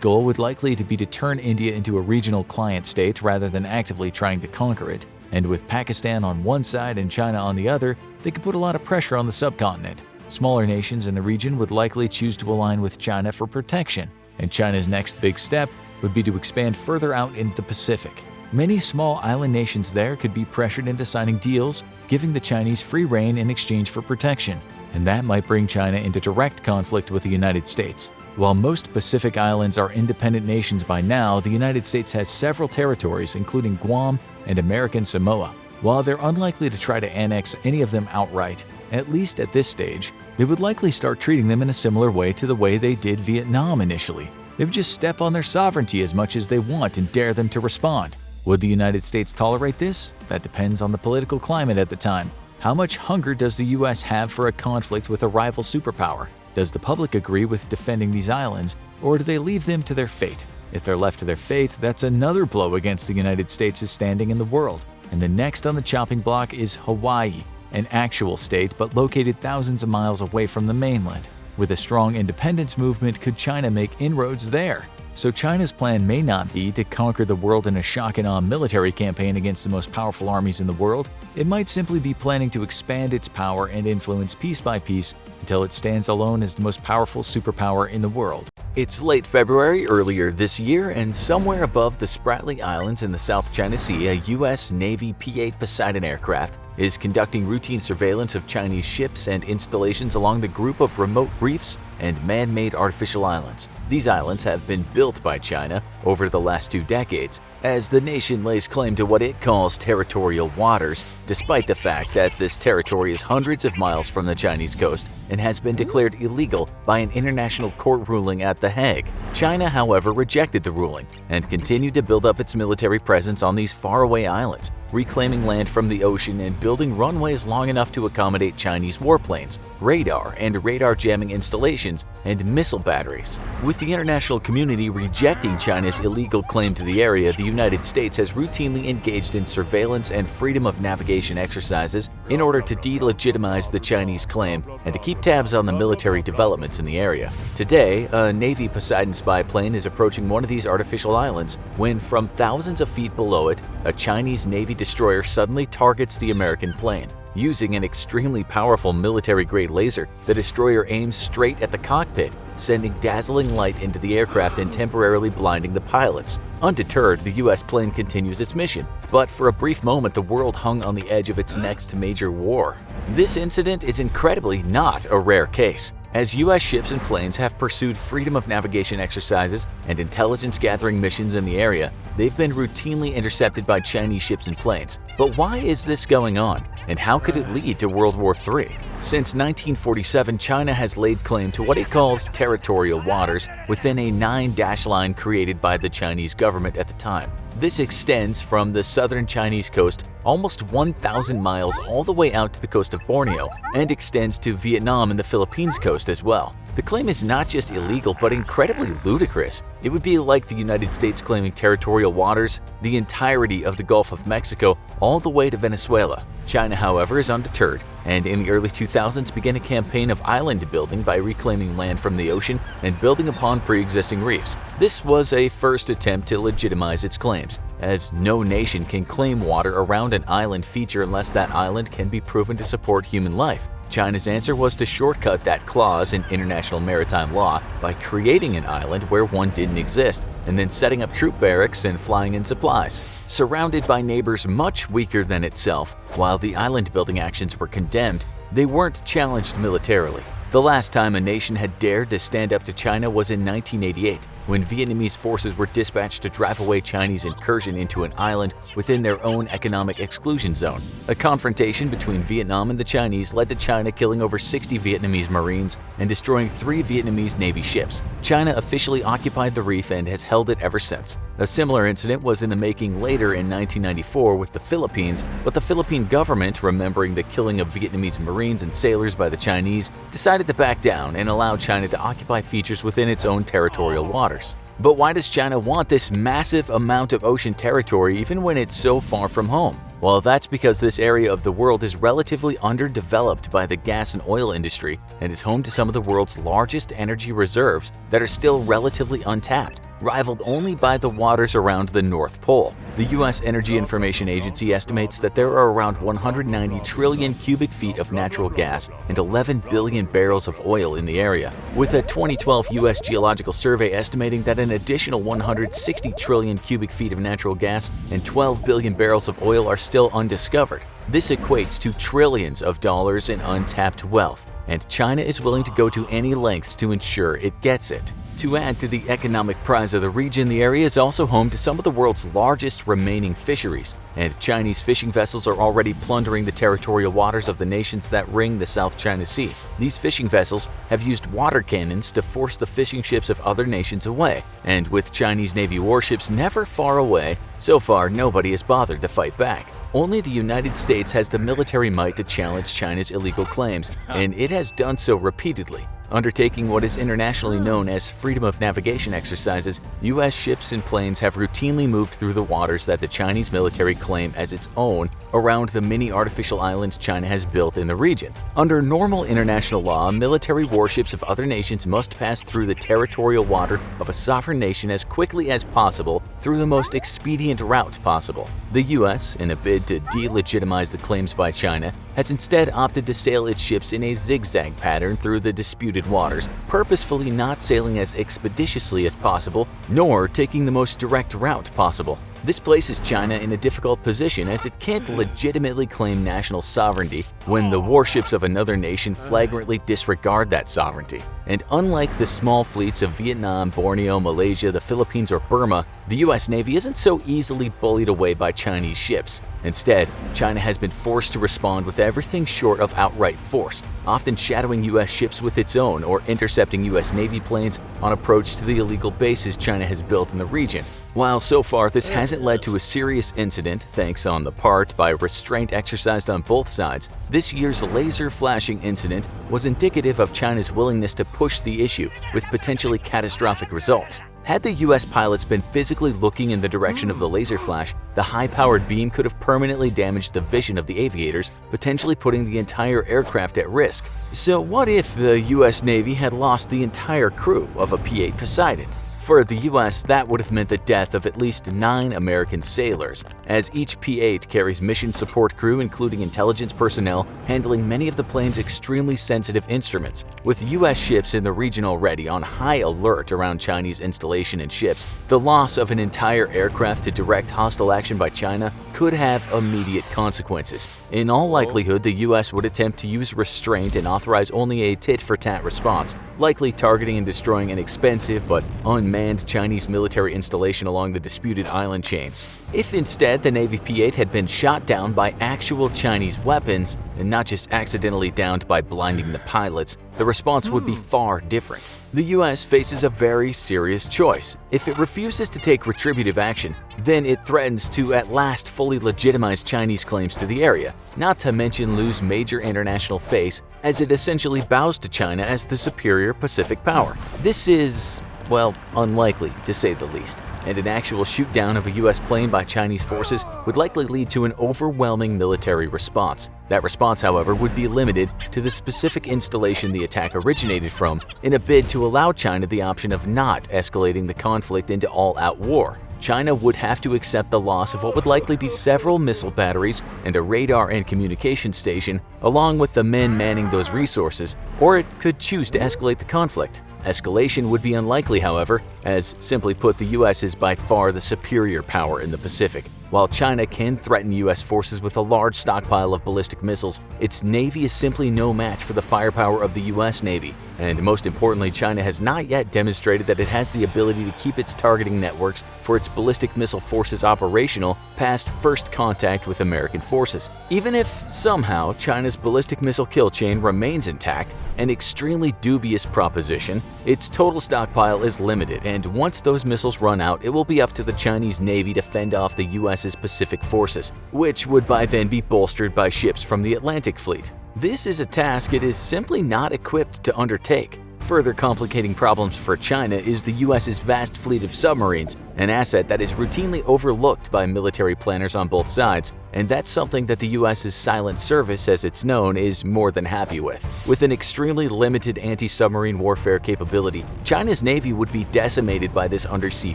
goal would likely be to turn India into a regional client state rather than actively trying to conquer it. And with Pakistan on one side and China on the other, they could put a lot of pressure on the subcontinent. Smaller nations in the region would likely choose to align with China for protection, and China's next big step would be to expand further out into the Pacific. Many small island nations there could be pressured into signing deals, giving the Chinese free rein in exchange for protection, and that might bring China into direct conflict with the United States. While most Pacific islands are independent nations by now, the United States has several territories, including Guam and American Samoa. While they're unlikely to try to annex any of them outright, at least at this stage, they would likely start treating them in a similar way to the way they did Vietnam initially. They would just step on their sovereignty as much as they want and dare them to respond. Would the United States tolerate this? That depends on the political climate at the time. How much hunger does the US have for a conflict with a rival superpower? Does the public agree with defending these islands, or do they leave them to their fate? If they're left to their fate, that's another blow against the United States' standing in the world. And the next on the chopping block is Hawaii, an actual state but located thousands of miles away from the mainland. With a strong independence movement, could China make inroads there? So China's plan may not be to conquer the world in a shock and awe military campaign against the most powerful armies in the world. It might simply be planning to expand its power and influence piece by piece until it stands alone as the most powerful superpower in the world. It's late February earlier this year, and somewhere above the Spratly Islands in the South China Sea, a U.S. Navy P-8 Poseidon aircraft is conducting routine surveillance of Chinese ships and installations along the group of remote reefs and man-made artificial islands. These islands have been built by China over the last 2 decades, as the nation lays claim to what it calls territorial waters, despite the fact that this territory is hundreds of miles from the Chinese coast and has been declared illegal by an international court ruling at The Hague. China, however, rejected the ruling and continued to build up its military presence on these faraway islands, reclaiming land from the ocean and building runways long enough to accommodate Chinese warplanes, radar and radar jamming installations, and missile batteries. With the international community rejecting China's China's illegal claim to the area, the United States has routinely engaged in surveillance and freedom of navigation exercises in order to delegitimize the Chinese claim and to keep tabs on the military developments in the area. Today, a Navy Poseidon spy plane is approaching one of these artificial islands when, from thousands of feet below it, a Chinese Navy destroyer suddenly targets the American plane. Using an extremely powerful military-grade laser, the destroyer aims straight at the cockpit, sending dazzling light into the aircraft and temporarily blinding the pilots. Undeterred, the U.S. plane continues its mission, but for a brief moment the world hung on the edge of its next major war. This incident is incredibly not a rare case, as U.S. ships and planes have pursued freedom of navigation exercises and intelligence-gathering missions in the area. They've been routinely intercepted by Chinese ships and planes. But why is this going on, and how could it lead to World War III? Since 1947, China has laid claim to what it calls territorial waters within a 9-dash line created by the Chinese government at the time. This extends from the southern Chinese coast almost 1,000 miles all the way out to the coast of Borneo and extends to Vietnam and the Philippines coast as well. The claim is not just illegal but incredibly ludicrous. It would be like the United States claiming territorial waters, the entirety of the Gulf of Mexico, all the way to Venezuela. China, however, is undeterred, and in the early 2000s began a campaign of island building by reclaiming land from the ocean and building upon pre-existing reefs. This was a first attempt to legitimize its claims, as no nation can claim water around an island feature unless that island can be proven to support human life. China's answer was to shortcut that clause in international maritime law by creating an island where one didn't exist, and then setting up troop barracks and flying in supplies. Surrounded by neighbors much weaker than itself, while the island-building actions were condemned, they weren't challenged militarily. The last time a nation had dared to stand up to China was in 1988, when Vietnamese forces were dispatched to drive away Chinese incursion into an island within their own economic exclusion zone. A confrontation between Vietnam and the Chinese led to China killing over 60 Vietnamese Marines and destroying 3 Vietnamese Navy ships. China officially occupied the reef and has held it ever since. A similar incident was in the making later in 1994 with the Philippines, but the Philippine government, remembering the killing of Vietnamese Marines and sailors by the Chinese, decided to back down and allow China to occupy features within its own territorial waters. But why does China want this massive amount of ocean territory even when it's so far from home? Well, that's because this area of the world is relatively underdeveloped by the gas and oil industry and is home to some of the world's largest energy reserves that are still relatively untapped, rivaled only by the waters around the North Pole. The U.S. Energy Information Agency estimates that there are around 190 trillion cubic feet of natural gas and 11 billion barrels of oil in the area, with a 2012 U.S. Geological Survey estimating that an additional 160 trillion cubic feet of natural gas and 12 billion barrels of oil are still undiscovered. This equates to trillions of dollars in untapped wealth, and China is willing to go to any lengths to ensure it gets it. To add to the economic prize of the region, the area is also home to some of the world's largest remaining fisheries, and Chinese fishing vessels are already plundering the territorial waters of the nations that ring the South China Sea. These fishing vessels have used water cannons to force the fishing ships of other nations away, and with Chinese Navy warships never far away, so far nobody has bothered to fight back. Only the United States has the military might to challenge China's illegal claims, and it has done so repeatedly. Undertaking what is internationally known as freedom of navigation exercises, U.S. ships and planes have routinely moved through the waters that the Chinese military claim as its own around the many artificial islands China has built in the region. Under normal international law, military warships of other nations must pass through the territorial water of a sovereign nation as quickly as possible through the most expedient route possible. The U.S., in a bid to delegitimize the claims by China, has instead opted to sail its ships in a zigzag pattern through the disputed waters, purposefully not sailing as expeditiously as possible, nor taking the most direct route possible. This places China in a difficult position as it can't legitimately claim national sovereignty when the warships of another nation flagrantly disregard that sovereignty. And unlike the small fleets of Vietnam, Borneo, Malaysia, the Philippines, or Burma, the U.S. Navy isn't so easily bullied away by Chinese ships. Instead, China has been forced to respond with everything short of outright force, often shadowing U.S. ships with its own or intercepting U.S. Navy planes on approach to the illegal bases China has built in the region. While so far this hasn't led to a serious incident, thanks on the part by restraint exercised on both sides, this year's laser flashing incident was indicative of China's willingness to push the issue with potentially catastrophic results. Had the US pilots been physically looking in the direction of the laser flash, the high-powered beam could have permanently damaged the vision of the aviators, potentially putting the entire aircraft at risk. So what if the US Navy had lost the entire crew of a P-8 Poseidon? For the US, that would have meant the death of at least 9 American sailors, as each P-8 carries mission support crew including intelligence personnel handling many of the plane's extremely sensitive instruments. With US ships in the region already on high alert around Chinese installation and ships, the loss of an entire aircraft to direct hostile action by China could have immediate consequences. In all likelihood, the US would attempt to use restraint and authorize only a tit-for-tat response, likely targeting and destroying an expensive but unmanned Chinese military installation along the disputed island chains. If instead the Navy P-8 had been shot down by actual Chinese weapons, and not just accidentally downed by blinding the pilots, the response would be far different. The US faces a very serious choice. If it refuses to take retributive action, then it threatens to at last fully legitimize Chinese claims to the area, not to mention lose major international face as it essentially bows to China as the superior Pacific power. This is, well, unlikely to say the least, and an actual shoot-down of a US plane by Chinese forces would likely lead to an overwhelming military response. That response, however, would be limited to the specific installation the attack originated from in a bid to allow China the option of not escalating the conflict into all-out war. China would have to accept the loss of what would likely be several missile batteries and a radar and communication station, along with the men manning those resources, or it could choose to escalate the conflict. Escalation would be unlikely, however, as, simply put, the US is by far the superior power in the Pacific. While China can threaten US forces with a large stockpile of ballistic missiles, its Navy is simply no match for the firepower of the US Navy. And most importantly, China has not yet demonstrated that it has the ability to keep its targeting networks for its ballistic missile forces operational past first contact with American forces. Even if, somehow, China's ballistic missile kill chain remains intact, an extremely dubious proposition, its total stockpile is limited, and once those missiles run out, it will be up to the Chinese Navy to fend off the US's Pacific forces, which would by then be bolstered by ships from the Atlantic Fleet. This is a task it is simply not equipped to undertake. Further complicating problems for China is the US's vast fleet of submarines, an asset that is routinely overlooked by military planners on both sides, and that's something that the US's Silent Service, as it's known, is more than happy with. With an extremely limited anti-submarine warfare capability, China's Navy would be decimated by this undersea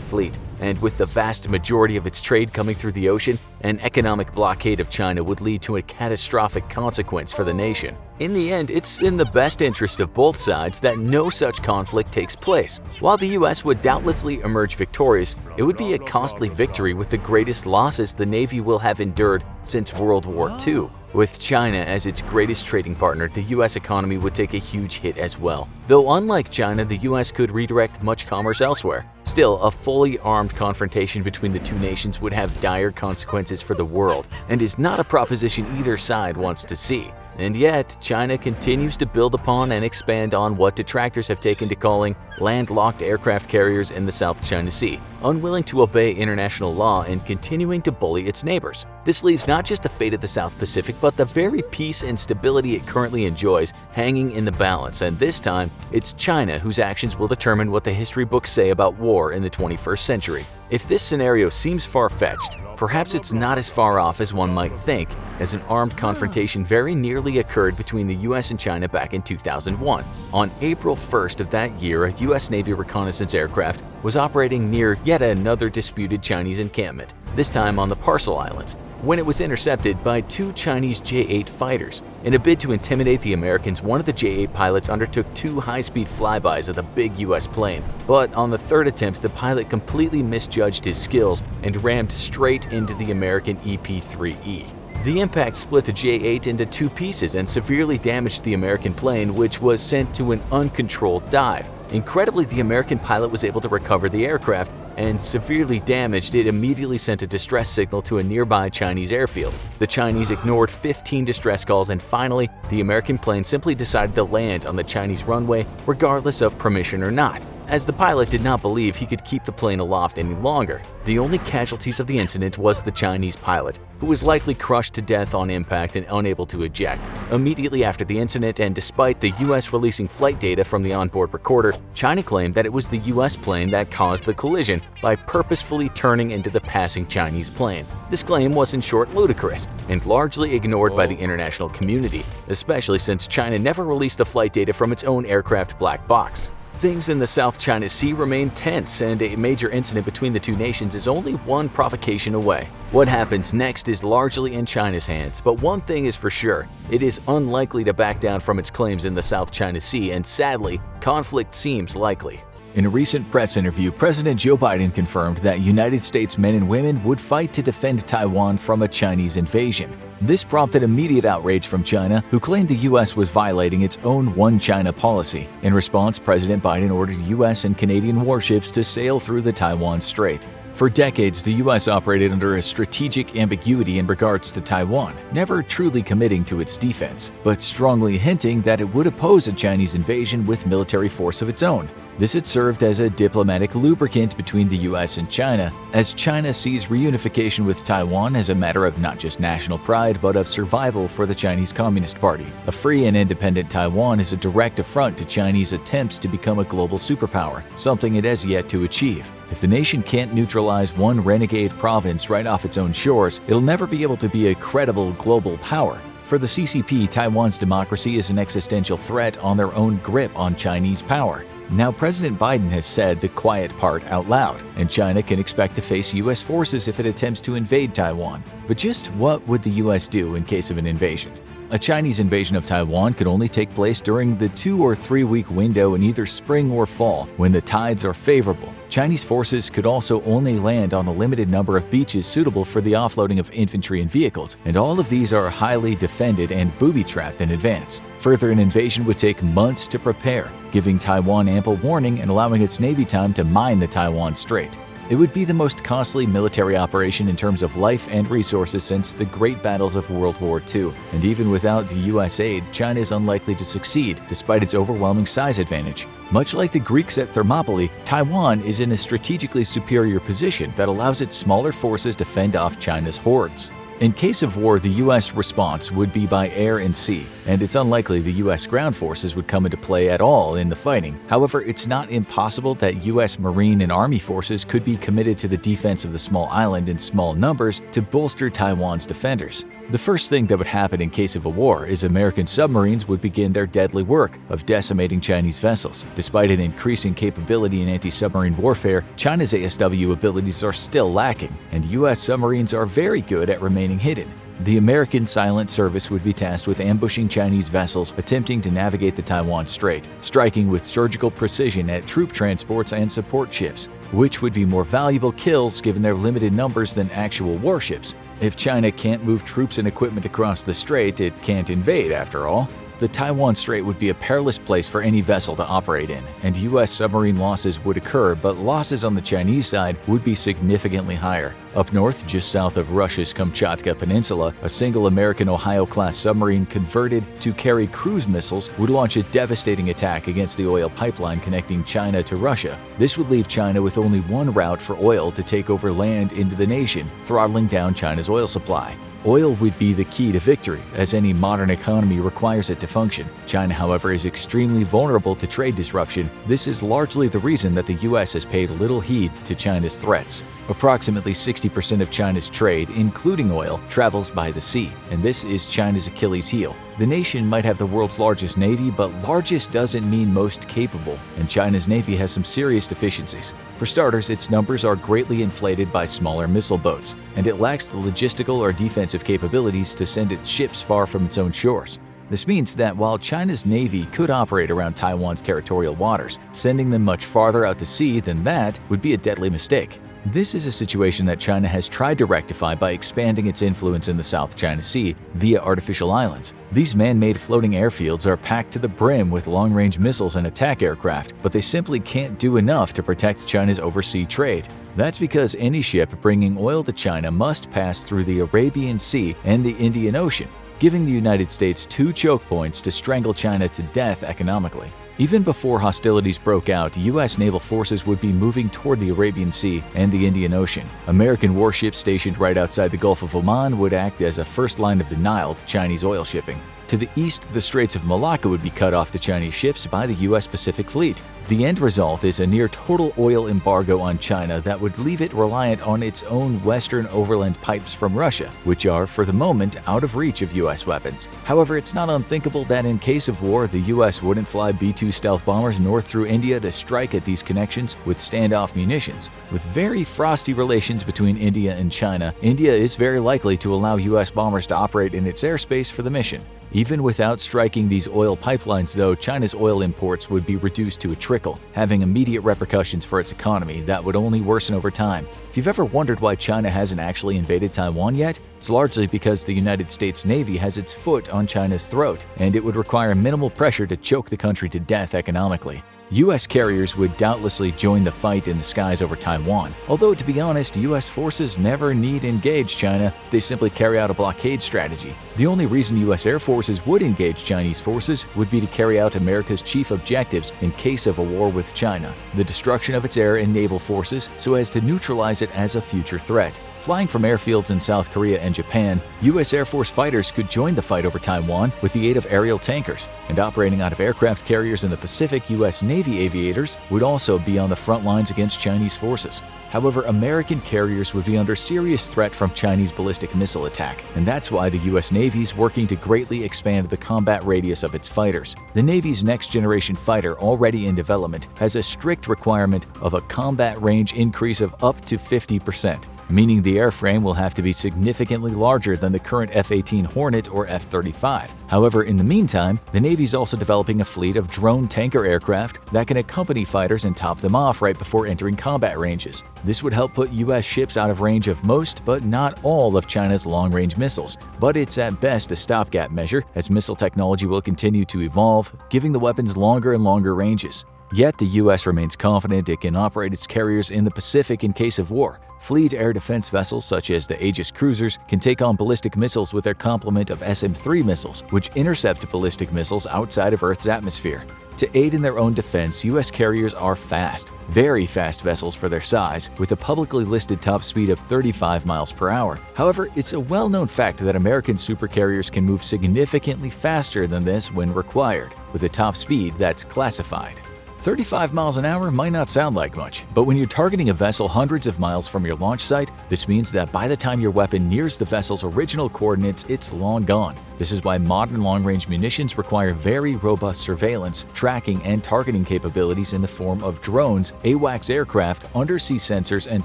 fleet, and with the vast majority of its trade coming through the ocean, an economic blockade of China would lead to a catastrophic consequence for the nation. In the end, it's in the best interest of both sides that no such conflict takes place. While the US would doubtlessly emerge victorious, it would be a costly victory with the greatest losses the Navy will have endured since World War II. With China as its greatest trading partner, the US economy would take a huge hit as well. Though unlike China, the US could redirect much commerce elsewhere. Still, a fully armed confrontation between the two nations would have dire consequences for the world, and is not a proposition either side wants to see. And yet, China continues to build upon and expand on what detractors have taken to calling landlocked aircraft carriers in the South China Sea, unwilling to obey international law and continuing to bully its neighbors. This leaves not just the fate of the South Pacific, but the very peace and stability it currently enjoys hanging in the balance, and this time, it's China whose actions will determine what the history books say about war in the 21st century. If this scenario seems far-fetched, perhaps it's not as far off as one might think, as an armed confrontation very nearly occurred between the US and China back in 2001. On April 1st of that year, a US Navy reconnaissance aircraft was operating near yet another disputed Chinese encampment, this time on the Parcel Islands, when it was intercepted by 2 Chinese J-8 fighters. In a bid to intimidate the Americans, one of the J-8 pilots undertook 2 high-speed flybys of the big US plane. But on the 3rd attempt, the pilot completely misjudged his skills and rammed straight into the American EP-3E. The impact split the J-8 into 2 pieces and severely damaged the American plane, which was sent to an uncontrolled dive. Incredibly, the American pilot was able to recover the aircraft, and severely damaged, it immediately sent a distress signal to a nearby Chinese airfield. The Chinese ignored 15 distress calls, and finally, the American plane simply decided to land on the Chinese runway regardless of permission or not. as the pilot did not believe he could keep the plane aloft any longer. The only casualties of the incident was the Chinese pilot, who was likely crushed to death on impact and unable to eject. Immediately after the incident, and despite the US releasing flight data from the onboard recorder, China claimed that it was the US plane that caused the collision by purposefully turning into the passing Chinese plane. This claim was in short ludicrous and largely ignored by the international community, especially since China never released the flight data from its own aircraft black box. Things in the South China Sea remain tense, and a major incident between the two nations is only one provocation away. What happens next is largely in China's hands, but one thing is for sure, it is unlikely to back down from its claims in the South China Sea, and sadly, conflict seems likely.
In a recent press interview, President Joe Biden confirmed that United States men and women would fight to defend Taiwan from a Chinese invasion. This prompted immediate outrage from China, who claimed the U.S. was violating its own One China policy. In response, President Biden ordered U.S. and Canadian warships to sail through the Taiwan Strait. For decades, the U.S. operated under a strategic ambiguity in regards to Taiwan, never truly committing to its defense, but strongly hinting that it would oppose a Chinese invasion with military force of its own. This had served as a diplomatic lubricant between the U.S. and China, as China sees reunification with Taiwan as a matter of not just national pride but of survival for the Chinese Communist Party. A free and independent Taiwan is a direct affront to Chinese attempts to become a global superpower, something it has yet to achieve. If the nation can't neutralize one renegade province right off its own shores, it'll never be able to be a credible global power. For the CCP, Taiwan's democracy is an existential threat on their own grip on Chinese power. Now, President Biden has said the quiet part out loud, and China can expect to face U.S. forces if it attempts to invade Taiwan. But just what would the U.S. do in case of an invasion? A Chinese invasion of Taiwan could only take place during the 2 or 3 week window in either spring or fall, when the tides are favorable. Chinese forces could also only land on a limited number of beaches suitable for the offloading of infantry and vehicles, and all of these are highly defended and booby-trapped in advance. Further, an invasion would take months to prepare, giving Taiwan ample warning and allowing its Navy time to mine the Taiwan Strait. It would be the most costly military operation in terms of life and resources since the great battles of World War II, and even without the U.S. aid, China is unlikely to succeed despite its overwhelming size advantage. Much like the Greeks at Thermopylae, Taiwan is in a strategically superior position that allows its smaller forces to fend off China's hordes. In case of war, the U.S. response would be by air and sea, and it's unlikely the U.S. ground forces would come into play at all in the fighting. However, it's not impossible that U.S. Marine and Army forces could be committed to the defense of the small island in small numbers to bolster Taiwan's defenders. The first thing that would happen in case of a war is American submarines would begin their deadly work of decimating Chinese vessels. Despite an increasing capability in anti-submarine warfare, China's ASW abilities are still lacking, and U.S. submarines are very good at remaining hidden. The American Silent Service would be tasked with ambushing Chinese vessels attempting to navigate the Taiwan Strait, striking with surgical precision at troop transports and support ships, which would be more valuable kills given their limited numbers than actual warships. If China can't move troops and equipment across the strait, it can't invade after all. The Taiwan Strait would be a perilous place for any vessel to operate in, and U.S. submarine losses would occur, but losses on the Chinese side would be significantly higher. Up north, just south of Russia's Kamchatka Peninsula, a single American Ohio-class submarine converted to carry cruise missiles would launch a devastating attack against the oil pipeline connecting China to Russia. This would leave China with only one route for oil to take over land into the nation, throttling down China's oil supply. Oil would be the key to victory, as any modern economy requires it to function. China, however, is extremely vulnerable to trade disruption. This is largely the reason that the U.S. has paid little heed to China's threats. Approximately 60% of China's trade, including oil, travels by the sea, and this is China's Achilles heel. The nation might have the world's largest navy, but largest doesn't mean most capable, and China's navy has some serious deficiencies. For starters, its numbers are greatly inflated by smaller missile boats, and it lacks the logistical or defensive capabilities to send its ships far from its own shores. This means that while China's navy could operate around Taiwan's territorial waters, sending them much farther out to sea than that would be a deadly mistake. This is a situation that China has tried to rectify by expanding its influence in the South China Sea via artificial islands. These man-made floating airfields are packed to the brim with long-range missiles and attack aircraft, but they simply can't do enough to protect China's overseas trade. That's because any ship bringing oil to China must pass through the Arabian Sea and the Indian Ocean, giving the United States two choke points to strangle China to death economically.
Even before hostilities broke out, U.S. naval forces would be moving toward the Arabian Sea and the Indian Ocean. American warships stationed right outside the Gulf of Oman would act as a first line of denial to Chinese oil shipping. To the east, the Straits of Malacca would be cut off to Chinese ships by the U.S. Pacific Fleet. The end result is a near total oil embargo on China that would leave it reliant on its own western overland pipes from Russia, which are, for the moment, out of reach of U.S. weapons. However, it's not unthinkable that in case of war, the U.S. wouldn't fly B-2 stealth bombers north through India to strike at these connections with standoff munitions. With very frosty relations between India and China, India is very likely to allow U.S. bombers to operate in its airspace for the mission. Even without striking these oil pipelines, though, China's oil imports would be reduced to a trickle, having immediate repercussions for its economy that would only worsen over time. If you've ever wondered why China hasn't actually invaded Taiwan yet, it's largely because the United States Navy has its foot on China's throat, and it would require minimal pressure to choke the country to death economically. U.S. carriers would doubtlessly join the fight in the skies over Taiwan, although to be honest, U.S. forces never need engage China, they simply carry out a blockade strategy. The only reason U.S. Air Forces would engage Chinese forces would be to carry out America's chief objectives in case of a war with China, the destruction of its air and naval forces so as to neutralize it as a future threat. Flying from airfields in South Korea and Japan, U.S. Air Force fighters could join the fight over Taiwan with the aid of aerial tankers, and operating out of aircraft carriers in the Pacific, U.S. Navy aviators would also be on the front lines against Chinese forces. However, American carriers would be under serious threat from Chinese ballistic missile attack, and that's why the U.S. Navy is working to greatly expand the combat radius of its fighters. The Navy's next-generation fighter, already in development, has a strict requirement of a combat range increase of up to 50%. Meaning the airframe will have to be significantly larger than the current F-18 Hornet or F-35. However, in the meantime, the Navy is also developing a fleet of drone tanker aircraft that can accompany fighters and top them off right before entering combat ranges. This would help put U.S. ships out of range of most, but not all, of China's long-range missiles. But it's at best a stopgap measure, as missile technology will continue to evolve, giving the weapons longer and longer ranges. Yet the U.S. remains confident it can operate its carriers in the Pacific in case of war. Fleet air defense vessels such as the Aegis cruisers can take on ballistic missiles with their complement of SM-3 missiles, which intercept ballistic missiles outside of Earth's atmosphere. To aid in their own defense, U.S. carriers are fast, very fast vessels for their size, with a publicly listed top speed of 35 miles per hour. However, it's a well-known fact that American supercarriers can move significantly faster than this when required, with a top speed that's classified. 35 miles an hour might not sound like much, but when you're targeting a vessel hundreds of miles from your launch site, this means that by the time your weapon nears the vessel's original coordinates, it's long gone. This is why modern long-range munitions require very robust surveillance, tracking, and targeting capabilities in the form of drones, AWACS aircraft, undersea sensors, and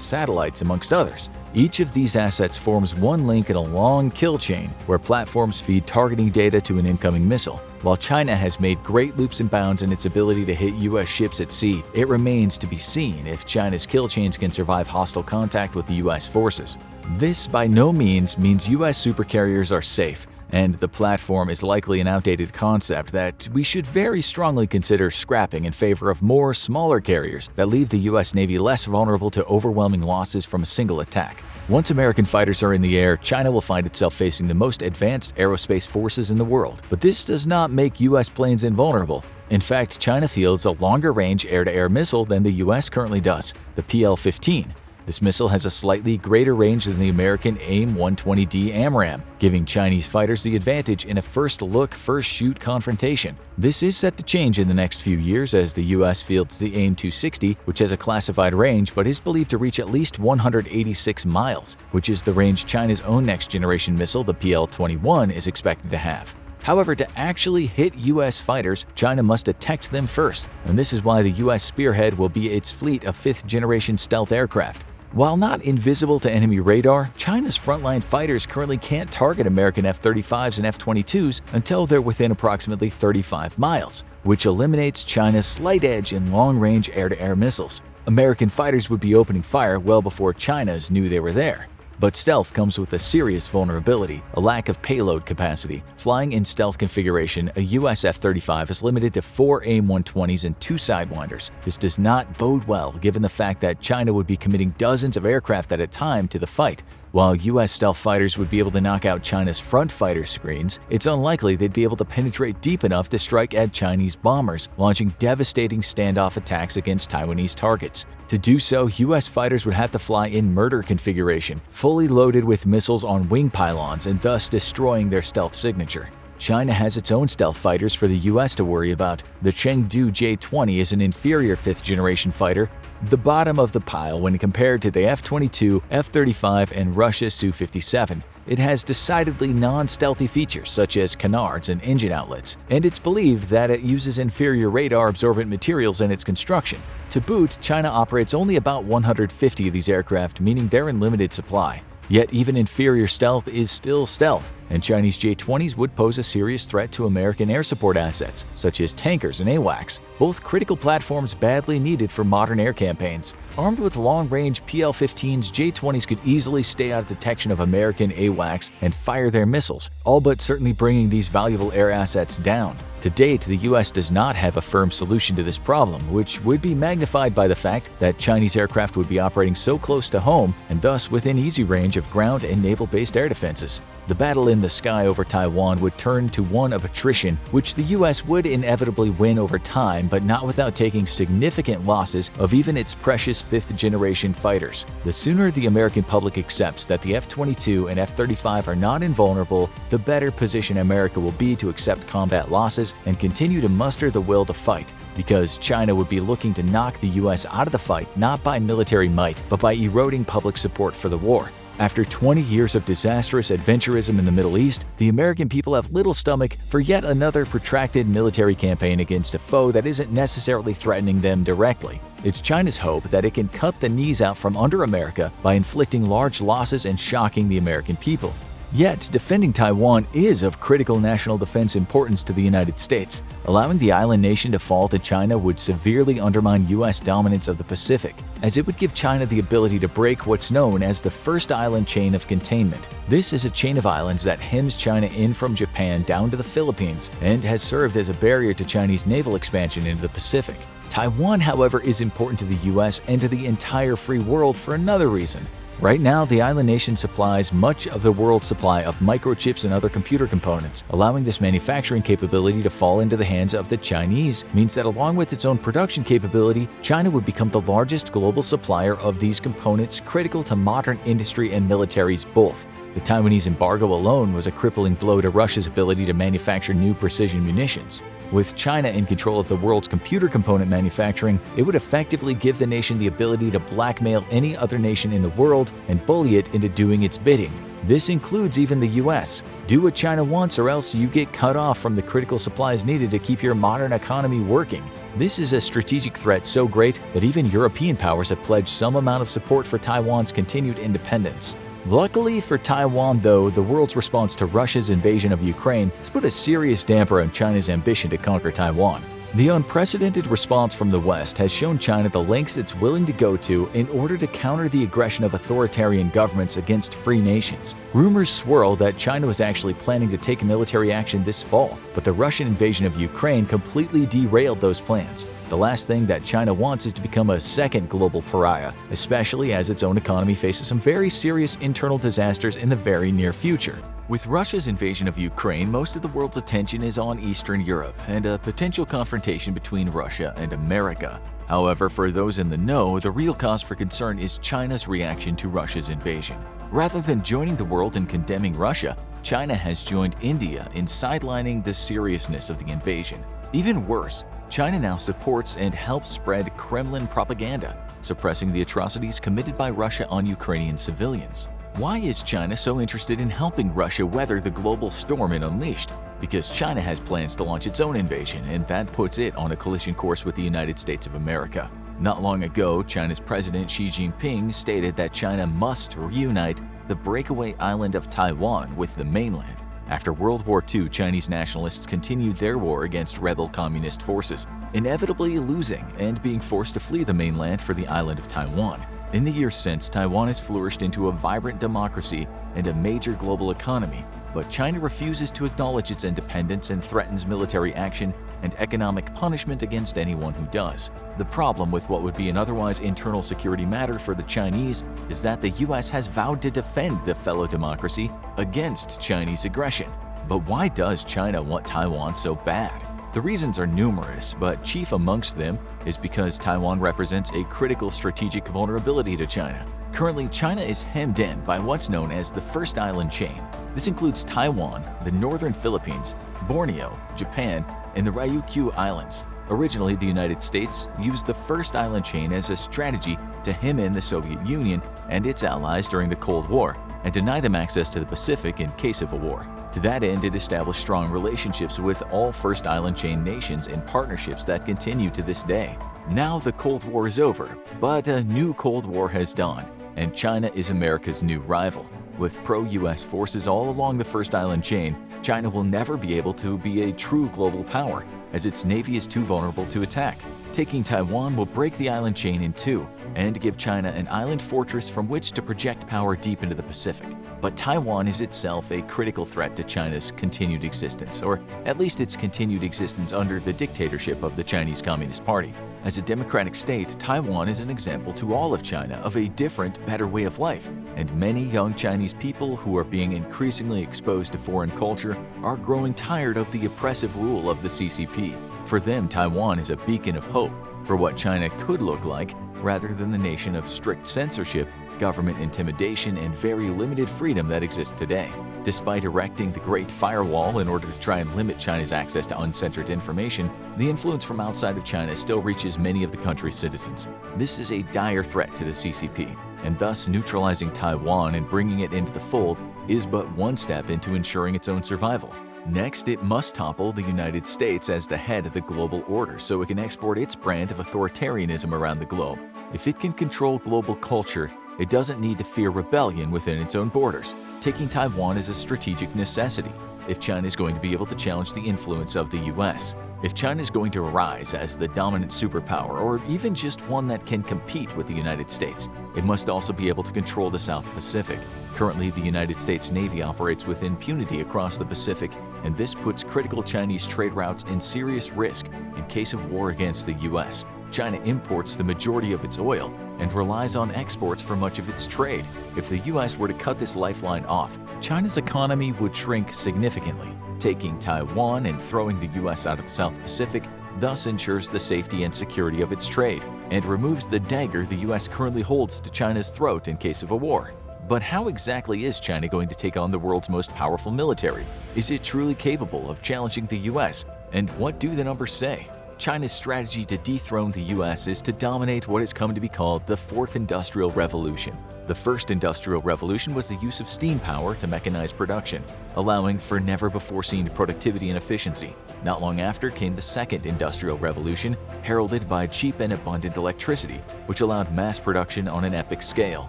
satellites, amongst others. Each of these assets forms one link in a long kill chain where platforms feed targeting data to an incoming missile. While China has made great leaps and bounds in its ability to hit U.S. ships at sea, it remains to be seen if China's kill chains can survive hostile contact with the U.S. forces. This by no means U.S. supercarriers are safe, and the platform is likely an outdated concept that we should very strongly consider scrapping in favor of more smaller carriers that leave the U.S. Navy less vulnerable to overwhelming losses from a single attack. Once American fighters are in the air, China will find itself facing the most advanced aerospace forces in the world. But this does not make U.S. planes invulnerable. In fact, China fields a longer-range air-to-air missile than the U.S. currently does, the PL-15. This missile has a slightly greater range than the American AIM-120D AMRAAM, giving Chinese fighters the advantage in a first-look, first-shoot confrontation. This is set to change in the next few years as the U.S. fields the AIM-260, which has a classified range but is believed to reach at least 186 miles, which is the range China's own next-generation missile, the PL-21, is expected to have. However, to actually hit U.S. fighters, China must detect them first, and this is why the U.S. spearhead will be its fleet of fifth-generation stealth aircraft. While not invisible to enemy radar, China's frontline fighters currently can't target American F-35s and F-22s until they're within approximately 35 miles, which eliminates China's slight edge in long-range air-to-air missiles. American fighters would be opening fire well before China's knew they were there. But stealth comes with a serious vulnerability, a lack of payload capacity. Flying in stealth configuration, a US F-35 is limited to 4 AIM-120s and 2 Sidewinders. This does not bode well given the fact that China would be committing dozens of aircraft at a time to the fight. While US stealth fighters would be able to knock out China's front fighter screens, it's unlikely they'd be able to penetrate deep enough to strike at Chinese bombers, launching devastating standoff attacks against Taiwanese targets. To do so, US fighters would have to fly in murder configuration, fully loaded with missiles on wing pylons and thus destroying their stealth signature. China has its own stealth fighters for the US to worry about. The Chengdu J-20 is an inferior 5th-generation fighter, the bottom of the pile when compared to the F-22, F-35, and Russia's Su-57. It has decidedly non-stealthy features such as canards and engine outlets, and it's believed that it uses inferior radar-absorbent materials in its construction. To boot, China operates only about 150 of these aircraft, meaning they're in limited supply. Yet even inferior stealth is still stealth, and Chinese J-20s would pose a serious threat to American air support assets, such as tankers and AWACS, both critical platforms badly needed for modern air campaigns. Armed with long-range PL-15s, J-20s could easily stay out of detection of American AWACS and fire their missiles, all but certainly bringing these valuable air assets down. To date, the US does not have a firm solution to this problem, which would be magnified by the fact that Chinese aircraft would be operating so close to home and thus within easy range of ground and naval-based air defenses. The battle in the sky over Taiwan would turn to one of attrition, which the US would inevitably win over time, but not without taking significant losses of even its precious 5th-generation fighters. The sooner the American public accepts that the F-22 and F-35 are not invulnerable, the better position America will be to accept combat losses and continue to muster the will to fight, because China would be looking to knock the US out of the fight not by military might, but by eroding public support for the war. After 20 years of disastrous adventurism in the Middle East, the American people have little stomach for yet another protracted military campaign against a foe that isn't necessarily threatening them directly. It's China's hope that it can cut the knees out from under America by inflicting large losses and shocking the American people. Yet, defending Taiwan is of critical national defense importance to the United States. Allowing the island nation to fall to China would severely undermine U.S. dominance of the Pacific, as it would give China the ability to break what's known as the First Island Chain of Containment. This is a chain of islands that hems China in from Japan down to the Philippines and has served as a barrier to Chinese naval expansion into the Pacific. Taiwan, however, is important to the U.S. and to the entire free world for another reason. Right now, the island nation supplies much of the world's supply of microchips and other computer components. Allowing this manufacturing capability to fall into the hands of the Chinese means that along with its own production capability, China would become the largest global supplier of these components critical to modern industry and militaries both. The Taiwanese embargo alone was a crippling blow to Russia's ability to manufacture new precision munitions. With China in control of the world's computer component manufacturing, it would effectively give the nation the ability to blackmail any other nation in the world and bully it into doing its bidding. This includes even the US. Do what China wants or else you get cut off from the critical supplies needed to keep your modern economy working. This is a strategic threat so great that even European powers have pledged some amount of support for Taiwan's continued independence. Luckily for Taiwan, though, the world's response to Russia's invasion of Ukraine has put a serious damper on China's ambition to conquer Taiwan. The unprecedented response from the West has shown China the lengths it's willing to go to in order to counter the aggression of authoritarian governments against free nations. Rumors swirl that China was actually planning to take military action this fall, but the Russian invasion of Ukraine completely derailed those plans. The last thing that China wants is to become a second global pariah, especially as its own economy faces some very serious internal disasters in the very near future. With Russia's invasion of Ukraine, most of the world's attention is on Eastern Europe and a potential confrontation between Russia and America. However, for those in the know, the real cause for concern is China's reaction to Russia's invasion. Rather than joining the world in condemning Russia, China has joined India in sidelining the seriousness of the invasion. Even worse, China now supports and helps spread Kremlin propaganda, suppressing the atrocities committed by Russia on Ukrainian civilians. Why is China so interested in helping Russia weather the global storm it unleashed? Because China has plans to launch its own invasion, and that puts it on a collision course with the United States of America. Not long ago, China's President Xi Jinping stated that China must reunite the breakaway island of Taiwan with the mainland. After World War II, Chinese nationalists continued their war against rebel communist forces, inevitably losing and being forced to flee the mainland for the island of Taiwan. In the years since, Taiwan has flourished into a vibrant democracy and a major global economy, but China refuses to acknowledge its independence and threatens military action and economic punishment against anyone who does. The problem with what would be an otherwise internal security matter for the Chinese is that the US has vowed to defend the fellow democracy against Chinese aggression. But why does China want Taiwan so bad? The reasons are numerous, but chief amongst them is because Taiwan represents a critical strategic vulnerability to China. Currently, China is hemmed in by what's known as the First Island Chain. This includes Taiwan, the northern Philippines, Borneo, Japan, and the Ryukyu Islands. Originally, the United States used the First Island Chain as a strategy to hem in the Soviet Union and its allies during the Cold War and deny them access to the Pacific in case of a war. To that end, it established strong relationships with all First Island Chain nations in partnerships that continue to this day. Now the Cold War is over, but a new Cold War has dawned, and China is America's new rival. With pro-US forces all along the First Island Chain, China will never be able to be a true global power, as its navy is too vulnerable to attack. Taking Taiwan will break the island chain in two and give China an island fortress from which to project power deep into the Pacific. But Taiwan is itself a critical threat to China's continued existence, or at least its continued existence under the dictatorship of the Chinese Communist Party. As a democratic state, Taiwan is an example to all of China of a different, better way of life, and many young Chinese people who are being increasingly exposed to foreign culture are growing tired of the oppressive rule of the CCP. For them, Taiwan is a beacon of hope for what China could look like rather than the nation of strict censorship, government intimidation, and very limited freedom that exists today. Despite erecting the Great Firewall in order to try and limit China's access to uncensored information, the influence from outside of China still reaches many of the country's citizens. This is a dire threat to the CCP, and thus neutralizing Taiwan and bringing it into the fold is but one step into ensuring its own survival. Next, it must topple the United States as the head of the global order so it can export its brand of authoritarianism around the globe. If it can control global culture, it doesn't need to fear rebellion within its own borders. Taking Taiwan is a strategic necessity if China is going to be able to challenge the influence of the US. If China is going to rise as the dominant superpower, or even just one that can compete with the United States, it must also be able to control the South Pacific. Currently, the United States Navy operates with impunity across the Pacific, and this puts critical Chinese trade routes in serious risk in case of war against the US. China imports the majority of its oil and relies on exports for much of its trade. If the US were to cut this lifeline off, China's economy would shrink significantly. Taking Taiwan and throwing the US out of the South Pacific thus ensures the safety and security of its trade and removes the dagger the US currently holds to China's throat in case of a war. But how exactly is China going to take on the world's most powerful military? Is it truly capable of challenging the US? And what do the numbers say? China's strategy to dethrone the US is to dominate what has come to be called the Fourth Industrial Revolution. The First Industrial Revolution was the use of steam power to mechanize production, allowing for never-before-seen productivity and efficiency. Not long after came the Second Industrial Revolution, heralded by cheap and abundant electricity, which allowed mass production on an epic scale.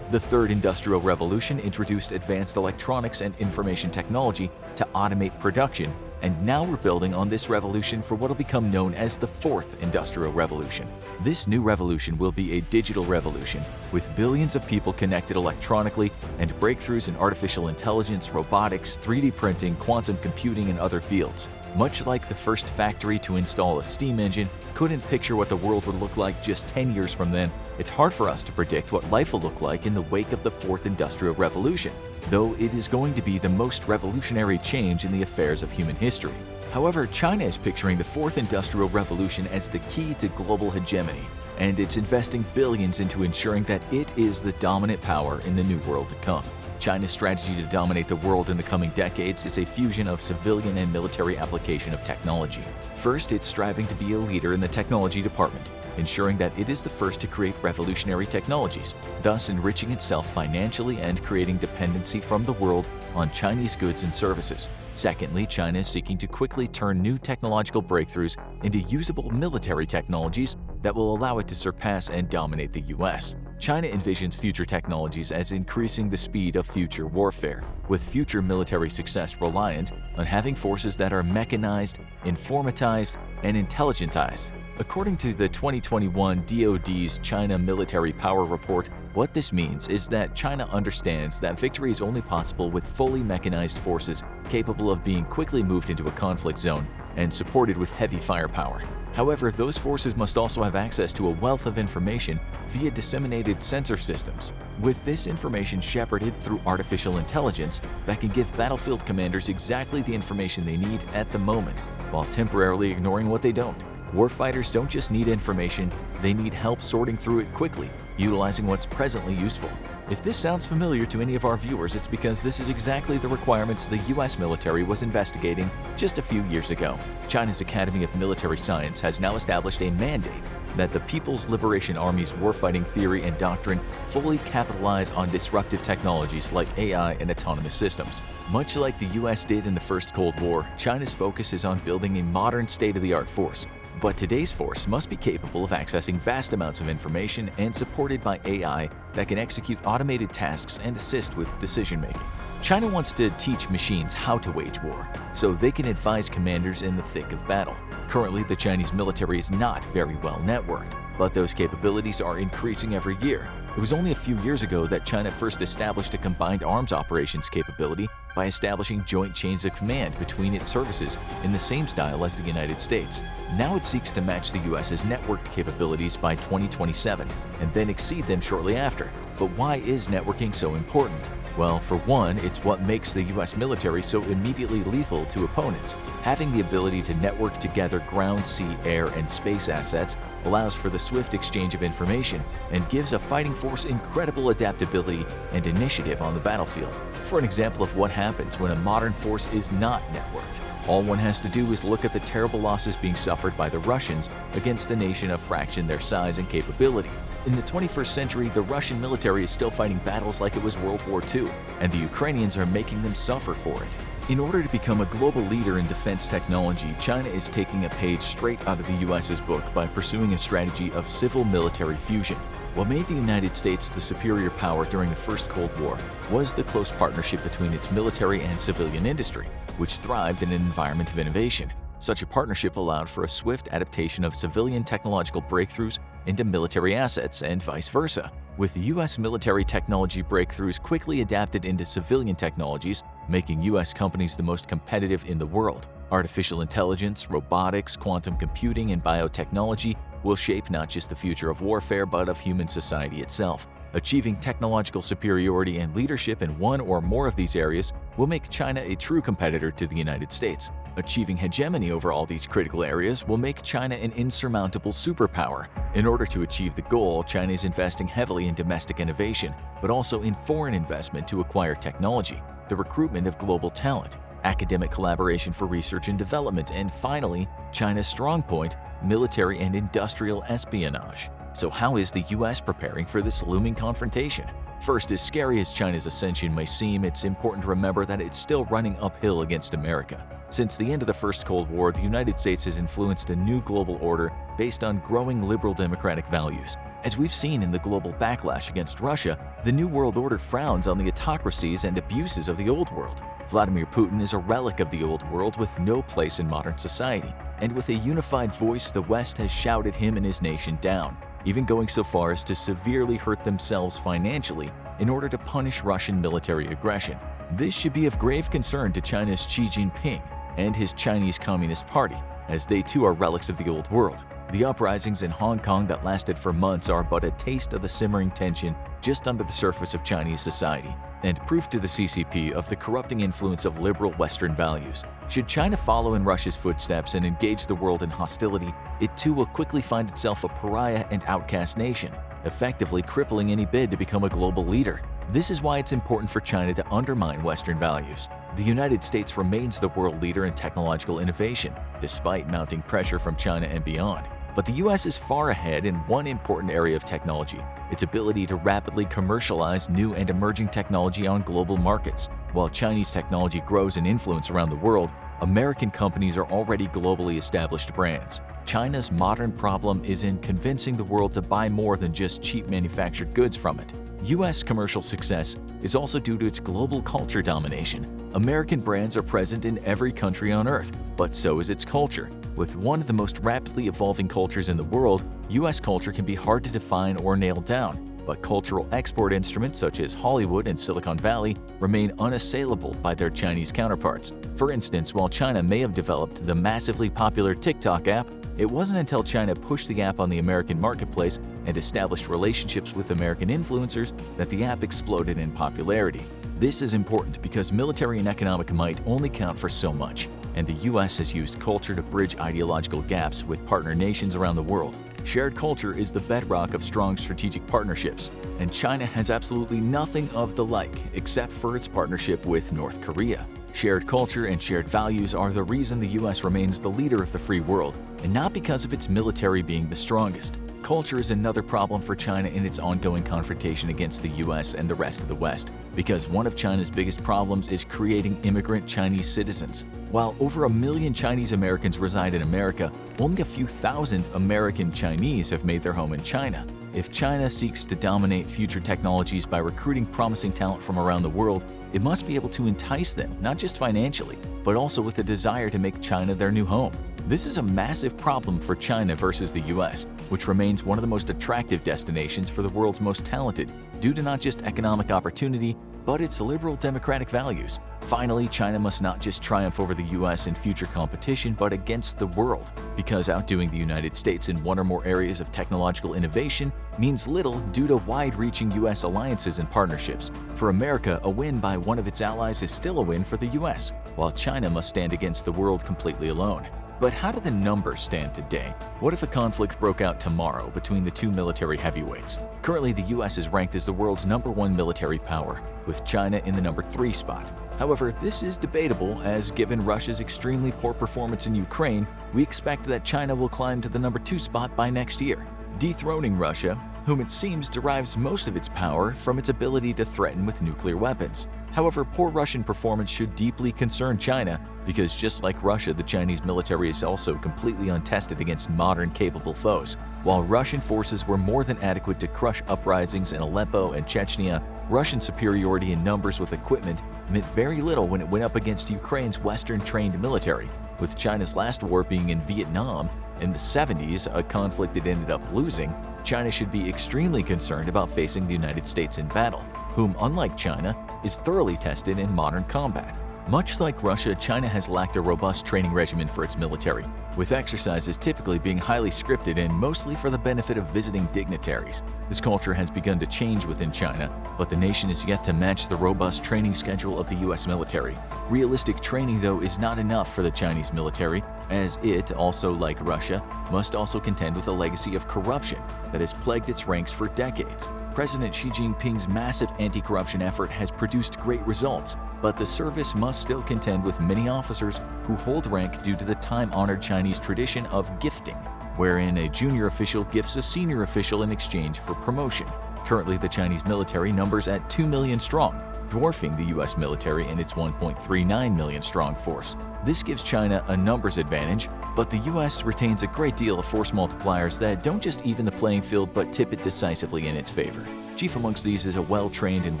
The Third Industrial Revolution introduced advanced electronics and information technology to automate production, and now we're building on this revolution for what will become known as the Fourth Industrial Revolution. This new revolution will be a digital revolution, with billions of people connected electronically and breakthroughs in artificial intelligence, robotics, 3D printing, quantum computing, and other fields. Much like the first factory to install a steam engine couldn't picture what the world would look like just 10 years from then, it's hard for us to predict what life will look like in the wake of the Fourth Industrial Revolution, though it is going to be the most revolutionary change in the affairs of human history. However, China is picturing the Fourth Industrial Revolution as the key to global hegemony, and it's investing billions into ensuring that it is the dominant power in the new world to come. China's strategy to dominate the world in the coming decades is a fusion of civilian and military application of technology. First, it's striving to be a leader in the technology department, ensuring that it is the first to create revolutionary technologies, thus enriching itself financially and creating dependency from the world on Chinese goods and services. Secondly, China is seeking to quickly turn new technological breakthroughs into usable military technologies that will allow it to surpass and dominate the US. China envisions future technologies as increasing the speed of future warfare, with future military success reliant on having forces that are mechanized, informatized, and intelligentized. According to the 2021 DoD's China Military Power Report, What this means is that China understands that victory is only possible with fully mechanized forces capable of being quickly moved into a conflict zone and supported with heavy firepower. However, those forces must also have access to a wealth of information via disseminated sensor systems, with this information shepherded through artificial intelligence that can give battlefield commanders exactly the information they need at the moment, while temporarily ignoring what they don't. Warfighters don't just need information, they need help sorting through it quickly, utilizing what's presently useful. If this sounds familiar to any of our viewers, it's because this is exactly the requirements the US military was investigating just a few years ago. China's Academy of Military Science has now established a mandate that the People's Liberation Army's warfighting theory and doctrine fully capitalize on disruptive technologies like AI and autonomous systems. Much like the US did in the First Cold War, China's focus is on building a modern state-of-the-art force. But today's force must be capable of accessing vast amounts of information and supported by AI that can execute automated tasks and assist with decision-making. China wants to teach machines how to wage war, so they can advise commanders in the thick of battle. Currently, the Chinese military is not very well networked, but those capabilities are increasing every year. It was only a few years ago that China first established a combined arms operations capability by establishing joint chains of command between its services in the same style as the United States. Now it seeks to match the US's networked capabilities by 2027 and then exceed them shortly after. But why is networking so important? Well, for one, it's what makes the US military so immediately lethal to opponents. Having the ability to network together ground, sea, air, and space assets allows for the swift exchange of information and gives a fighting force incredible adaptability and initiative on the battlefield. For an example of what happens when a modern force is not networked, all one has to do is look at the terrible losses being suffered by the Russians against a nation a fraction their size and capability. In the 21st century, the Russian military is still fighting battles like it was World War II, and the Ukrainians are making them suffer for it. In order to become a global leader in defense technology, China is taking a page straight out of the US's book by pursuing a strategy of civil-military fusion. What made the United States the superior power during the First Cold War was the close partnership between its military and civilian industry, which thrived in an environment of innovation. Such a partnership allowed for a swift adaptation of civilian technological breakthroughs into military assets and vice versa. With U.S. military technology breakthroughs quickly adapted into civilian technologies, making U.S. companies the most competitive in the world. Artificial intelligence, robotics, quantum computing, and biotechnology will shape not just the future of warfare but of human society itself. Achieving technological superiority and leadership in one or more of these areas will make China a true competitor to the United States. Achieving hegemony over all these critical areas will make China an insurmountable superpower. In order to achieve the goal, China is investing heavily in domestic innovation, but also in foreign investment to acquire technology, the recruitment of global talent, academic collaboration for research and development, and finally, China's strong point, military and industrial espionage. So how is the US preparing for this looming confrontation? First, as scary as China's ascension may seem, it's important to remember that it's still running uphill against America. Since the end of the First Cold War, the United States has influenced a new global order based on growing liberal democratic values. As we've seen in the global backlash against Russia, the New World Order frowns on the autocracies and abuses of the Old World. Vladimir Putin is a relic of the Old World with no place in modern society, and with a unified voice, the West has shouted him and his nation down, even going so far as to severely hurt themselves financially in order to punish Russian military aggression. This should be of grave concern to China's Xi Jinping and his Chinese Communist Party, as they too are relics of the Old World. The uprisings in Hong Kong that lasted for months are but a taste of the simmering tension just under the surface of Chinese society, and proof to the CCP of the corrupting influence of liberal Western values. Should China follow in Russia's footsteps and engage the world in hostility, it too will quickly find itself a pariah and outcast nation, effectively crippling any bid to become a global leader. This is why it's important for China to undermine Western values. The United States remains the world leader in technological innovation, despite mounting pressure from China and beyond. But the US is far ahead in one important area of technology, its ability to rapidly commercialize new and emerging technology on global markets. While Chinese technology grows in influence around the world, American companies are already globally established brands. China's modern problem is in convincing the world to buy more than just cheap manufactured goods from it. US commercial success is also due to its global culture domination. American brands are present in every country on Earth, but so is its culture. With one of the most rapidly evolving cultures in the world, US culture can be hard to define or nail down. but cultural export instruments such as Hollywood and Silicon Valley remain unassailable by their Chinese counterparts. For instance, while China may have developed the massively popular TikTok app, it wasn't until China pushed the app on the American marketplace and established relationships with American influencers that the app exploded in popularity. This is important because military and economic might only count for so much, and the US has used culture to bridge ideological gaps with partner nations around the world. Shared culture is the bedrock of strong strategic partnerships, and China has absolutely nothing of the like except for its partnership with North Korea. Shared culture and shared values are the reason the US remains the leader of the free world, and not because of its military being the strongest. Culture is another problem for China in its ongoing confrontation against the US and the rest of the West, because one of China's biggest problems is creating immigrant Chinese citizens. While over 1 million Chinese Americans reside in America, only a few thousand American Chinese have made their home in China. If China seeks to dominate future technologies by recruiting promising talent from around the world, it must be able to entice them, not just financially, but also with a desire to make China their new home. This is a massive problem for China versus the US, which remains one of the most attractive destinations for the world's most talented, due to not just economic opportunity, but its liberal democratic values. Finally, China must not just triumph over the US in future competition, but against the world, because outdoing the United States in one or more areas of technological innovation means little due to wide-reaching US alliances and partnerships. For America, a win by one of its allies is still a win for the US, while China must stand against the world completely alone. But how do the numbers stand today? What if a conflict broke out tomorrow between the two military heavyweights? Currently, the US is ranked as the world's #1 military power, with China in the #3 spot. However, this is debatable, as given Russia's extremely poor performance in Ukraine, we expect that China will climb to the #2 spot by next year. Dethroning Russia, whom it seems derives most of its power from its ability to threaten with nuclear weapons. However, poor Russian performance should deeply concern China, because just like Russia, the Chinese military is also completely untested against modern capable foes. While Russian forces were more than adequate to crush uprisings in Aleppo and Chechnya, Russian superiority in numbers with equipment meant very little when it went up against Ukraine's Western-trained military. With China's last war being in Vietnam in the 70s, a conflict it ended up losing, China should be extremely concerned about facing the United States in battle, whom, unlike China, is thoroughly tested in modern combat. Much like Russia, China has lacked a robust training regimen for its military, with exercises typically being highly scripted and mostly for the benefit of visiting dignitaries. This culture has begun to change within China, but the nation is yet to match the robust training schedule of the US military. Realistic training, though, is not enough for the Chinese military, as it, also like Russia, must also contend with a legacy of corruption that has plagued its ranks for decades. President Xi Jinping's massive anti-corruption effort has produced great results, but the service must still contend with many officers who hold rank due to the time-honored Chinese tradition of gifting, wherein a junior official gifts a senior official in exchange for promotion. Currently, the Chinese military numbers at 2 million strong, dwarfing the US military in its 1.39 million strong force. This gives China a numbers advantage, but the US retains a great deal of force multipliers that don't just even the playing field but tip it decisively in its favor. Chief amongst these is a well-trained and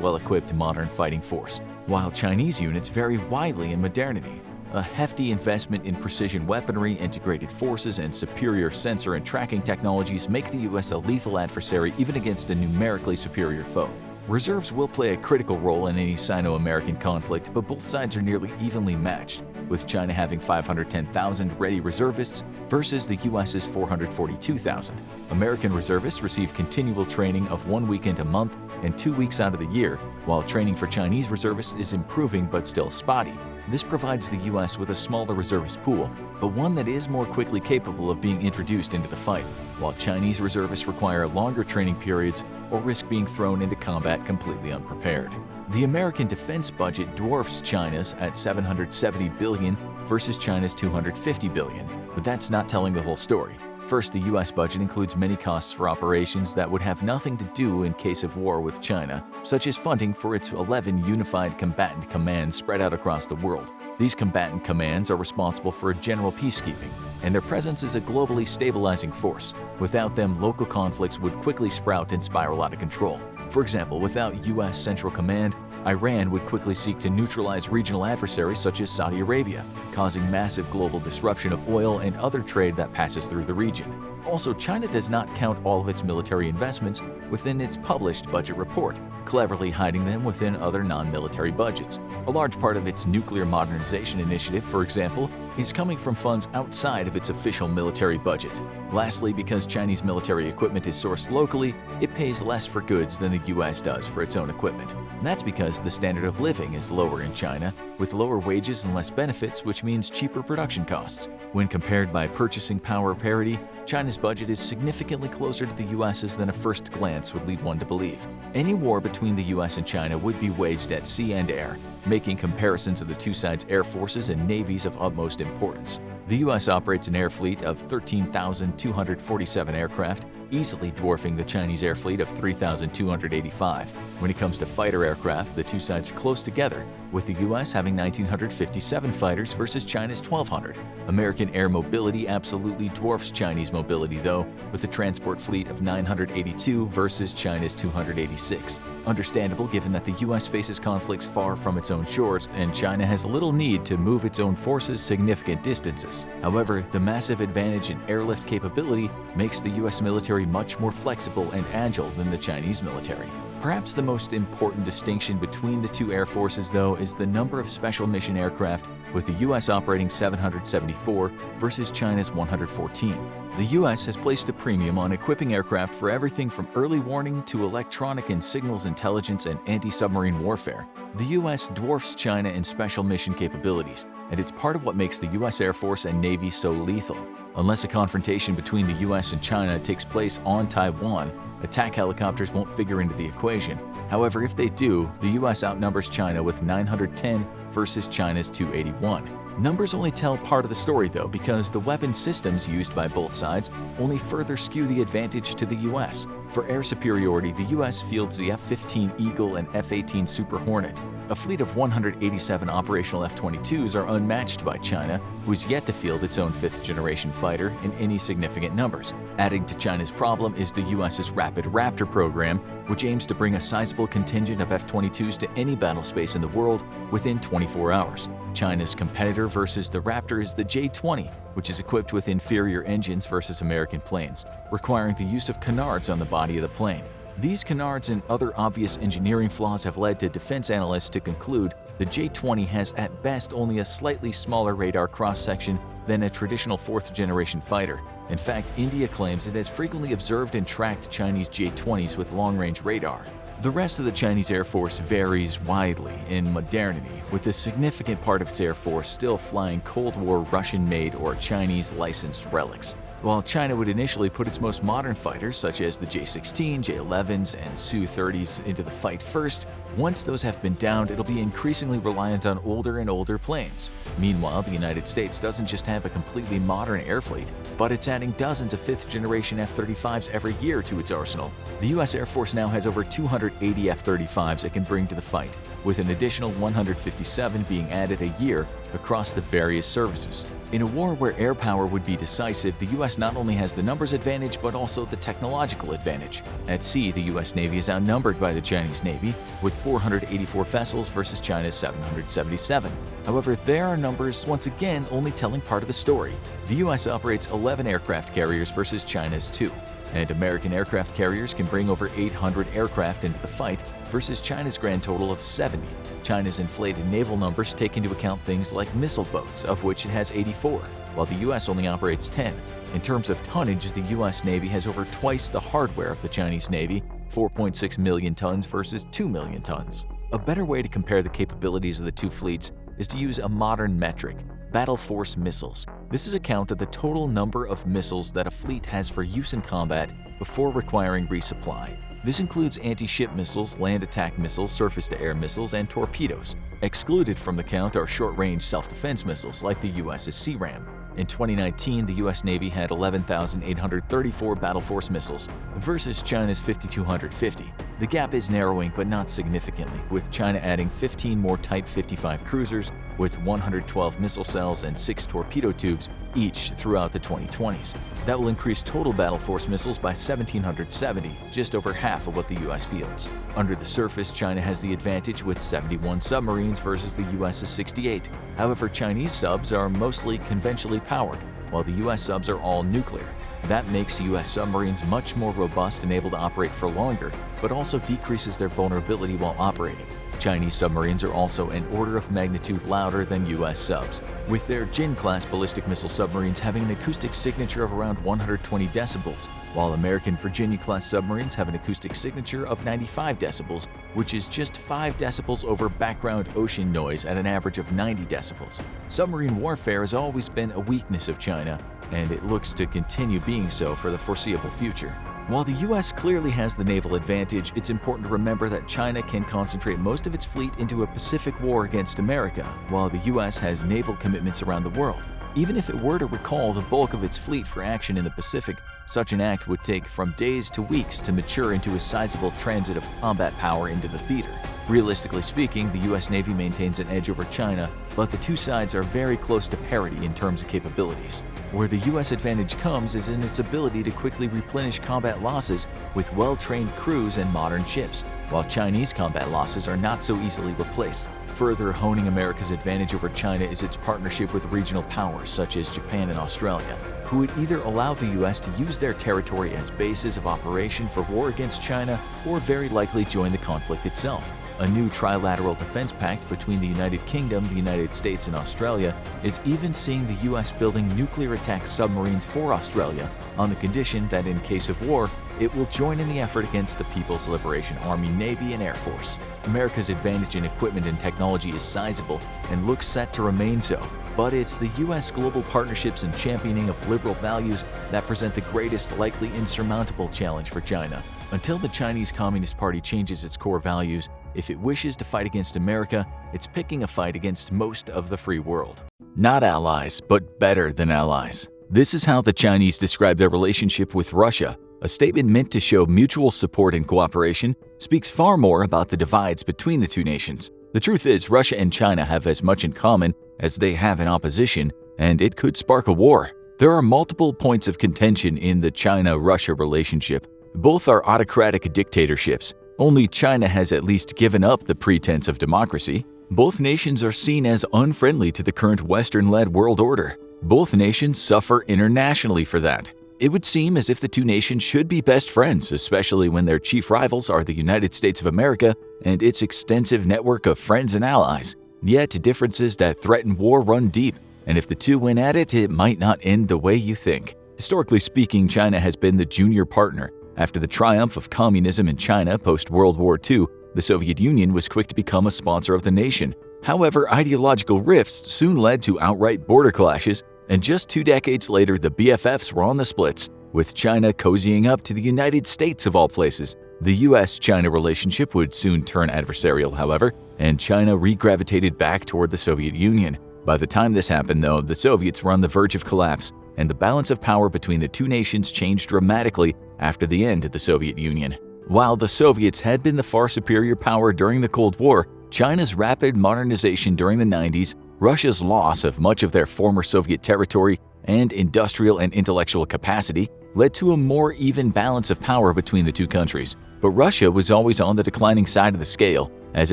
well-equipped modern fighting force, while Chinese units vary widely in modernity. A hefty investment in precision weaponry, integrated forces, and superior sensor and tracking technologies make the US a lethal adversary even against a numerically superior foe. Reserves will play a critical role in any Sino-American conflict, but both sides are nearly evenly matched, with China having 510,000 ready reservists versus the US's 442,000. American reservists receive continual training of 1 weekend a month and 2 weeks out of the year, while training for Chinese reservists is improving but still spotty. This provides the US with a smaller reservist pool, but one that is more quickly capable of being introduced into the fight, while Chinese reservists require longer training periods or risk being thrown into combat completely unprepared. The American defense budget dwarfs China's at $770 billion versus China's $250 billion, but that's not telling the whole story. First, the US budget includes many costs for operations that would have nothing to do in case of war with China, such as funding for its 11 unified combatant commands spread out across the world. These combatant commands are responsible for general peacekeeping, and their presence is a globally stabilizing force. Without them, local conflicts would quickly sprout and spiral out of control. For example, without US Central Command, Iran would quickly seek to neutralize regional adversaries such as Saudi Arabia, causing massive global disruption of oil and other trade that passes through the region. Also, China does not count all of its military investments within its published budget report, cleverly hiding them within other non-military budgets. A large part of its nuclear modernization initiative, for example, is coming from funds outside of its official military budget. Lastly, because Chinese military equipment is sourced locally, it pays less for goods than the US does for its own equipment. And that's because the standard of living is lower in China, with lower wages and less benefits, which means cheaper production costs. When compared by purchasing power parity, China's budget is significantly closer to the US's than a first glance would lead one to believe. Any war between the US and China would be waged at sea and air, making comparisons of the two sides' air forces and navies of utmost importance. The US operates an air fleet of 13,247 aircraft, easily dwarfing the Chinese air fleet of 3,285. When it comes to fighter aircraft, the two sides are close together, with the US having 1,957 fighters versus China's 1,200. American air mobility absolutely dwarfs Chinese mobility, though, with a transport fleet of 982 versus China's 286. Understandable given that the US faces conflicts far from its own shores, and China has little need to move its own forces significant distances. However, the massive advantage in airlift capability makes the US military much more flexible and agile than the Chinese military. Perhaps the most important distinction between the two air forces, though, is the number of special mission aircraft, with the US operating 774 versus China's 114. The US has placed a premium on equipping aircraft for everything from early warning to electronic and signals intelligence and anti-submarine warfare. The US dwarfs China in special mission capabilities, and it's part of what makes the US Air Force and Navy so lethal. Unless a confrontation between the US and China takes place on Taiwan, attack helicopters won't figure into the equation. However, if they do, the US outnumbers China with 910 versus China's 281. Numbers only tell part of the story, though, because the weapon systems used by both sides only further skew the advantage to the US. For air superiority, the US fields the F-15 Eagle and F-18 Super Hornet. A fleet of 187 operational F-22s are unmatched by China, who is yet to field its own fifth-generation fighter in any significant numbers. Adding to China's problem is the US's Rapid Raptor program, which aims to bring a sizable contingent of F-22s to any battle space in the world within 24 hours. China's competitor versus the Raptor is the J-20, which is equipped with inferior engines versus American planes, requiring the use of canards on the body of the plane. These canards and other obvious engineering flaws have led to defense analysts to conclude the J-20 has at best only a slightly smaller radar cross-section than a traditional fourth-generation fighter. In fact, India claims it has frequently observed and tracked Chinese J-20s with long-range radar. The rest of the Chinese Air Force varies widely in modernity, with a significant part of its Air Force still flying Cold War Russian-made or Chinese-licensed relics. While China would initially put its most modern fighters, such as the J-16, J-11s, and Su-30s, into the fight first, once those have been downed, it'll be increasingly reliant on older and older planes. Meanwhile, the United States doesn't just have a completely modern air fleet, but it's adding dozens of fifth-generation F-35s every year to its arsenal. The U.S. Air Force now has over 280 F-35s it can bring to the fight, with an additional 157 being added a year across the various services. In a war where air power would be decisive, the U.S. not only has the numbers advantage, but also the technological advantage. At sea, the U.S. Navy is outnumbered by the Chinese Navy, with 484 vessels versus China's 777. However, there are numbers once again only telling part of the story. The U.S. operates 11 aircraft carriers versus China's 2. And American aircraft carriers can bring over 800 aircraft into the fight versus China's grand total of 70. China's inflated naval numbers take into account things like missile boats, of which it has 84, while the U.S. only operates 10. In terms of tonnage, the U.S. Navy has over twice the hardware of the Chinese Navy, 4.6 million tons versus 2 million tons. A better way to compare the capabilities of the two fleets is to use a modern metric: battle force missiles. This is a count of the total number of missiles that a fleet has for use in combat before requiring resupply. This includes anti-ship missiles, land attack missiles, surface-to-air missiles, and torpedoes. Excluded from the count are short-range self-defense missiles like the U.S.'s SeaRAM. In 2019, the U.S. Navy had 11,834 battle force missiles versus China's 5,250. The gap is narrowing, but not significantly, with China adding 15 more Type 55 cruisers with 112 missile cells and 6 torpedo tubes each throughout the 2020s. That will increase total battle force missiles by 1,770, just over half of what the U.S. fields. Under the surface, China has the advantage with 71 submarines versus the U.S.'s 68. However, Chinese subs are mostly conventionally powered, while the U.S. subs are all nuclear. That makes U.S. submarines much more robust and able to operate for longer, but also decreases their vulnerability while operating. Chinese submarines are also an order of magnitude louder than U.S. subs, with their Jin-class ballistic missile submarines having an acoustic signature of around 120 decibels, while American Virginia-class submarines have an acoustic signature of 95 decibels, which is just 5 decibels over background ocean noise at an average of 90 decibels. Submarine warfare has always been a weakness of China, and it looks to continue being so for the foreseeable future. While the U.S. clearly has the naval advantage, it's important to remember that China can concentrate most of its fleet into a Pacific war against America, while the U.S. has naval commitments around the world. Even if it were to recall the bulk of its fleet for action in the Pacific, such an act would take from days to weeks to mature into a sizable transit of combat power into the theater. Realistically speaking, the U.S. Navy maintains an edge over China, but the two sides are very close to parity in terms of capabilities. Where the U.S. advantage comes is in its ability to quickly replenish combat losses with well-trained crews and modern ships, while Chinese combat losses are not so easily replaced. Further honing America's advantage over China is its partnership with regional powers such as Japan and Australia, who would either allow the U.S. to use their territory as bases of operation for war against China or very likely join the conflict itself. A new trilateral defense pact between the United Kingdom, the United States, and Australia is even seeing the U.S. building nuclear-attack submarines for Australia on the condition that in case of war, it will join in the effort against the People's Liberation Army, Navy, and Air Force. America's advantage in equipment and technology is sizable and looks set to remain so, but it's the U.S. global partnerships and championing of liberal values that present the greatest likely insurmountable challenge for China. Until the Chinese Communist Party changes its core values, if it wishes to fight against America, it's picking a fight against most of the free world. Not allies, but better than allies. This is how the Chinese describe their relationship with Russia. A statement meant to show mutual support and cooperation speaks far more about the divides between the two nations. The truth is, Russia and China have as much in common as they have in opposition, and it could spark a war. There are multiple points of contention in the China-Russia relationship. Both are autocratic dictatorships. Only China has at least given up the pretense of democracy. Both nations are seen as unfriendly to the current Western-led world order. Both nations suffer internationally for that. It would seem as if the two nations should be best friends, especially when their chief rivals are the United States of America and its extensive network of friends and allies. Yet differences that threaten war run deep, and if the two went at it, it might not end the way you think. Historically speaking, China has been the junior partner. After the triumph of communism in China post-World War II, the Soviet Union was quick to become a sponsor of the nation. However, ideological rifts soon led to outright border clashes, and just 2 decades later, the BFFs were on the splits, with China cozying up to the United States of all places. The U.S.-China relationship would soon turn adversarial, however, and China re-gravitated back toward the Soviet Union. By the time this happened, though, the Soviets were on the verge of collapse, and the balance of power between the two nations changed dramatically after the end of the Soviet Union. While the Soviets had been the far superior power during the Cold War, China's rapid modernization during the 90s, Russia's loss of much of their former Soviet territory, and industrial and intellectual capacity led to a more even balance of power between the two countries. But Russia was always on the declining side of the scale, as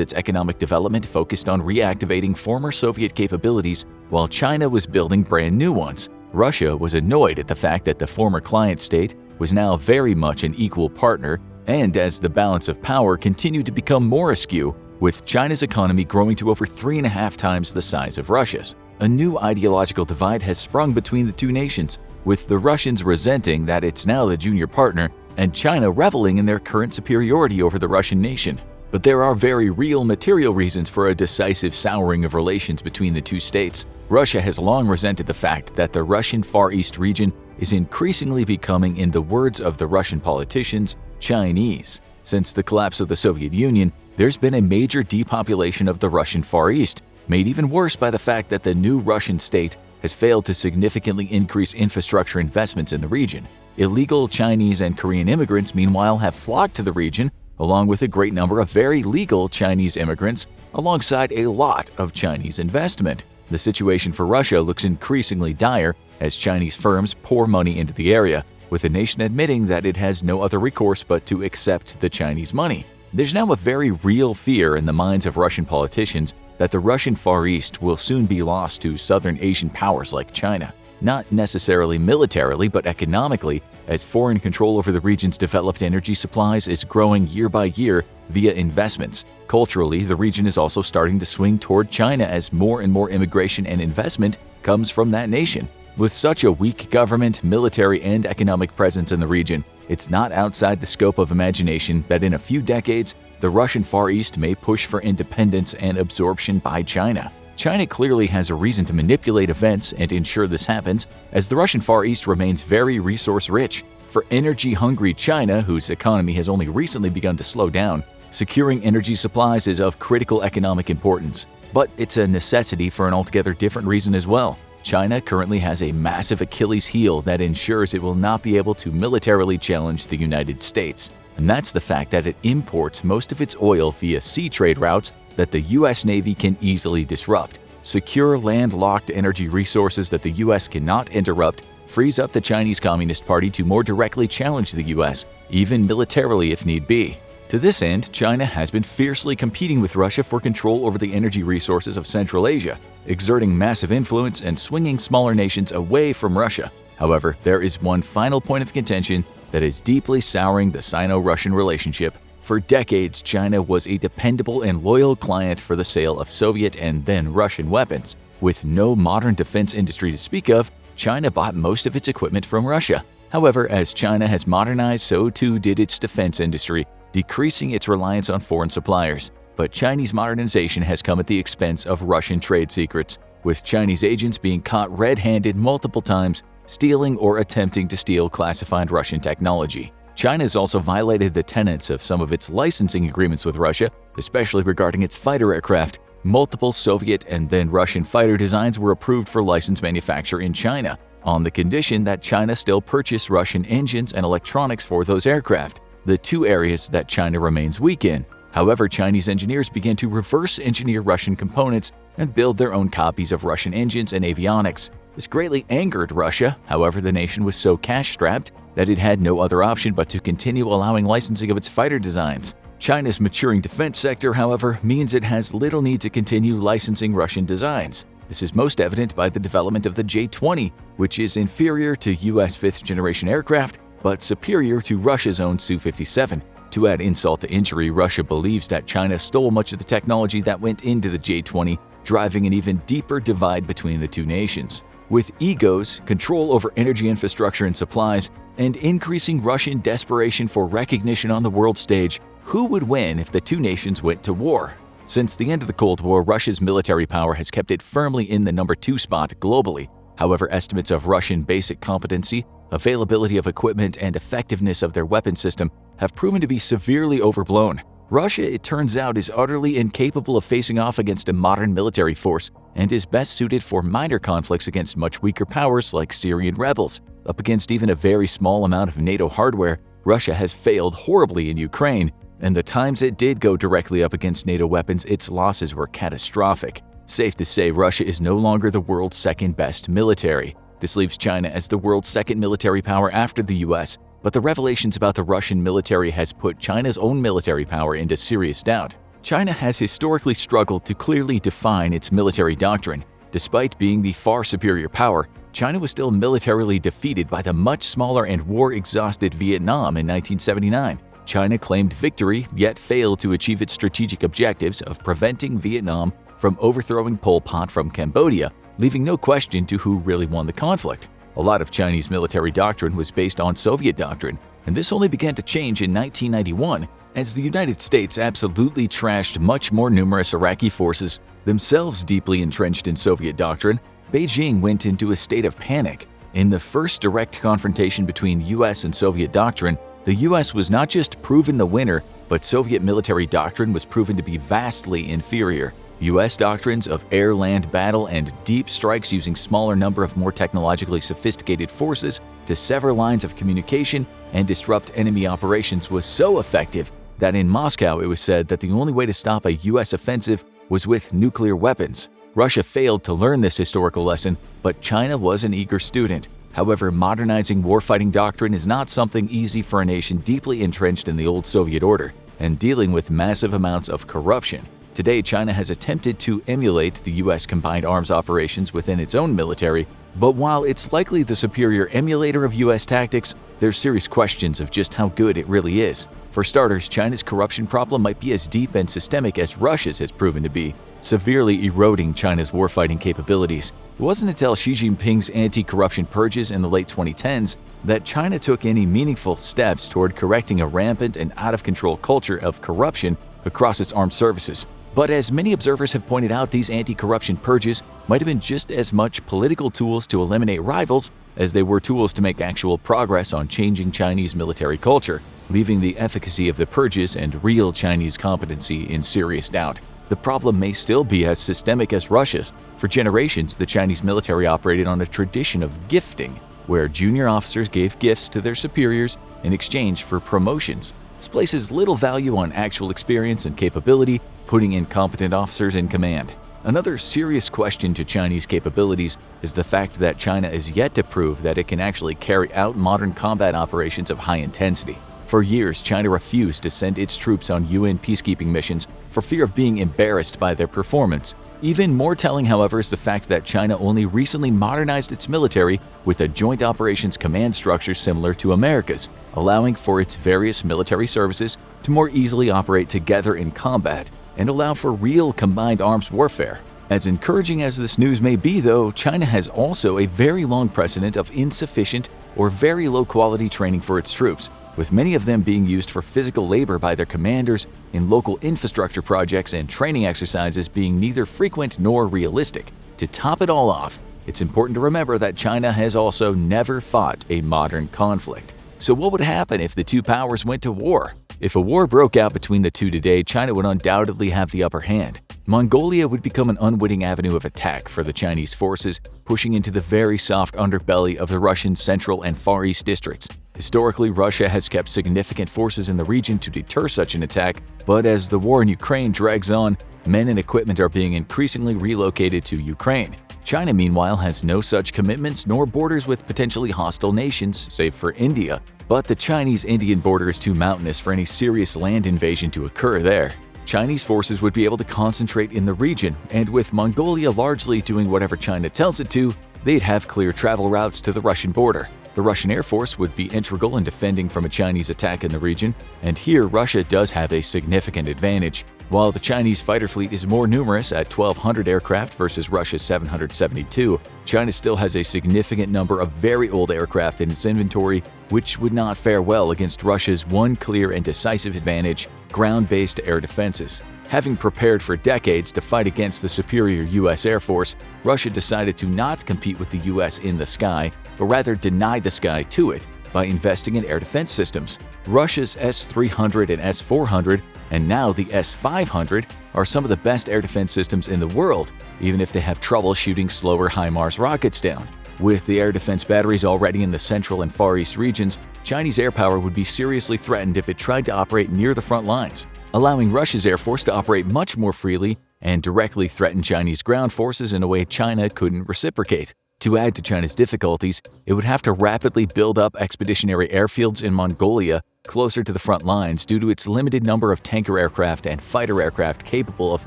its economic development focused on reactivating former Soviet capabilities while China was building brand new ones. Russia was annoyed at the fact that the former client state was now very much an equal partner, and as the balance of power continued to become more askew, with China's economy growing to over 3.5 times the size of Russia's. A new ideological divide has sprung between the two nations, with the Russians resenting that it's now the junior partner, and China reveling in their current superiority over the Russian nation. But there are very real material reasons for a decisive souring of relations between the two states. Russia has long resented the fact that the Russian Far East region is increasingly becoming, in the words of the Russian politicians, Chinese. Since the collapse of the Soviet Union, there's been a major depopulation of the Russian Far East, made even worse by the fact that the new Russian state has failed to significantly increase infrastructure investments in the region. Illegal Chinese and Korean immigrants, meanwhile, have flocked to the region, along with a great number of very legal Chinese immigrants, alongside a lot of Chinese investment. The situation for Russia looks increasingly dire as Chinese firms pour money into the area, with the nation admitting that it has no other recourse but to accept the Chinese money. There's now a very real fear in the minds of Russian politicians that the Russian Far East will soon be lost to Southern Asian powers like China. not necessarily militarily but economically, as foreign control over the region's developed energy supplies is growing year by year via investments. Culturally, the region is also starting to swing toward China as more and more immigration and investment comes from that nation. With such a weak government, military, and economic presence in the region, it's not outside the scope of imagination that in a few decades, the Russian Far East may push for independence and absorption by China. China clearly has a reason to manipulate events and ensure this happens, as the Russian Far East remains very resource-rich. For energy-hungry China, whose economy has only recently begun to slow down, securing energy supplies is of critical economic importance. But it's a necessity for an altogether different reason as well. China currently has a massive Achilles heel that ensures it will not be able to militarily challenge the United States. And that's the fact that it imports most of its oil via sea trade routes that the U.S. Navy can easily disrupt. Secure landlocked energy resources that the U.S. cannot interrupt frees up the Chinese Communist Party to more directly challenge the U.S., even militarily if need be. To this end, China has been fiercely competing with Russia for control over the energy resources of Central Asia, exerting massive influence and swinging smaller nations away from Russia. However, there is one final point of contention that is deeply souring the Sino-Russian relationship. For decades, China was a dependable and loyal client for the sale of Soviet and then Russian weapons. With no modern defense industry to speak of, China bought most of its equipment from Russia. However, as China has modernized, so too did its defense industry, decreasing its reliance on foreign suppliers. But Chinese modernization has come at the expense of Russian trade secrets, with Chinese agents being caught red-handed multiple times, stealing or attempting to steal classified Russian technology. China has also violated the tenets of some of its licensing agreements with Russia, especially regarding its fighter aircraft. Multiple Soviet and then Russian fighter designs were approved for license manufacture in China, on the condition that China still purchase Russian engines and electronics for those aircraft, the two areas that China remains weak in. However, Chinese engineers began to reverse engineer Russian components and build their own copies of Russian engines and avionics. This greatly angered Russia. However, the nation was so cash-strapped that it had no other option but to continue allowing licensing of its fighter designs. China's maturing defense sector, however, means it has little need to continue licensing Russian designs. This is most evident by the development of the J-20, which is inferior to U.S. fifth-generation aircraft, but superior to Russia's own Su-57. To add insult to injury, Russia believes that China stole much of the technology that went into the J-20, driving an even deeper divide between the two nations. With egos, control over energy infrastructure and supplies, and increasing Russian desperation for recognition on the world stage, who would win if the two nations went to war? Since the end of the Cold War, Russia's military power has kept it firmly in the number 2 spot globally. However, estimates of Russian basic competency, availability of equipment, and effectiveness of their weapon system have proven to be severely overblown. Russia, it turns out, is utterly incapable of facing off against a modern military force and is best suited for minor conflicts against much weaker powers like Syrian rebels. Up against even a very small amount of NATO hardware, Russia has failed horribly in Ukraine, and the times it did go directly up against NATO weapons, its losses were catastrophic. Safe to say, Russia is no longer the world's second-best military. This leaves China as the world's second military power after the US, but the revelations about the Russian military has put China's own military power into serious doubt. China has historically struggled to clearly define its military doctrine. Despite being the far superior power, China was still militarily defeated by the much smaller and war-exhausted Vietnam in 1979. China claimed victory, yet failed to achieve its strategic objectives of preventing Vietnam from overthrowing Pol Pot from Cambodia, leaving no question to who really won the conflict. A lot of Chinese military doctrine was based on Soviet doctrine, and this only began to change in 1991 as the United States absolutely trashed much more numerous Iraqi forces. Themselves deeply entrenched in Soviet doctrine, Beijing went into a state of panic. In the first direct confrontation between US and Soviet doctrine, the US was not just proven the winner, but Soviet military doctrine was proven to be vastly inferior. US doctrines of air-land battle and deep strikes using smaller number of more technologically sophisticated forces to sever lines of communication and disrupt enemy operations was so effective that in Moscow it was said that the only way to stop a US offensive was with nuclear weapons. Russia failed to learn this historical lesson, but China was an eager student. However, modernizing warfighting doctrine is not something easy for a nation deeply entrenched in the old Soviet order and dealing with massive amounts of corruption. Today, China has attempted to emulate the U.S. combined arms operations within its own military, But while it's likely the superior emulator of US tactics, there's serious questions of just how good it really is. For starters, China's corruption problem might be as deep and systemic as Russia's has proven to be, severely eroding China's warfighting capabilities. It wasn't until Xi Jinping's anti-corruption purges in the late 2010s that China took any meaningful steps toward correcting a rampant and out-of-control culture of corruption across its armed services. But as many observers have pointed out, these anti-corruption purges might have been just as much political tools to eliminate rivals as they were tools to make actual progress on changing Chinese military culture, leaving the efficacy of the purges and real Chinese competency in serious doubt. The problem may still be as systemic as Russia's. For generations, the Chinese military operated on a tradition of gifting, where junior officers gave gifts to their superiors in exchange for promotions. This places little value on actual experience and capability, putting incompetent officers in command. Another serious question to Chinese capabilities is the fact that China is yet to prove that it can actually carry out modern combat operations of high intensity. For years, China refused to send its troops on UN peacekeeping missions for fear of being embarrassed by their performance. Even more telling, however, is the fact that China only recently modernized its military with a joint operations command structure similar to America's, allowing for its various military services to more easily operate together in combat and allow for real combined arms warfare. As encouraging as this news may be, though, China has also a very long precedent of insufficient or very low-quality training for its troops, with many of them being used for physical labor by their commanders in local infrastructure projects and training exercises being neither frequent nor realistic. To top it all off, it's important to remember that China has also never fought a modern conflict. So what would happen if the two powers went to war? If a war broke out between the two today, China would undoubtedly have the upper hand. Mongolia would become an unwitting avenue of attack for the Chinese forces, pushing into the very soft underbelly of the Russian Central and Far East districts. Historically, Russia has kept significant forces in the region to deter such an attack, but as the war in Ukraine drags on, men and equipment are being increasingly relocated to Ukraine. China, meanwhile, has no such commitments nor borders with potentially hostile nations, save for India. But the Chinese-Indian border is too mountainous for any serious land invasion to occur there. Chinese forces would be able to concentrate in the region, and with Mongolia largely doing whatever China tells it to, they'd have clear travel routes to the Russian border. The Russian Air Force would be integral in defending from a Chinese attack in the region, and here Russia does have a significant advantage. While the Chinese fighter fleet is more numerous at 1,200 aircraft versus Russia's 772, China still has a significant number of very old aircraft in its inventory, which would not fare well against Russia's one clear and decisive advantage: ground-based air defenses. Having prepared for decades to fight against the superior U.S. Air Force, Russia decided to not compete with the U.S. in the sky, but rather deny the sky to it by investing in air defense systems. Russia's S-300 and S-400, and now the S-500, are some of the best air defense systems in the world, even if they have trouble shooting slower HIMARS rockets down. With the air defense batteries already in the Central and Far East regions, Chinese air power would be seriously threatened if it tried to operate near the front lines, allowing Russia's Air Force to operate much more freely and directly threaten Chinese ground forces in a way China couldn't reciprocate. To add to China's difficulties, it would have to rapidly build up expeditionary airfields in Mongolia closer to the front lines due to its limited number of tanker aircraft and fighter aircraft capable of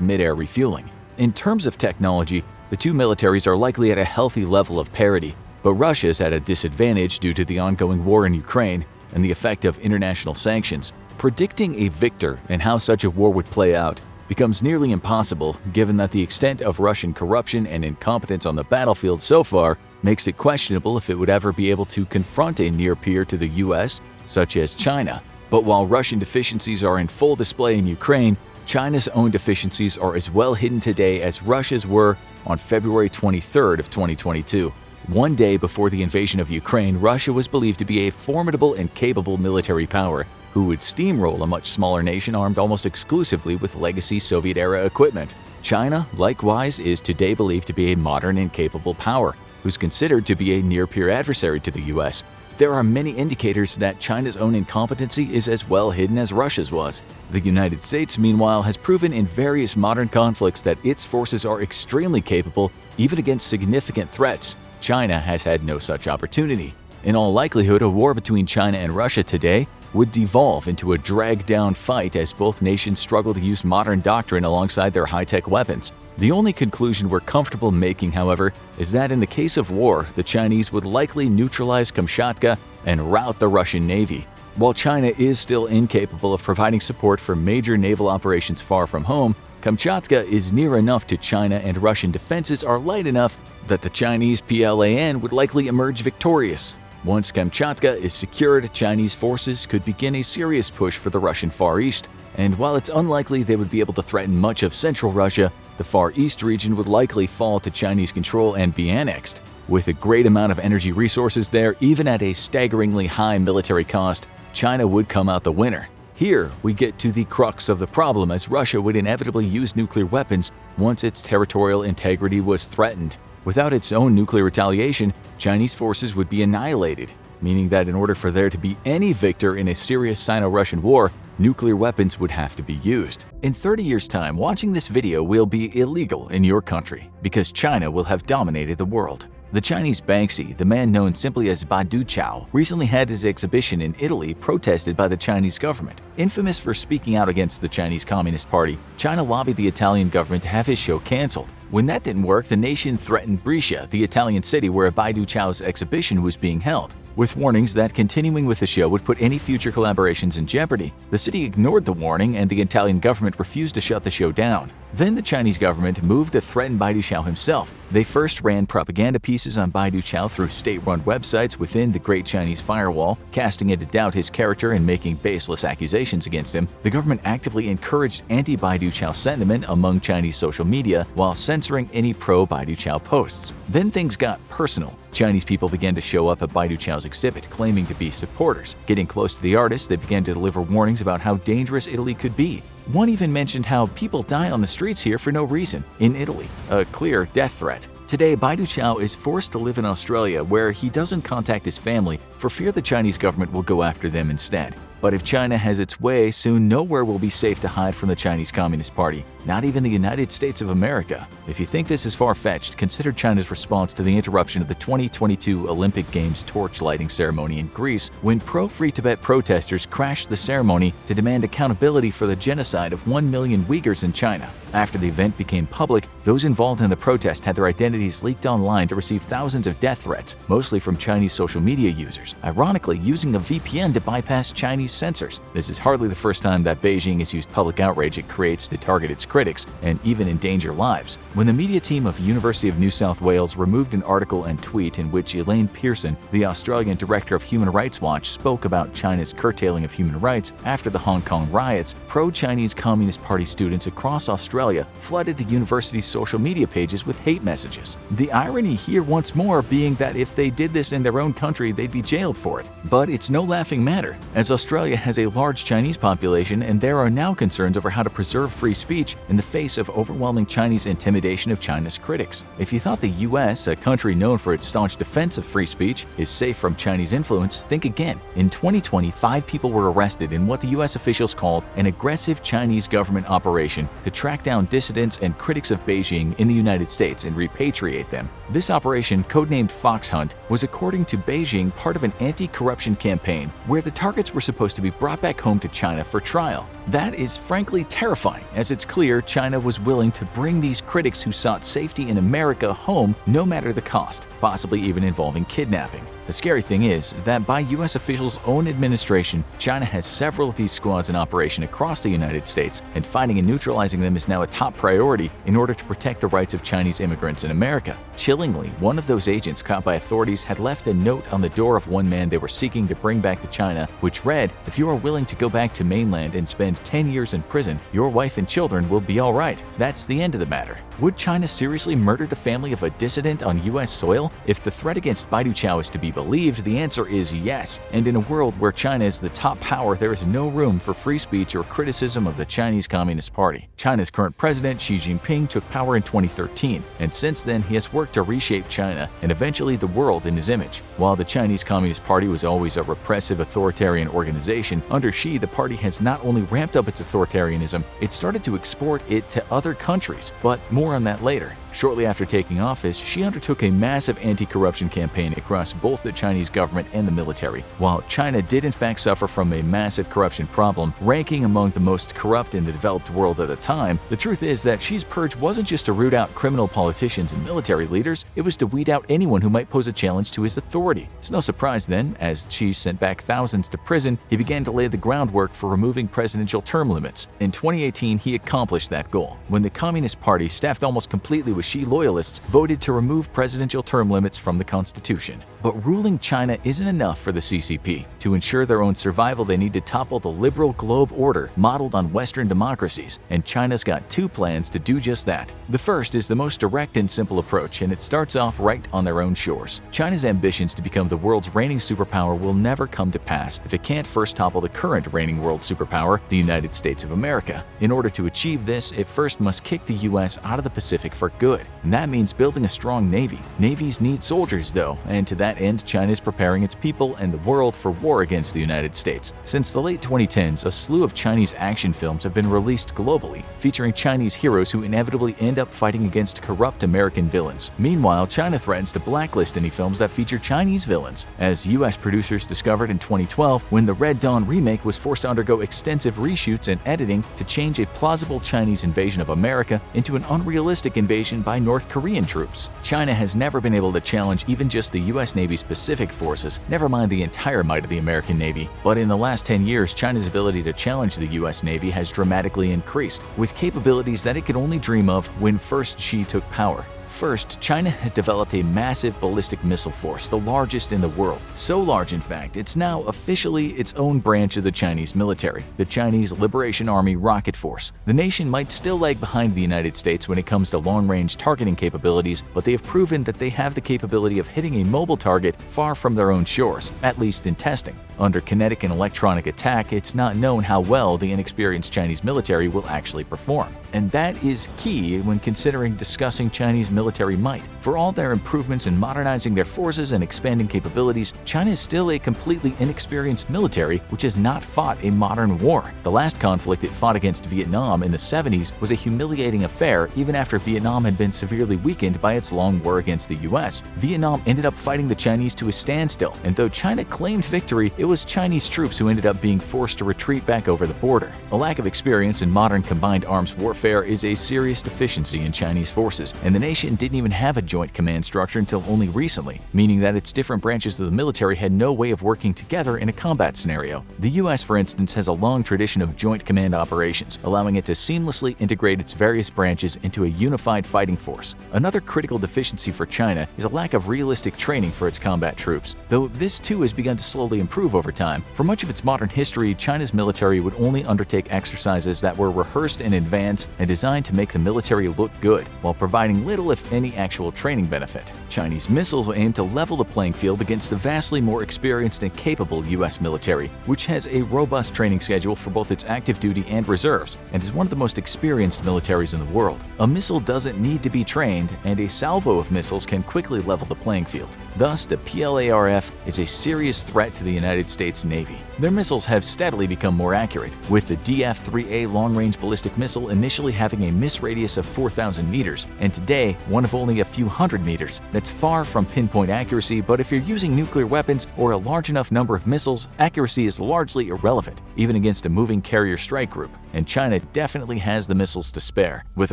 mid-air refueling. In terms of technology, the two militaries are likely at a healthy level of parity, but Russia is at a disadvantage due to the ongoing war in Ukraine and the effect of international sanctions. Predicting a victor and how such a war would play out becomes nearly impossible, given that the extent of Russian corruption and incompetence on the battlefield so far makes it questionable if it would ever be able to confront a near peer to the US, such as China. But while Russian deficiencies are in full display in Ukraine, China's own deficiencies are as well hidden today as Russia's were on February 23rd of 2022. One day before the invasion of Ukraine, Russia was believed to be a formidable and capable military power who would steamroll a much smaller nation armed almost exclusively with legacy Soviet-era equipment. China, likewise, is today believed to be a modern and capable power, who's considered to be a near-peer adversary to the US. There are many indicators that China's own incompetency is as well hidden as Russia's was. The United States, meanwhile, has proven in various modern conflicts that its forces are extremely capable, even against significant threats. China has had no such opportunity. In all likelihood, a war between China and Russia today would devolve into a drag-down fight as both nations struggle to use modern doctrine alongside their high-tech weapons. The only conclusion we're comfortable making, however, is that in the case of war, the Chinese would likely neutralize Kamchatka and rout the Russian Navy. While China is still incapable of providing support for major naval operations far from home, Kamchatka is near enough to China and Russian defenses are light enough that the Chinese PLAN would likely emerge victorious. Once Kamchatka is secured, Chinese forces could begin a serious push for the Russian Far East, and while it's unlikely they would be able to threaten much of central Russia, the Far East region would likely fall to Chinese control and be annexed. With a great amount of energy resources there, even at a staggeringly high military cost, China would come out the winner. Here, we get to the crux of the problem, as Russia would inevitably use nuclear weapons once its territorial integrity was threatened. Without its own nuclear retaliation, Chinese forces would be annihilated, meaning that in order for there to be any victor in a serious Sino-Russian war, nuclear weapons would have to be used. In 30 years' time, watching this video will be illegal in your country because China will have dominated the world. The Chinese Banksy, the man known simply as Baidu Chao, recently had his exhibition in Italy protested by the Chinese government. Infamous for speaking out against the Chinese Communist Party, China lobbied the Italian government to have his show cancelled. When that didn't work, the nation threatened Brescia, the Italian city where Baidu Chao's exhibition was being held. With warnings that continuing with the show would put any future collaborations in jeopardy, the city ignored the warning and the Italian government refused to shut the show down. Then the Chinese government moved to threaten Baidu Chao himself. They first ran propaganda pieces on Baidu Chao through state-run websites within the Great Chinese Firewall, casting into doubt his character and making baseless accusations against him. The government actively encouraged anti-Baidu Chao sentiment among Chinese social media while censoring any pro-Baidu Chao posts. Then things got personal. Chinese people began to show up at Baidu Chao's exhibit, claiming to be supporters. Getting close to the artist, they began to deliver warnings about how dangerous Italy could be. One even mentioned how people die on the streets here for no reason in Italy, a clear death threat. Today, Baidu Chao is forced to live in Australia, where he doesn't contact his family for fear the Chinese government will go after them instead. But if China has its way, soon nowhere will be safe to hide from the Chinese Communist Party, not even the United States of America. If you think this is far-fetched, consider China's response to the interruption of the 2022 Olympic Games torch lighting ceremony in Greece, when pro-Free Tibet protesters crashed the ceremony to demand accountability for the genocide of 1 million Uyghurs in China. After the event became public, those involved in the protest had their identities leaked online to receive thousands of death threats, mostly from Chinese social media users, ironically using a VPN to bypass Chinese censors. This is hardly the first time that Beijing has used public outrage it creates to target its critics and even endanger lives. When the media team of University of New South Wales removed an article and tweet in which Elaine Pearson, the Australian director of Human Rights Watch, spoke about China's curtailing of human rights after the Hong Kong riots, pro-Chinese Communist Party students across Australia flooded the university's social media pages with hate messages. The irony here once more being that if they did this in their own country, they'd be jailed for it. But it's no laughing matter, as Australia has a large Chinese population and there are now concerns over how to preserve free speech in the face of overwhelming Chinese intimidation of China's critics. If you thought the US, a country known for its staunch defense of free speech, is safe from Chinese influence, think again. In 2020, 5 people were arrested in what the US officials called an aggressive Chinese government operation to track down dissidents and critics of Beijing in the United States and repatriate them. This operation, codenamed Fox Hunt, was according to Beijing part of an anti-corruption campaign where the targets were supposed to be brought back home to China for trial. That is frankly terrifying, as it's clear China was willing to bring these critics who sought safety in America home no matter the cost, possibly even involving kidnapping. The scary thing is that by US officials' own administration, China has several of these squads in operation across the United States, and finding and neutralizing them is now a top priority in order to protect the rights of Chinese immigrants in America. Chillingly, one of those agents caught by authorities had left a note on the door of one man they were seeking to bring back to China, which read, "If you are willing to go back to mainland and spend 10 years in prison, your wife and children will be all right." That's the end of the matter. Would China seriously murder the family of a dissident on US soil? If the threat against Baidu Chao is to be believed, the answer is yes. And in a world where China is the top power, there is no room for free speech or criticism of the Chinese Communist Party. China's current president, Xi Jinping, took power in 2013, and since then he has worked to reshape China and eventually the world in his image. While the Chinese Communist Party was always a repressive authoritarian organization, under Xi the party has not only ramped up its authoritarianism, it started to export it to other countries. But more on that later. Shortly after taking office, she undertook a massive anti-corruption campaign across both the Chinese government and the military. While China did in fact suffer from a massive corruption problem, ranking among the most corrupt in the developed world at the time, the truth is that Xi's purge wasn't just to root out criminal politicians and military leaders, it was to weed out anyone who might pose a challenge to his authority. It's no surprise then, as Xi sent back thousands to prison, he began to lay the groundwork for removing presidential term limits. In 2018, he accomplished that goal, when the Communist Party, staffed almost completely with Xi loyalists, voted to remove presidential term limits from the constitution. But ruling China isn't enough for the CCP. To ensure their own survival, they need to topple the liberal globe order modeled on Western democracies, and China's got two plans to do just that. The first is the most direct and simple approach, and it starts off right on their own shores. China's ambitions to become the world's reigning superpower will never come to pass if it can't first topple the current reigning world superpower, the United States of America. In order to achieve this, it first must kick the US out of the Pacific for good, and that means building a strong navy. Navies need soldiers though, and to that end, China is preparing its people and the world for war against the United States. Since the late 2010s, a slew of Chinese action films have been released globally, featuring Chinese heroes who inevitably end up fighting against corrupt American villains. Meanwhile, China threatens to blacklist any films that feature Chinese villains, as US producers discovered in 2012 when the Red Dawn remake was forced to undergo extensive reshoots and editing to change a plausible Chinese invasion of America into an unrealistic invasion by North Korean troops. China has never been able to challenge even just the US Navy's Pacific forces, never mind the entire might of the American Navy. But in the last 10 years, China's ability to challenge the US Navy has dramatically increased, with capabilities that it could only dream of when first Xi took power. First, China has developed a massive ballistic missile force, the largest in the world. So large, in fact, it's now officially its own branch of the Chinese military, the Chinese Liberation Army Rocket Force. The nation might still lag behind the United States when it comes to long-range targeting capabilities, but they have proven that they have the capability of hitting a mobile target far from their own shores, at least in testing. Under kinetic and electronic attack, it's not known how well the inexperienced Chinese military will actually perform. And that is key when considering discussing Chinese military might. For all their improvements in modernizing their forces and expanding capabilities, China is still a completely inexperienced military which has not fought a modern war. The last conflict it fought against Vietnam in the 70s was a humiliating affair even after Vietnam had been severely weakened by its long war against the US. Vietnam ended up fighting the Chinese to a standstill, and though China claimed victory, it was Chinese troops who ended up being forced to retreat back over the border. A lack of experience in modern combined arms warfare is a serious deficiency in Chinese forces, and the nation didn't even have a joint command structure until only recently, meaning that its different branches of the military had no way of working together in a combat scenario. The US, for instance, has a long tradition of joint command operations, allowing it to seamlessly integrate its various branches into a unified fighting force. Another critical deficiency for China is a lack of realistic training for its combat troops, though this too has begun to slowly improve over time. For much of its modern history, China's military would only undertake exercises that were rehearsed in advance and designed to make the military look good, while providing little if any actual training benefit. Chinese missiles aim to level the playing field against the vastly more experienced and capable US military, which has a robust training schedule for both its active duty and reserves, and is one of the most experienced militaries in the world. A missile doesn't need to be trained, and a salvo of missiles can quickly level the playing field. Thus, the PLARF is a serious threat to the United States Navy. Their missiles have steadily become more accurate, with the DF-3A long-range ballistic missile initially having a miss radius of 4,000 meters, and today one of only a few hundred meters. That's far from pinpoint accuracy, but if you're using nuclear weapons or a large enough number of missiles, accuracy is largely irrelevant, even against a moving carrier strike group. And China definitely has the missiles to spare, with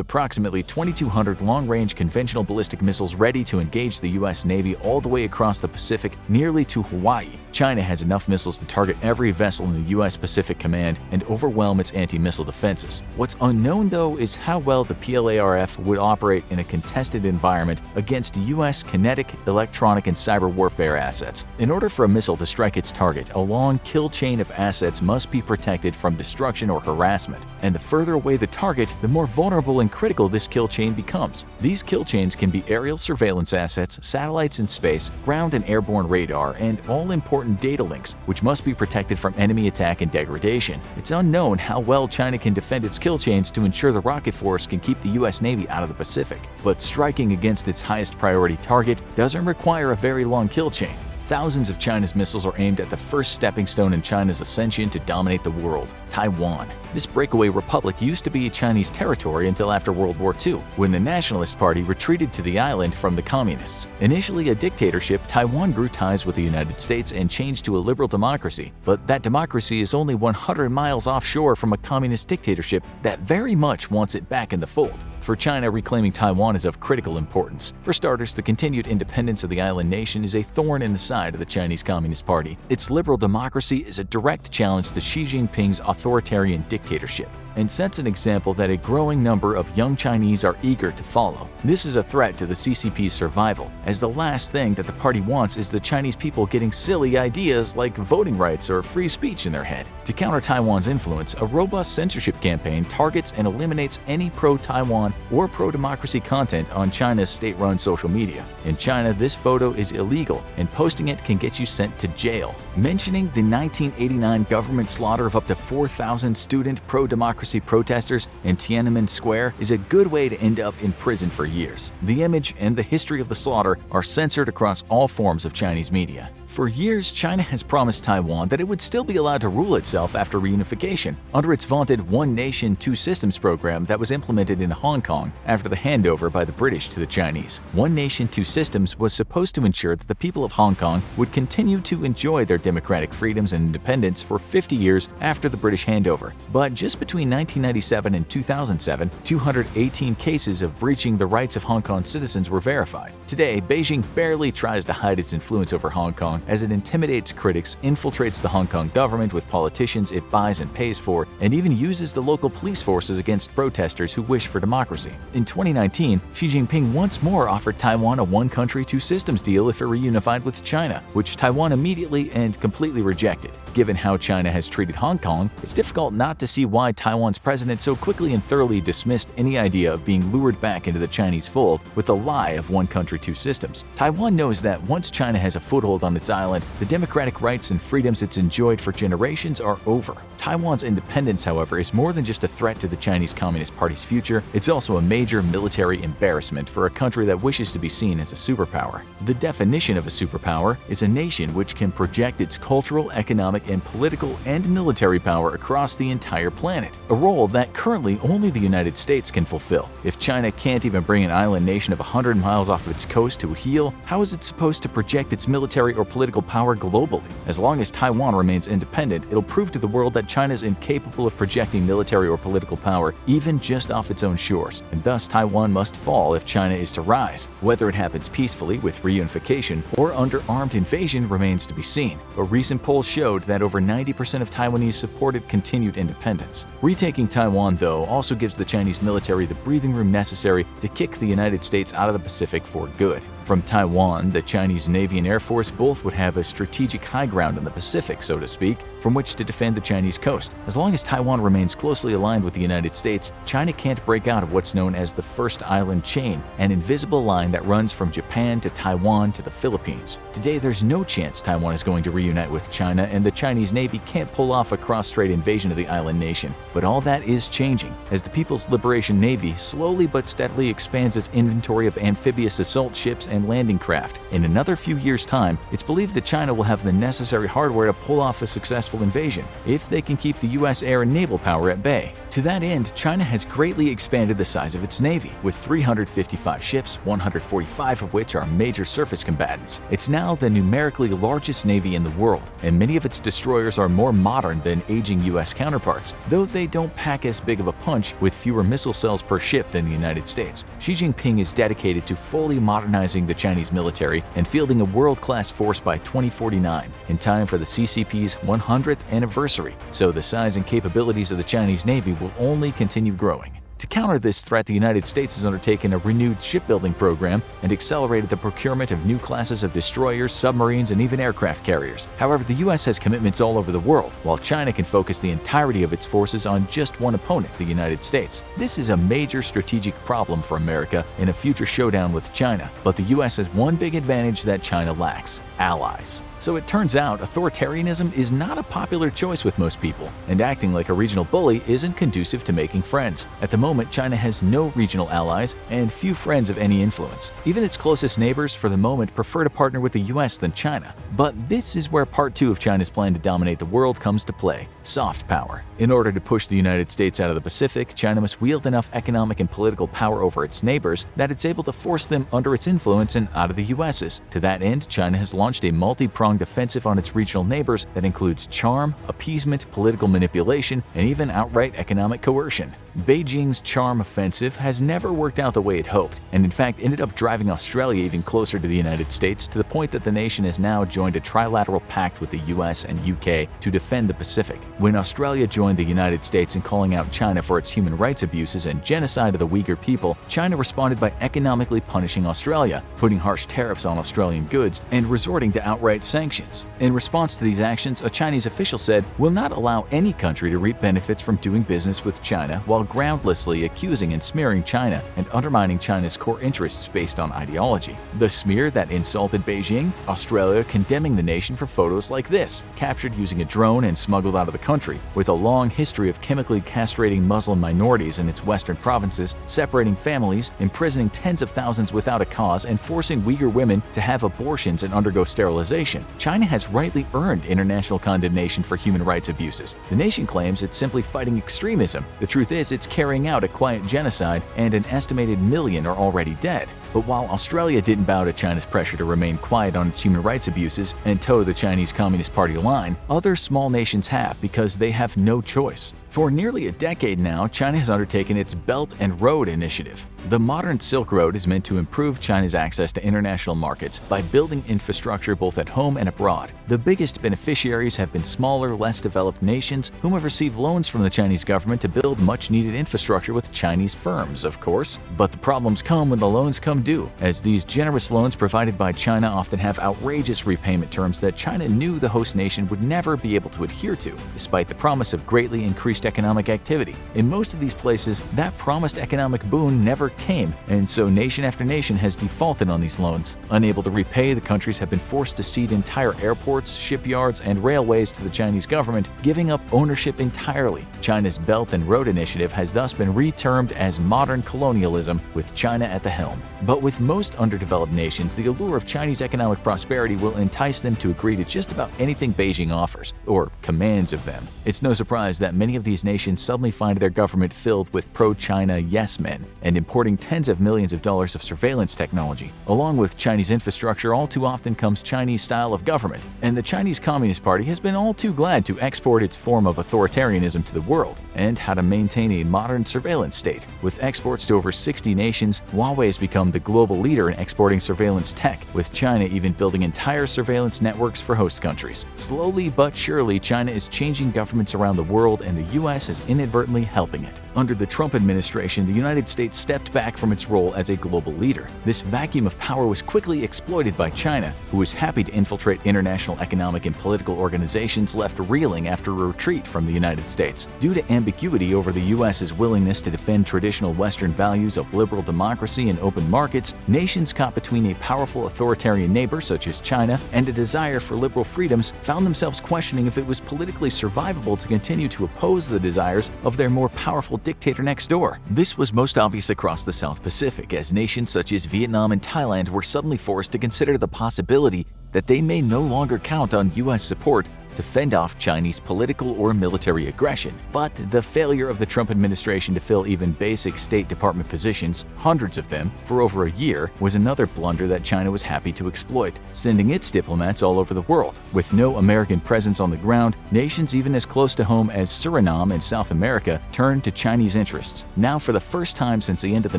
approximately 2,200 long-range conventional ballistic missiles ready to engage the US Navy all the way across the Pacific, nearly to Hawaii. China has enough missiles to target every vessel in the US Pacific Command and overwhelm its anti-missile defenses. What's unknown, though, is how well the PLARF would operate in a contested environment against US kinetic, electronic, and cyber warfare assets. In order for a missile to strike its target, a long kill chain of assets must be protected from destruction or harassment. And the further away the target, the more vulnerable and critical this kill chain becomes. These kill chains can be aerial surveillance assets, satellites in space, ground and airborne radar, and all-important data links, which must be protected from enemy attack and degradation. It's unknown how well China can defend its kill chains to ensure the rocket force can keep the US Navy out of the Pacific. But striking against its highest priority target doesn't require a very long kill chain. Thousands of China's missiles are aimed at the first stepping stone in China's ascension to dominate the world, Taiwan. This breakaway republic used to be Chinese territory until after World War II, when the Nationalist Party retreated to the island from the Communists. Initially a dictatorship, Taiwan grew ties with the United States and changed to a liberal democracy. But that democracy is only 100 miles offshore from a communist dictatorship that very much wants it back in the fold. For China, reclaiming Taiwan is of critical importance. For starters, the continued independence of the island nation is a thorn in the side of the Chinese Communist Party. Its liberal democracy is a direct challenge to Xi Jinping's authoritarian dictatorship, and sets an example that a growing number of young Chinese are eager to follow. This is a threat to the CCP's survival, as the last thing that the party wants is the Chinese people getting silly ideas like voting rights or free speech in their head. To counter Taiwan's influence, a robust censorship campaign targets and eliminates any pro-Taiwan or pro-democracy content on China's state-run social media. In China, this photo is illegal, and posting it can get you sent to jail. Mentioning the 1989 government slaughter of up to 4,000 student pro-democracy protesters in Tiananmen Square is a good way to end up in prison for years. The image and the history of the slaughter are censored across all forms of Chinese media. For years, China has promised Taiwan that it would still be allowed to rule itself after reunification under its vaunted One Nation, Two Systems program that was implemented in Hong Kong after the handover by the British to the Chinese. One Nation, Two Systems was supposed to ensure that the people of Hong Kong would continue to enjoy their democratic freedoms and independence for 50 years after the British handover. But just between 1997 and 2007, 218 cases of breaching the rights of Hong Kong citizens were verified. Today, Beijing barely tries to hide its influence over Hong Kong as it intimidates critics, infiltrates the Hong Kong government with politicians it buys and pays for, and even uses the local police forces against protesters who wish for democracy. In 2019, Xi Jinping once more offered Taiwan a one-country, two-systems deal if it reunified with China, which Taiwan immediately and completely rejected. Given how China has treated Hong Kong, it's difficult not to see why Taiwan's president so quickly and thoroughly dismissed any idea of being lured back into the Chinese fold with the lie of one country, two systems. Taiwan knows that once China has a foothold on its island, the democratic rights and freedoms it's enjoyed for generations are over. Taiwan's independence, however, is more than just a threat to the Chinese Communist Party's future, it's also a major military embarrassment for a country that wishes to be seen as a superpower. The definition of a superpower is a nation which can project its cultural, economic, and political and military power across the entire planet, a role that currently only the United States can fulfill. If China can't even bring an island nation of 100 miles off its coast to a heel, how is it supposed to project its military or political power globally? As long as Taiwan remains independent, it'll prove to the world that China is incapable of projecting military or political power even just off its own shores, and thus Taiwan must fall if China is to rise. Whether it happens peacefully with reunification or under armed invasion remains to be seen, but recent polls showed that over 90% of Taiwanese supported continued independence. Retaking Taiwan, though, also gives the Chinese military the breathing room necessary to kick the United States out of the Pacific for good. From Taiwan, the Chinese Navy and Air Force both would have a strategic high ground in the Pacific, so to speak, from which to defend the Chinese coast. As long as Taiwan remains closely aligned with the United States, China can't break out of what's known as the First Island Chain, an invisible line that runs from Japan to Taiwan to the Philippines. Today, there's no chance Taiwan is going to reunite with China, and the Chinese Navy can't pull off a cross-strait invasion of the island nation. But all that is changing, as the People's Liberation Navy slowly but steadily expands its inventory of amphibious assault ships and landing craft. In another few years' time, it's believed that China will have the necessary hardware to pull off a successful invasion, if they can keep the US air and naval power at bay. To that end, China has greatly expanded the size of its navy, with 355 ships, 145 of which are major surface combatants. It's now the numerically largest navy in the world, and many of its destroyers are more modern than aging US counterparts, though they don't pack as big of a punch with fewer missile cells per ship than the United States. Xi Jinping is dedicated to fully modernizing the Chinese military and fielding a world-class force by 2049, in time for the CCP's 100th anniversary, so the size and capabilities of the Chinese Navy will only continue growing. To counter this threat, the United States has undertaken a renewed shipbuilding program and accelerated the procurement of new classes of destroyers, submarines, and even aircraft carriers. However, the US has commitments all over the world, while China can focus the entirety of its forces on just one opponent, the United States. This is a major strategic problem for America in a future showdown with China, but the US has one big advantage that China lacks: allies. So it turns out authoritarianism is not a popular choice with most people, and acting like a regional bully isn't conducive to making friends. At the moment, China has no regional allies and few friends of any influence. Even its closest neighbors, for the moment, prefer to partner with the US than China. But this is where part 2 of China's plan to dominate the world comes to play: soft power. In order to push the United States out of the Pacific, China must wield enough economic and political power over its neighbors that it's able to force them under its influence and out of the US's. To that end, China has launched a multi-pronged offensive on its regional neighbors that includes charm, appeasement, political manipulation, and even outright economic coercion. Beijing's charm offensive has never worked out the way it hoped, and in fact ended up driving Australia even closer to the United States, to the point that the nation has now joined a trilateral pact with the US and UK to defend the Pacific. When Australia joined the United States in calling out China for its human rights abuses and genocide of the Uyghur people, China responded by economically punishing Australia, putting harsh tariffs on Australian goods, and resorting to outright sanctions. In response to these actions, a Chinese official said, "We'll not allow any country to reap benefits from doing business with China," while groundlessly accusing and smearing China and undermining China's core interests based on ideology. The smear that insulted Beijing, Australia condemning the nation for photos like this, captured using a drone and smuggled out of the country, with a long history of chemically castrating Muslim minorities in its western provinces, separating families, imprisoning tens of thousands without a cause, and forcing Uyghur women to have abortions and undergo sterilization. China has rightly earned international condemnation for human rights abuses. The nation claims it's simply fighting extremism. The truth is, it's carrying out a quiet genocide, and an estimated million are already dead. But while Australia didn't bow to China's pressure to remain quiet on its human rights abuses and toe the Chinese Communist Party line, other small nations have, because they have no choice. For nearly a decade now, China has undertaken its Belt and Road Initiative. The modern Silk Road is meant to improve China's access to international markets by building infrastructure both at home and abroad. The biggest beneficiaries have been smaller, less developed nations whom have received loans from the Chinese government to build much-needed infrastructure with Chinese firms, of course. But the problems come when the loans come due, as these generous loans provided by China often have outrageous repayment terms that China knew the host nation would never be able to adhere to, despite the promise of greatly increased economic activity. In most of these places, that promised economic boon never came, and so nation after nation has defaulted on these loans. Unable to repay, the countries have been forced to cede entire airports, shipyards, and railways to the Chinese government, giving up ownership entirely. China's Belt and Road Initiative has thus been retermed as modern colonialism, with China at the helm. But with most underdeveloped nations, the allure of Chinese economic prosperity will entice them to agree to just about anything Beijing offers, or commands of them. It's no surprise that many of these nations suddenly find their government filled with pro-China yes-men and importing tens of millions of dollars of surveillance technology. Along with Chinese infrastructure, all too often comes Chinese style of government, and the Chinese Communist Party has been all too glad to export its form of authoritarianism to the world, and how to maintain a modern surveillance state. With exports to over 60 nations, Huawei has become the global leader in exporting surveillance tech, with China even building entire surveillance networks for host countries. Slowly but surely, China is changing governments around the world, and the US is inadvertently helping it. Under the Trump administration, the United States stepped back from its role as a global leader. This vacuum of power was quickly exploited by China, who was happy to infiltrate international economic and political organizations left reeling after a retreat from the United States. Due to ambiguity over the US's willingness to defend traditional Western values of liberal democracy and open markets, nations caught between a powerful authoritarian neighbor such as China and a desire for liberal freedoms found themselves questioning if it was politically survivable to continue to oppose the desires of their more powerful dictator next door. This was most obvious across the South Pacific, as nations such as Vietnam and Thailand were suddenly forced to consider the possibility that they may no longer count on US support to fend off Chinese political or military aggression. But the failure of the Trump administration to fill even basic State Department positions, hundreds of them, for over a year, was another blunder that China was happy to exploit, sending its diplomats all over the world. With no American presence on the ground, nations even as close to home as Suriname in South America turned to Chinese interests. Now, for the first time since the end of the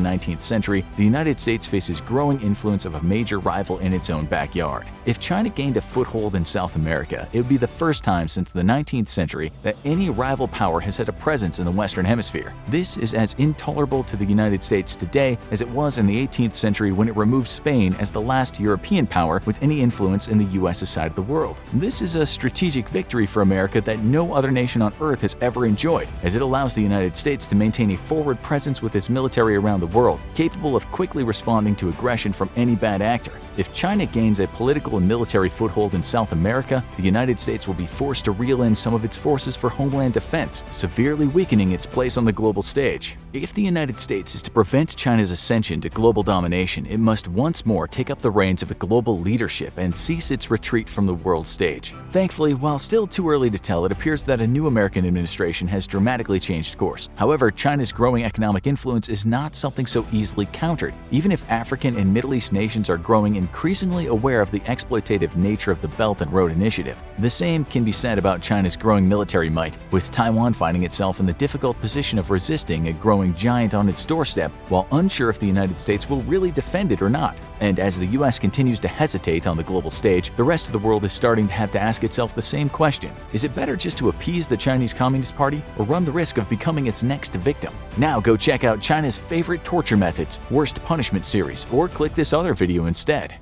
19th century, the United States faces growing influence of a major rival in its own backyard. If China gained a foothold in South America, it would be the first first time since the 19th century that any rival power has had a presence in the Western Hemisphere. This is as intolerable to the United States today as it was in the 18th century when it removed Spain as the last European power with any influence in the U.S.'s side of the world. This is a strategic victory for America that no other nation on Earth has ever enjoyed, as it allows the United States to maintain a forward presence with its military around the world, capable of quickly responding to aggression from any bad actor. If China gains a political and military foothold in South America, the United States will be forced to reel in some of its forces for homeland defense, severely weakening its place on the global stage. If the United States is to prevent China's ascension to global domination, it must once more take up the reins of a global leadership and cease its retreat from the world stage. Thankfully, while still too early to tell, it appears that a new American administration has dramatically changed course. However, China's growing economic influence is not something so easily countered. Even if African and Middle East nations are growing increasingly aware of the exploitative nature of the Belt and Road Initiative, the same can be said about China's growing military might, with Taiwan finding itself in the difficult position of resisting a growing giant on its doorstep while unsure if the United States will really defend it or not. And as the US continues to hesitate on the global stage, the rest of the world is starting to have to ask itself the same question. Is it better just to appease the Chinese Communist Party or run the risk of becoming its next victim? Now go check out China's favorite torture methods, worst punishment series, or click this other video instead.